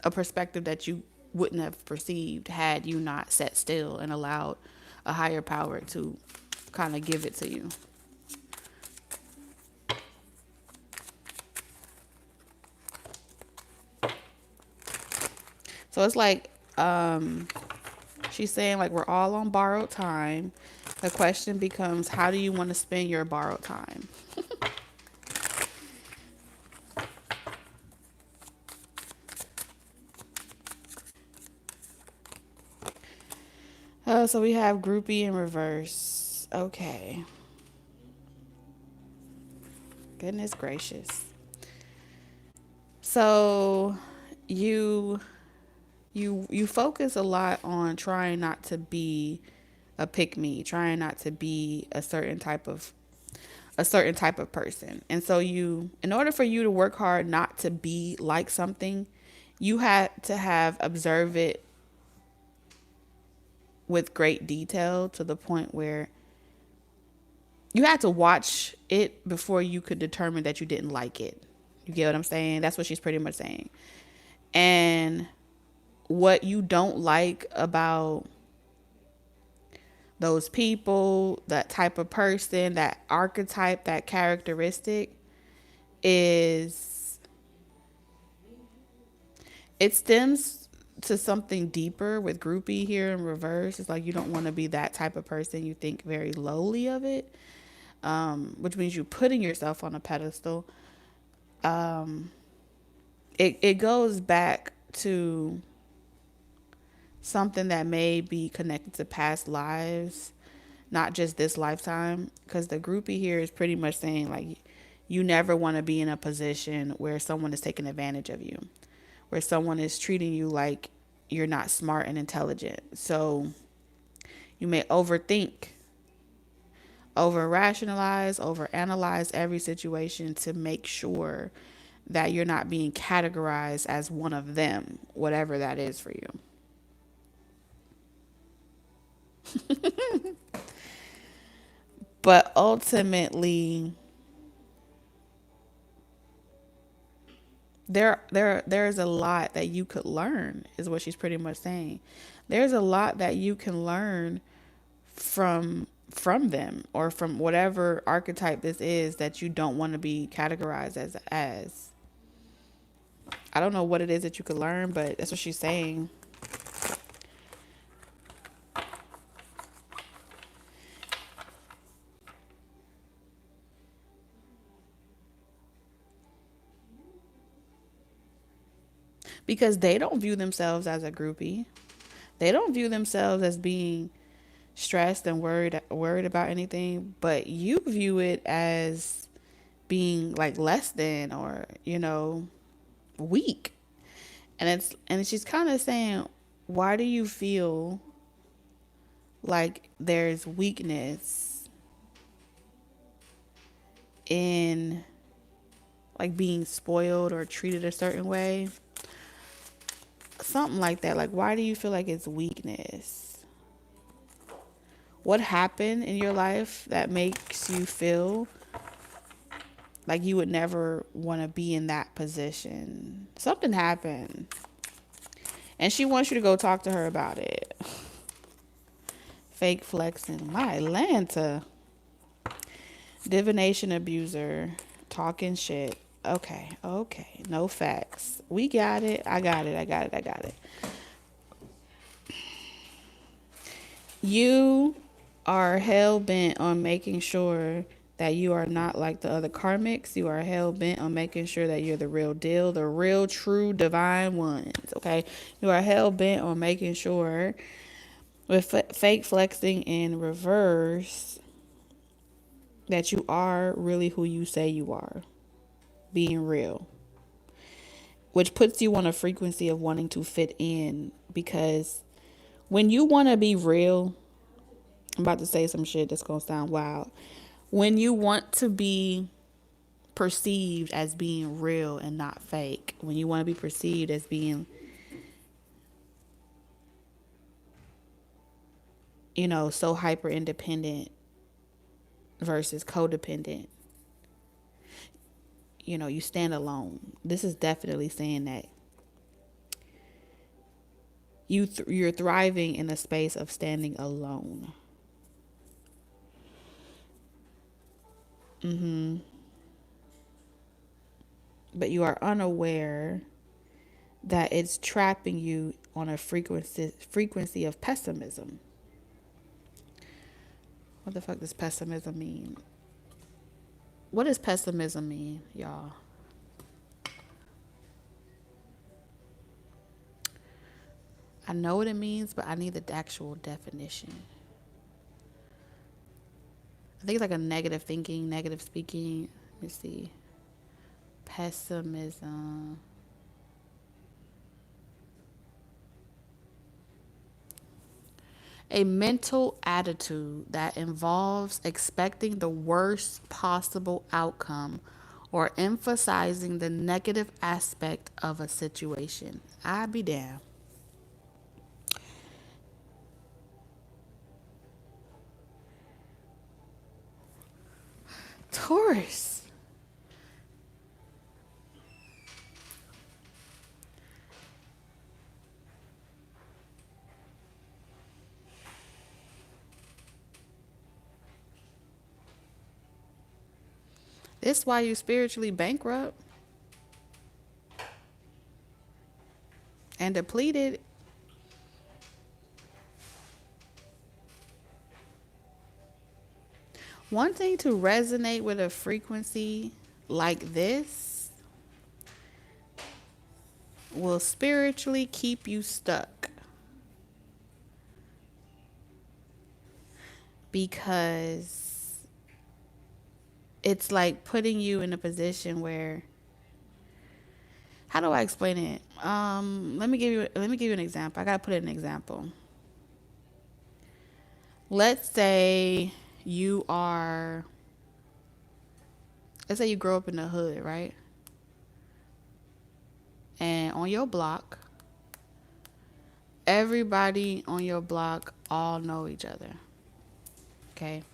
a perspective that you wouldn't have perceived had you not sat still and allowed a higher power to kind of give it to you. So it's like, she's saying like we're all on borrowed time. The question becomes, how do you want to spend your borrowed time? So we have groupie in reverse. Okay. Goodness gracious. So you focus a lot on trying not to be a pick me, trying not to be a certain type of person. And so in order for you to work hard not to be like something, you had to have observed it with great detail to the point where you had to watch it before you could determine that you didn't like it. You get what I'm saying? That's what she's pretty much saying. And what you don't like about those people, that type of person, that archetype, that characteristic is, it stems to something deeper with groupie here in reverse. It's like you don't want to be that type of person. You think very lowly of it, which means you're putting yourself on a pedestal. It goes back to something that may be connected to past lives, not just this lifetime, because the groupie here is pretty much saying like you never want to be in a position where someone is taking advantage of you, where someone is treating you like you're not smart and intelligent. So You may overthink, over rationalize, over analyze every situation to make sure that you're not being categorized as one of them, whatever that is for you. But ultimately, there's a lot that you could learn, is what she's pretty much saying. There's a lot that you can learn from them, or from whatever archetype this is that you don't want to be categorized as. I don't know what it is that you could learn, but that's what she's saying. Because they don't view themselves as a groupie. They don't view themselves as being stressed and worried about anything, but you view it as being like less than, or weak. And she's kind of saying, why do you feel like there's weakness in like being spoiled or treated a certain way? Something like that. Like, why do you feel like it's weakness? What happened in your life that makes you feel like you would never want to be in that position? Something happened, and she wants you to go talk to her about it. Fake flexing. My Atlanta. Divination abuser. Talking shit. Okay. No facts. We got it. I got it. You are hell bent on making sure that you are not like the other karmics. You are hell bent on making sure that you're the real deal, the real, true, divine ones. Okay. You are hell bent on making sure, with fake flexing in reverse, that you are really who you say you are, being real, which puts you on a frequency of wanting to fit in. Because when you want to be real, I'm about to say some shit that's going to sound wild. When you want to be perceived as being real and not fake, when you want to be perceived as being, so hyper independent versus codependent, you stand alone. This is definitely saying that you're thriving in a space of standing alone. But you are unaware that it's trapping you on a frequency of pessimism. What the fuck does pessimism mean? What does pessimism mean, y'all? I know what it means, but I need the actual definition. I think it's like a negative thinking, negative speaking. Let me see. Pessimism. A mental attitude that involves expecting the worst possible outcome or emphasizing the negative aspect of a situation. I be damned. Taurus. This is why you spiritually bankrupt and depleted. One thing to resonate with a frequency like this will spiritually keep you stuck. Because it's like putting you in a position where, how do I explain it? Let me give you an example. I gotta put it in an example. Let's say you are, let's say you grow up in the hood, right? And on your block, everybody on your block all know each other. Okay.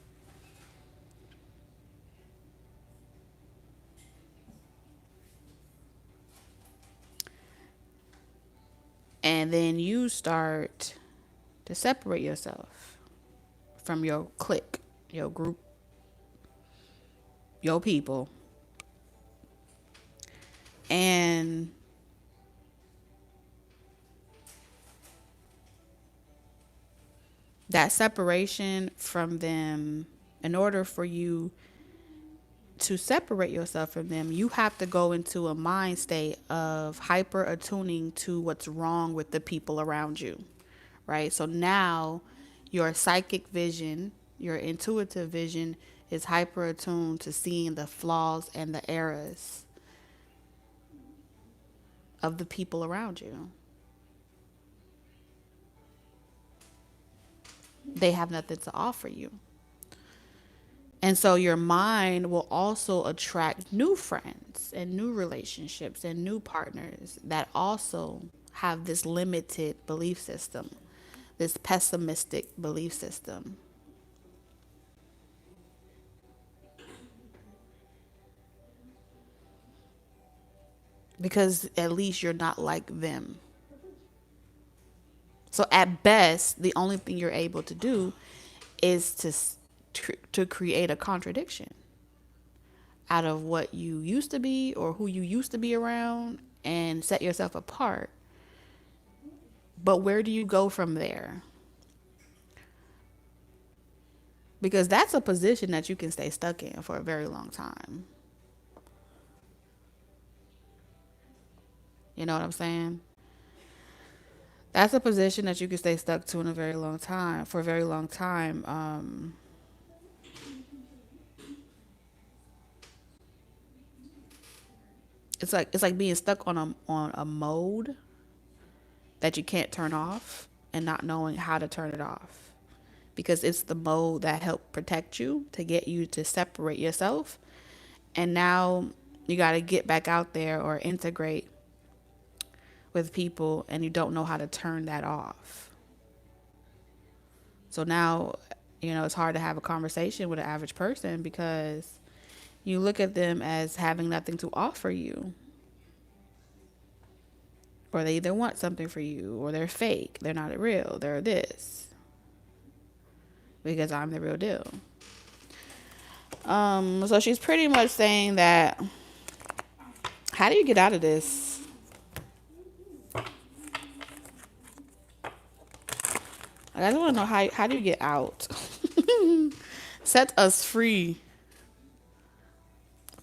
And then you start to separate yourself from your clique, your group, your people. And that separation from them, in order for you to separate yourself from them, you have to go into a mind state of hyper attuning to what's wrong with the people around you, right? So now your psychic vision, your intuitive vision is hyper attuned to seeing the flaws and the errors of the people around you. They have nothing to offer you. And so your mind will also attract new friends and new relationships and new partners that also have this limited belief system, this pessimistic belief system. Because at least you're not like them. So at best, the only thing you're able to do is to create a contradiction out of what you used to be or who you used to be around and set yourself apart. But where do you go from there? Because that's a position that you can stay stuck in for a very long time. You know what I'm saying? That's a position that you can stay stuck to in a very long time, for a very long time. It's like being stuck on a mode that you can't turn off and not knowing how to turn it off, because it's the mode that helped protect you to get you to separate yourself, and now you got to get back out there or integrate with people and you don't know how to turn that off. So now, it's hard to have a conversation with an average person because you look at them as having nothing to offer you. Or they either want something for you or they're fake. They're not real. They're this. Because I'm the real deal. So she's pretty much saying that, how do you get out of this? I just want to know how do you get out? Set us free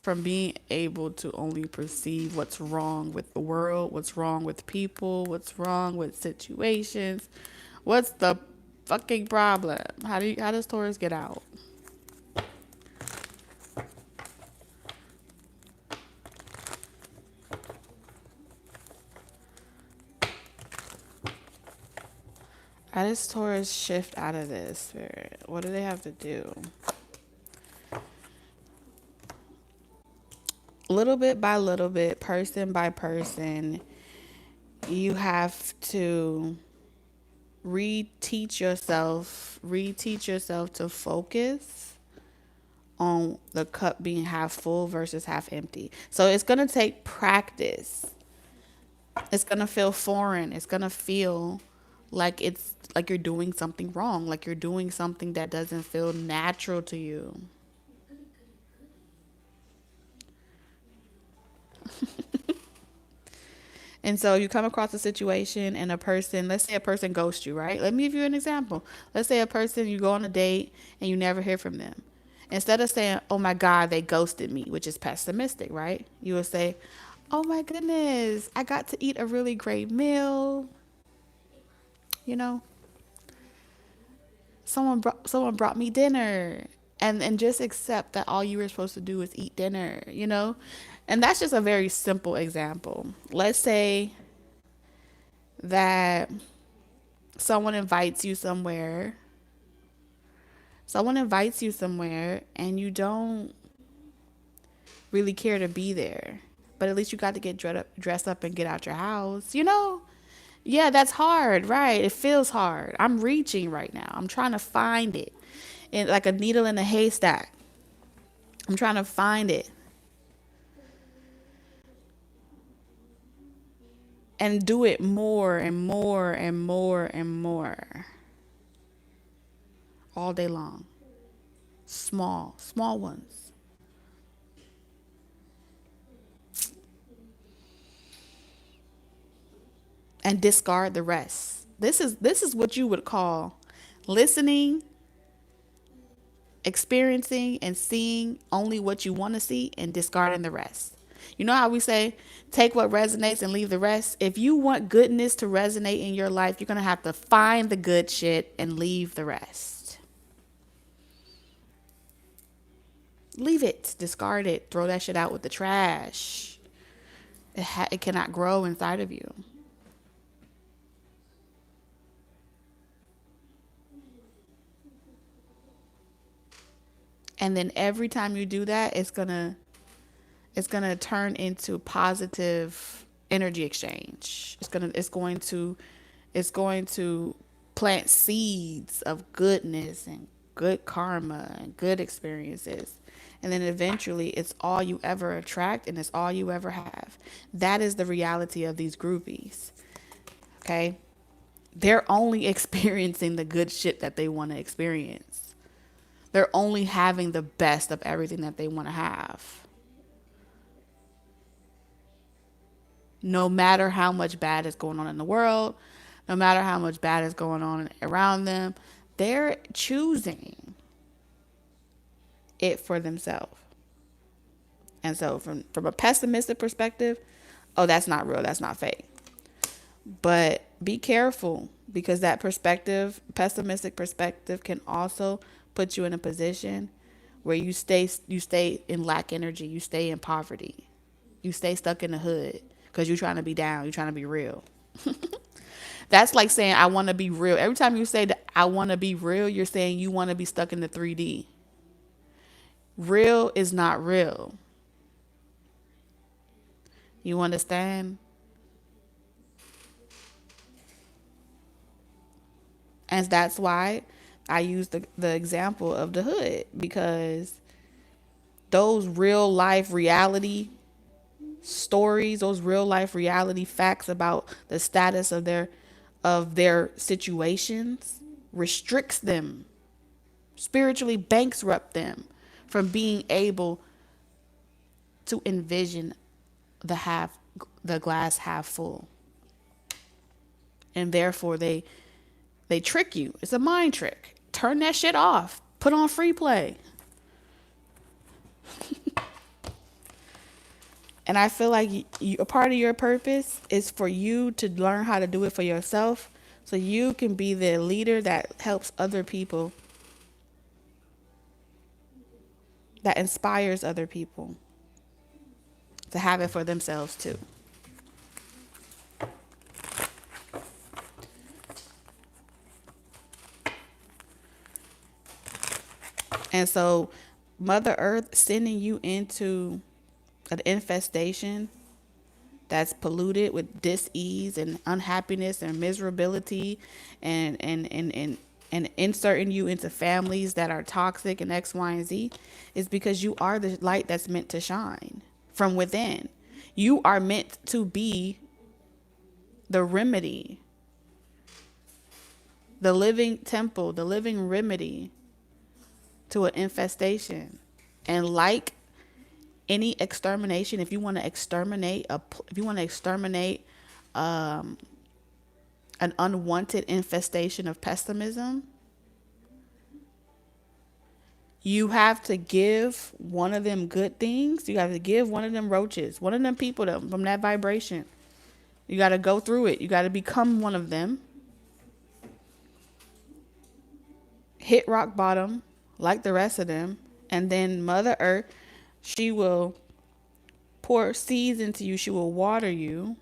from being able to only perceive what's wrong with the world, what's wrong with people, what's wrong with situations. What's the fucking problem? How does Taurus get out? How does Taurus shift out of this, Spirit? What do they have to do? Little bit by little bit, person by person, you have to reteach yourself to focus on the cup being half full versus half empty. So it's going to take practice. It's going to feel foreign. It's going to feel like it's like you're doing something wrong, like you're doing something that doesn't feel natural to you. And so you come across a situation and a person, let's say a person ghosts you, right? Let me give you an example. Let's say a person, you go on a date and you never hear from them. Instead of saying, oh my God, they ghosted me, which is pessimistic, right? You would say, oh my goodness, I got to eat a really great meal. You know, someone brought me dinner. And just accept that all you were supposed to do is eat dinner. And that's just a very simple example. Let's say that someone invites you somewhere Someone invites you somewhere and you don't really care to be there, but at least you got to get dressed up and get out your house, you know? Yeah, that's hard, right? It feels hard. I'm reaching right now. I'm trying to find it. And like a needle in a haystack. I'm trying to find it. And do it more and more and more and more. All day long. Small ones. And discard the rest. This is what you would call listening, experiencing, and seeing only what you want to see and discarding the rest. You know how we say, take what resonates and leave the rest? If you want goodness to resonate in your life, you're going to have to find the good shit and leave the rest. Leave it, discard it, throw that shit out with the trash. It cannot grow inside of you. And then every time you do that, it's gonna turn into positive energy exchange. It's going to plant seeds of goodness and good karma and good experiences. And then eventually it's all you ever attract and it's all you ever have. That is the reality of these groupies. Okay? They're only experiencing the good shit that they want to experience. They're only having the best of everything that they want to have. No matter how much bad is going on in the world, no matter how much bad is going on around them, they're choosing it for themselves. And so from a pessimistic perspective, oh, that's not real, that's not fake. But be careful, because that pessimistic perspective can also put you in a position where you stay in lack energy, you stay in poverty. You stay stuck in the hood because you're trying to be down, you're trying to be real. That's like saying I want to be real. Every time you say that I want to be real, you're saying you want to be stuck in the 3D. Real is not real. You understand? And that's why I use the example of the hood, because those real life reality stories, those real life reality facts about the status of their situations restricts them, spiritually bankrupt them from being able to envision the glass half full. And therefore they trick you. It's a mind trick. Turn that shit off. Put on free play. And I feel like a part of your purpose is for you to learn how to do it for yourself, so you can be the leader that helps other people, that inspires other people to have it for themselves too. And so Mother Earth sending you into an infestation that's polluted with dis-ease and unhappiness and miserability, and inserting you into families that are toxic and X, Y, and Z, is because you are the light that's meant to shine from within. You are meant to be the remedy, the living temple, the living remedy to an infestation. And like any extermination, if you want to exterminate an unwanted infestation of pessimism, you have to give one of them good things. You have to give one of them roaches, one of them people from that vibration. You got to go through it. You got to become one of them. Hit rock bottom like the rest of them. And then Mother Earth, she will pour seeds into you. She will water you.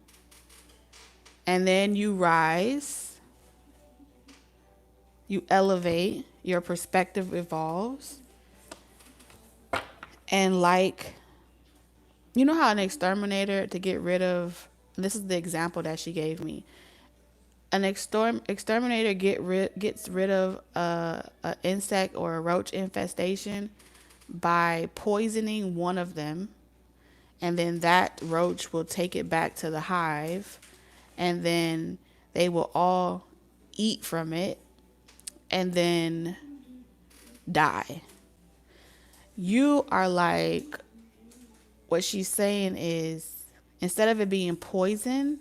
And then you rise. You elevate, your perspective evolves. And like, you know how an exterminator, to get rid of, this is the example that she gave me. An exterminator gets rid of a insect or a roach infestation by poisoning one of them, and then that roach will take it back to the hive, and then they will all eat from it and then die. You are like, what she's saying is, instead of it being poison,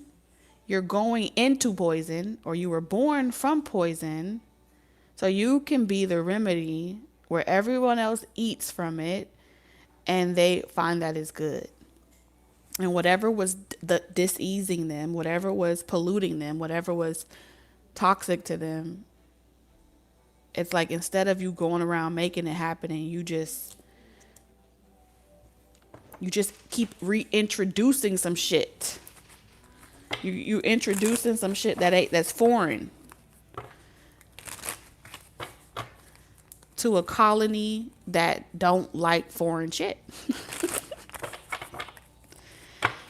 you're going into poison, or you were born from poison, so you can be the remedy where everyone else eats from it and they find that it's good. And whatever was diseasing them, whatever was polluting them, whatever was toxic to them, it's like, instead of you going around making it happen, and you just keep reintroducing some shit. You introducing some shit that's foreign to a colony that don't like foreign shit.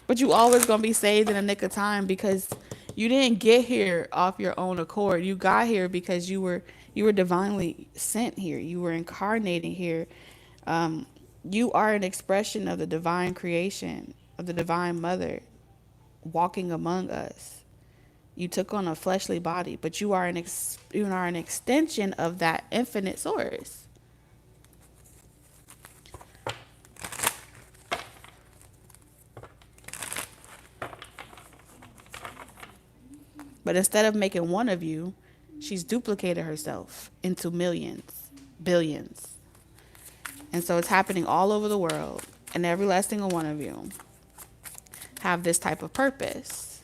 But you always gonna be saved in a nick of time, because you didn't get here off your own accord. You got here because you were divinely sent here. You were incarnating here. You are an expression of the divine creation, of the divine mother walking among us. You took on a fleshly body, but you are an extension of that infinite source. But instead of making one of you, she's duplicated herself into millions, billions. And so it's happening all over the world, and every last single one of you have this type of purpose.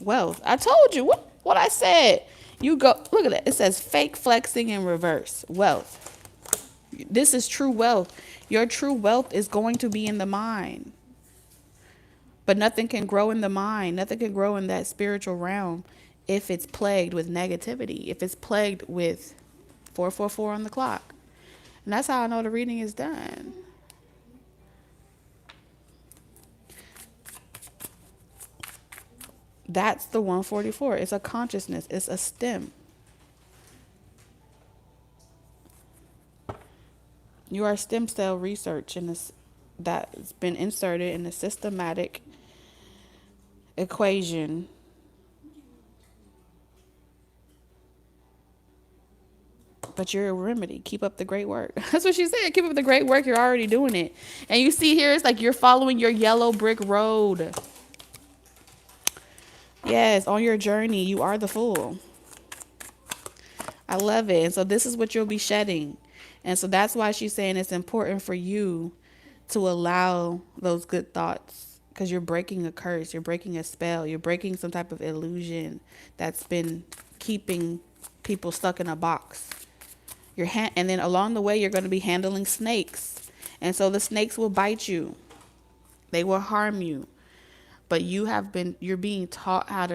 Wealth. I told you what I said. You go look at it. It says fake flexing in reverse. Wealth. This is true wealth. Your true wealth is going to be in the mind. But nothing can grow in the mind. Nothing can grow in that spiritual realm if it's plagued with negativity, if it's plagued with 444 on the clock. And that's how I know the reading is done. That's the 144. It's a consciousness. It's a stem. You are stem cell research in this that's been inserted in a systematic equation. But you're a remedy. Keep up the great work. That's what she said. Keep up the great work. You're already doing it. And you see here, it's like you're following your yellow brick road. Yes, on your journey, you are the fool. I love it. And so this is what you'll be shedding. And so that's why she's saying it's important for you to allow those good thoughts, because you're breaking a curse. You're breaking a spell. You're breaking some type of illusion that's been keeping people stuck in a box. And then along the way, you're going to be handling snakes. And so the snakes will bite you. They will harm you. But you're being taught how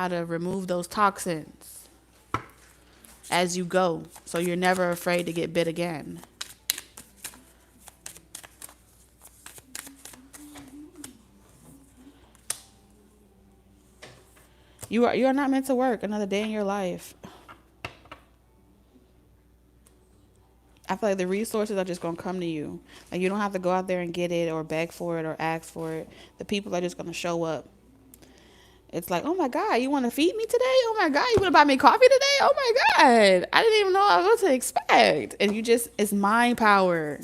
to remove those toxins as you go. So you're never afraid to get bit again. You are not meant to work another day in your life. I feel like the resources are just going to come to you. Like, you don't have to go out there and get it or beg for it or ask for it. The people are just going to show up. It's like, oh my God, you want to feed me today? Oh my God, you want to buy me coffee today? Oh my God, I didn't even know what to expect. And it's mind power.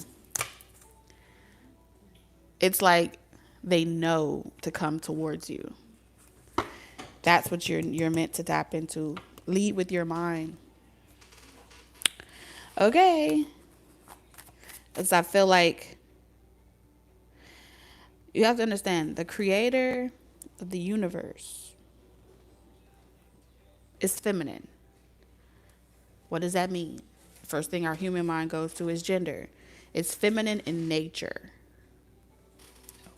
It's like they know to come towards you. That's what you're meant to tap into. Lead with your mind. Okay. Because I feel like you have to understand, the creator of the universe is feminine. What does that mean? First thing our human mind goes to is gender. It's feminine in nature.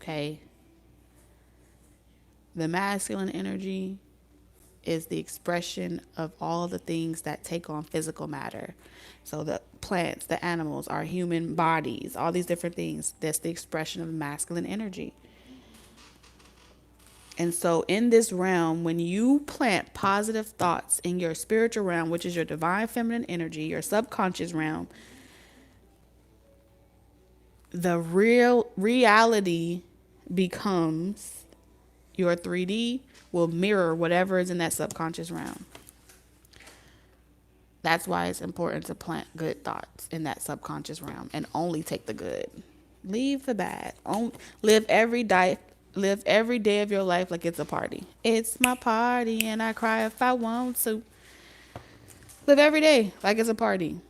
Okay? The masculine energy is the expression of all the things that take on physical matter. So the plants, the animals, our human bodies, all these different things, that's the expression of masculine energy. And so in this realm, when you plant positive thoughts in your spiritual realm, which is your divine feminine energy, your subconscious realm, the real reality becomes your 3D will mirror whatever is in that subconscious realm. That's why it's important to plant good thoughts in that subconscious realm and only take the good. Leave the bad. Live every day of your life like it's a party. It's my party and I cry if I want to. Live every day like it's a party.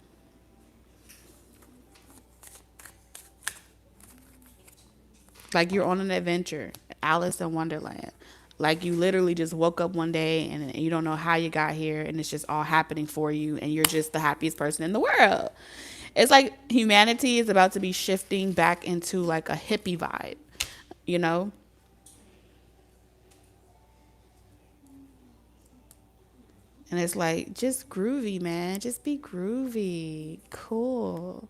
Like you're on an adventure, Alice in Wonderland. Like you literally just woke up one day and you don't know how you got here and it's just all happening for you and you're just the happiest person in the world. It's like humanity is about to be shifting back into like a hippie vibe, you know? And it's like just groovy, man. Just be groovy. Cool.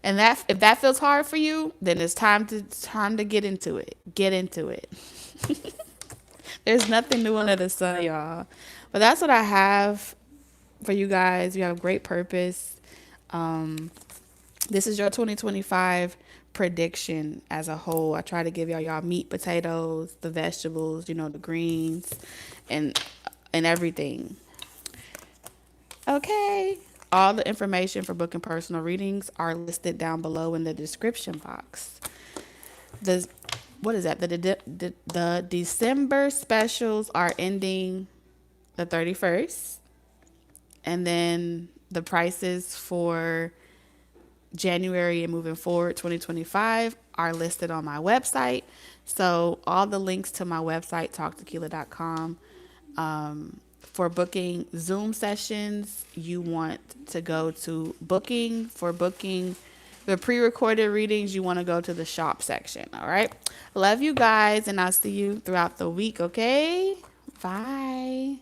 And that if that feels hard for you, then it's time to get into it. Get into it. There's nothing new under the sun, y'all. But that's what I have for you guys. You have great purpose. This is your 2025 prediction as a whole. I try to give y'all meat, potatoes, the vegetables, the greens, and everything. Okay. All the information for booking personal readings are listed down below in the description box. What is that? The December specials are ending the 31st. And then the prices for January and moving forward 2025 are listed on my website. So all the links to my website, talktequila.com. For booking Zoom sessions, you want to go to booking. For booking the pre-recorded readings, you want to go to the shop section. All right. Love you guys, and I'll see you throughout the week. Okay. Bye.